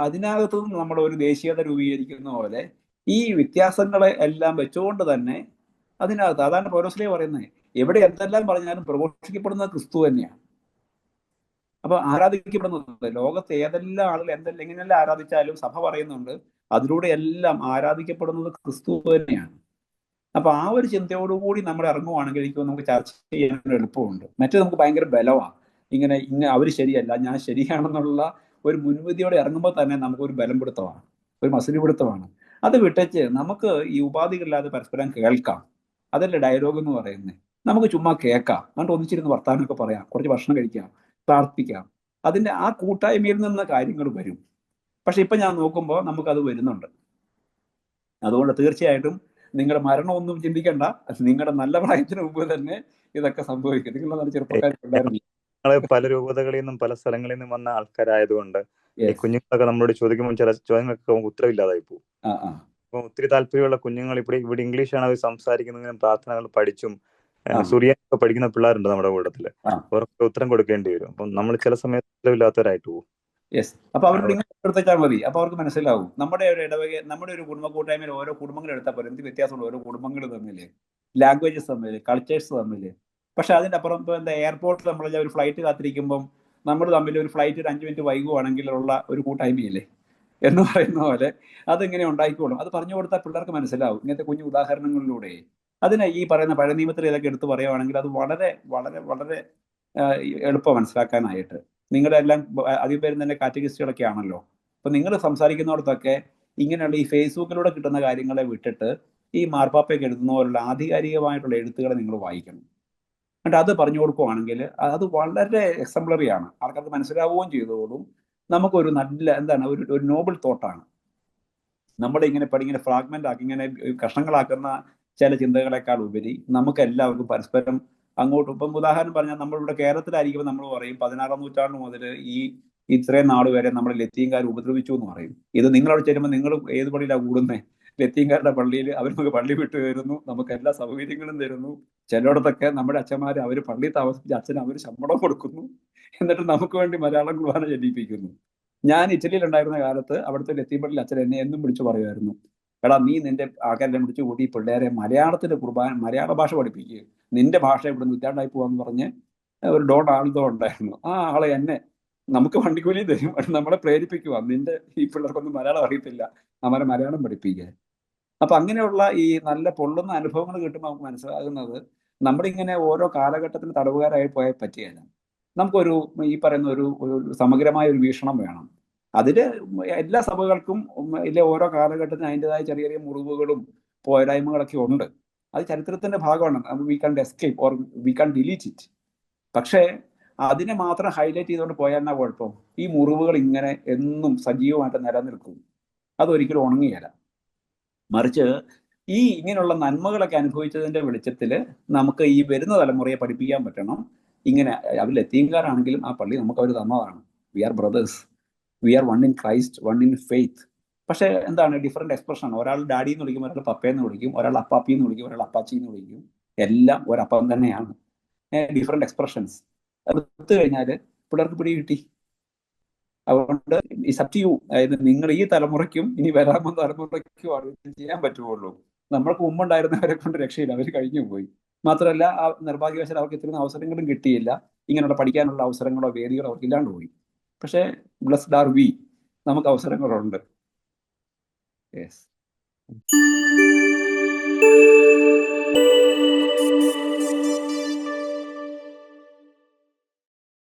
അതിനകത്തു നിന്ന് നമ്മുടെ ഒരു ദേശീയത രൂപീകരിക്കുന്ന പോലെ ഈ വ്യത്യാസങ്ങളെ എല്ലാം വെച്ചുകൊണ്ട് തന്നെ അതിനകത്ത്, അതാണ് പൗലോസ്ലീഹ പറയുന്നത്, എവിടെ എന്തെല്ലാം പറഞ്ഞാലും പ്രഘോഷിക്കപ്പെടുന്നത് ക്രിസ്തു തന്നെയാണ്. അപ്പൊ ആരാധിക്കപ്പെടുന്നത് ലോകത്ത് ഏതെല്ലാം ആളുകൾ എങ്ങനെയെല്ലാം ആരാധിച്ചാലും സഭ പറയുന്നുണ്ട് അതിലൂടെ എല്ലാം ആരാധിക്കപ്പെടുന്നത് ക്രിസ്തു തന്നെയാണ്. അപ്പൊ ആ ഒരു ചിന്തയോടുകൂടി നമ്മൾ ഇറങ്ങുവാണെങ്കിൽ എനിക്ക് നമുക്ക് ചർച്ച ചെയ്യാൻ എളുപ്പമുണ്ട്. മറ്റേ നമുക്ക് ഭയങ്കര ബലമാണ്, ഇങ്ങനെ അവര് ശരിയല്ല ഞാൻ ശരിയാണെന്നുള്ള ഒരു മുൻവിധിയോടെ ഇറങ്ങുമ്പോൾ തന്നെ നമുക്കൊരു ബലം പിടുത്തമാണ്, ഒരു മസിൽ പിടുത്തമാണ്. അത് വിട്ടച്ച് നമുക്ക് ഈ ഉപാധികളില്ലാതെ പരസ്പരം കേൾക്കാം. അതല്ലേ ഡയലോഗ് എന്ന് പറയുന്നത്. നമുക്ക് ചുമ്മാ കേൾക്കാം, എന്നിട്ട് ഒന്നിച്ചിരുന്ന് വർത്താനമൊക്കെ പറയാം, കുറച്ച് ഭക്ഷണം കഴിക്കാം, പ്രാർത്ഥിക്കാം. അതിന്റെ ആ കൂട്ടായ്മയിൽ നിന്ന് കാര്യങ്ങൾ വരും. പക്ഷെ ഇപ്പൊ ഞാൻ നോക്കുമ്പോൾ നമുക്കത് വരുന്നുണ്ട്. അതുകൊണ്ട് തീർച്ചയായിട്ടും നിങ്ങളുടെ മരണമൊന്നും ചിന്തിക്കണ്ട, നിങ്ങളുടെ നല്ല പ്രായത്തിന് മുമ്പ് തന്നെ ഇതൊക്കെ സംഭവിക്കും. നിങ്ങളുടെ ചെറുപ്പക്കാരുണ്ടായിരുന്നു. പല രൂപതകളിൽ നിന്നും പല സ്ഥലങ്ങളിൽ നിന്നും വന്ന ആൾക്കാരായതുകൊണ്ട് ഈ കുഞ്ഞുങ്ങളൊക്കെ നമ്മളോട് ചോദിക്കുമ്പോൾ ചില ചോദ്യങ്ങൾക്ക് ഉത്തരവില്ലാതായി പോകും. അപ്പൊ ഒത്തിരി താല്പര്യമുള്ള കുഞ്ഞുങ്ങൾ ഇവിടെ ഇംഗ്ലീഷാണ് അവർ സംസാരിക്കുന്നതിനും പ്രാർത്ഥനകൾ പഠിച്ചും സുറിയാനൊക്കെ പഠിക്കുന്ന പിള്ളേരുണ്ട് നമ്മുടെ കൂട്ടത്തില്. അവർക്ക് ഉത്തരം കൊടുക്കേണ്ടി വരും. അപ്പം നമ്മൾ ചില സമയത്ത് ഉത്തരവില്ലാത്തവരായിട്ട് പോകും. അപ്പൊ അവരോട് ഇങ്ങനെ എടുത്താൽ മതി, അപ്പൊ അവർക്ക് മനസ്സിലാവും. നമ്മുടെ ഒരു ഇടവക, നമ്മുടെ ഒരു കുടുംബ കൂട്ടായ്മയിൽ ഓരോ കുടുംബങ്ങൾ എടുത്താൽ പോലെ എന്ത് വ്യത്യാസമുണ്ട് ഓരോ കുടുംബങ്ങൾ തമ്മില്, ലാംഗ്വേജസ് തമ്മില്, കൾച്ചേഴ്സ് തമ്മില്. പക്ഷെ അതിന്റെ അപ്പുറം ഇപ്പൊ എയർപോർട്ടിൽ നമ്മൾ ഒരു ഫ്ലൈറ്റ് കാത്തിരിക്കുമ്പം നമ്മൾ തമ്മിൽ ഒരു ഫ്ലൈറ്റ് 5 മിനിറ്റ് വൈകുവാണെങ്കിൽ ഉള്ള ഒരു കൂട്ടായ്മയില്ലേ, എന്ന് പറയുന്ന പോലെ അതിങ്ങനെ ഉണ്ടായിക്കോളും. അത് പറഞ്ഞു കൊടുത്താൽ പിള്ളേർക്ക് മനസ്സിലാവും ഇങ്ങനത്തെ കുഞ്ഞു ഉദാഹരണങ്ങളിലൂടെ. അതിനെ ഈ പറയുന്ന പഴയ നിയമത്തിൽ ഇതൊക്കെ എടുത്ത് പറയുവാണെങ്കിൽ അത് വളരെ വളരെ വളരെ എളുപ്പം മനസ്സിലാക്കാനായിട്ട്. നിങ്ങളുടെ എല്ലാം അധികം പേരും തന്നെ കാറ്റഗറിസ്റ്റുകളൊക്കെ ആണല്ലോ. അപ്പൊ നിങ്ങൾ സംസാരിക്കുന്നിടത്തൊക്കെ ഇങ്ങനെയുള്ള ഈ ഫേസ്ബുക്കിലൂടെ കിട്ടുന്ന കാര്യങ്ങളെ വിട്ടിട്ട് ഈ മാർപ്പാപ്പയ്ക്ക് എഴുതുന്ന പോലുള്ള ആധികാരികമായിട്ടുള്ള എഴുത്തുകൾ നിങ്ങൾ വായിക്കണം. എന്നിട്ട് അത് പറഞ്ഞു കൊടുക്കുവാണെങ്കിൽ അത് വളരെ എക്സംപ്ലറി ആണ്. ആൾക്കാർക്ക് മനസ്സിലാവുകയും ചെയ്തോളും. നമുക്കൊരു നല്ല എന്താണ് ഒരു നോബിൾ തോട്ടാണ്. നമ്മുടെ ഇങ്ങനെ ഇങ്ങനെ ഫ്രാഗ്മെന്റ് ആക്കി ഇങ്ങനെ കഷ്ണങ്ങളാക്കുന്ന ചില ചിന്തകളെക്കാൾ ഉപരി നമുക്ക് എല്ലാവർക്കും പരസ്പരം അങ്ങോട്ടും. ഇപ്പം ഉദാഹരണം പറഞ്ഞാൽ നമ്മളിവിടെ കേരളത്തിലായിരിക്കുമ്പോൾ നമ്മൾ പറയും 16ാം നൂറ്റാണ്ട് മുതൽ ഈ ഇത്രയും നാൾ വരെ നമ്മൾ ലത്തീൻകാർ ഉപദ്രവിച്ചു എന്ന് പറയും. ഇത് നിങ്ങളവിടെ ചെല്ലുമ്പോൾ നിങ്ങൾ ഏത് പള്ളിയിലാണ് കൂടുന്നത്? ലത്തീൻകാരുടെ പള്ളിയിൽ അവർ നമുക്ക് പള്ളി വിട്ടു തരുന്നു, നമുക്ക് എല്ലാ സൗകര്യങ്ങളും തരുന്നു. ചിലയിടത്തൊക്കെ നമ്മുടെ അച്ഛന്മാർ അവർ പള്ളി താമസിപ്പിച്ച് അച്ഛന് അവർ ശമ്പളം കൊടുക്കുന്നു, എന്നിട്ട് നമുക്ക് വേണ്ടി മലയാളം കുർബാന ചൊല്ലിപ്പിക്കുന്നു. ഞാൻ ഇറ്റലിയിലുണ്ടായിരുന്ന കാലത്ത് അവിടുത്തെ ലത്തീൻ പള്ളിയിൽ അച്ഛൻ എന്നെ എന്നും വിളിച്ചു പറയുമായിരുന്നു, എടാ നീ നിന്റെ ആൾക്കാരെല്ലാം വിളിച്ചു കൂട്ടി പിള്ളേരെ മലയാളത്തിന്റെ കുർബാന മലയാള ഭാഷ പഠിപ്പിക്കുക, നിന്റെ ഭാഷ ഇവിടെ നിന്ന് ഇല്ലാണ്ടായി പോവാന്ന് പറഞ്ഞ് ഒരു ഡോൺ ആൾദോ ഉണ്ടായിരുന്നു. ആ ആളെ എന്നെ നമുക്ക് വണ്ടിക്കൂലി തരും, നമ്മളെ പ്രേരിപ്പിക്കുക, നിന്റെ ഈ പിള്ളേർക്കൊന്നും മലയാളം അറിയത്തില്ല, അവരെ മലയാളം പഠിപ്പിക്കുക. അപ്പൊ അങ്ങനെയുള്ള ഈ നല്ല പൊള്ളുന്ന അനുഭവങ്ങൾ കിട്ടുമ്പോൾ നമുക്ക് മനസ്സിലാകുന്നത് നമ്മളിങ്ങനെ ഓരോ കാലഘട്ടത്തിൽ തടവുകാരായി പോയാൽ പറ്റിയല്ല. നമുക്കൊരു ഈ പറയുന്ന ഒരു സമഗ്രമായ ഒരു വീക്ഷണം വേണം. അതില് എല്ലാ സഭകൾക്കും ഇല്ല ഓരോ കാലഘട്ടത്തിന് അതിൻ്റെതായ ചെറിയ ചെറിയ മുറിവുകളും പോരായ്മകളൊക്കെ ഉണ്ട്. അത് ചരിത്രത്തിന്റെ ഭാഗമാണ്. We can escape or we can delete it. പക്ഷേ അതിനെ മാത്രം ഹൈലൈറ്റ് ചെയ്തുകൊണ്ട് പോയാൽ എന്നാ കുഴപ്പം? ഈ മുറിവുകൾ ഇങ്ങനെ എന്നും സജീവമായിട്ട് നിലനിൽക്കും, അതൊരിക്കലും ഉണങ്ങിയല്ല. മറിച്ച് ഈ ഇങ്ങനെയുള്ള നന്മകളൊക്കെ അനുഭവിച്ചതിന്റെ വെളിച്ചത്തിൽ നമുക്ക് ഈ വരുന്ന തലമുറയെ പഠിപ്പിക്കാൻ പറ്റണം. ഇങ്ങനെ അവർ ലത്തീൻകാരാണെങ്കിലും ആ പള്ളി നമുക്ക് അവർ തന്നതാണ്. We are brothers, we are one in Christ, one in faith. പക്ഷേ എന്താണ് ഡിഫറെന്റ് എക്സ്പ്രഷൻ. ഒരാൾ ഡാഡി എന്ന് വിളിക്കും, ഒരാൾ പപ്പയെന്ന് വിളിക്കും, ഒരാൾ അപ്പാപ്പി എന്ന് വിളിക്കും, ഒരാൾ അപ്പാച്ചി എന്ന് വിളിക്കും. എല്ലാം ഒരപ്പം തന്നെയാണ്, ഡിഫറെന്റ് എക്സ്പ്രഷൻസ്. അത് എടുത്തു കഴിഞ്ഞാൽ പിള്ളേർക്ക് പിടി കിട്ടി. അതുകൊണ്ട് ഈ സബ് ടു യു, അതായത് നിങ്ങൾ ഈ തലമുറയ്ക്കും ഇനി വരാമെന്ന തലമുറയ്ക്കും ആണ് ഇത് ചെയ്യാൻ പറ്റുള്ളൂ. നമ്മൾക്ക് മുമ്പുണ്ടായിരുന്നവരെ കൊണ്ട് രക്ഷയില്ല, അവർ കഴിഞ്ഞു പോയി. മാത്രമല്ല ആ നിർഭാഗ്യവശാൽ അവർക്ക് ഇത്രയും അവസരങ്ങളും കിട്ടിയില്ല, ഇങ്ങനെയുള്ള പഠിക്കാനുള്ള അവസരങ്ങളോ വേദികളോ അവർക്ക് ഇല്ലാണ്ട് പോയി. പക്ഷേ ബ്ലെസ്ഡ് ആർ വി, നമുക്ക് അവസരങ്ങളുണ്ട്. യെസ്.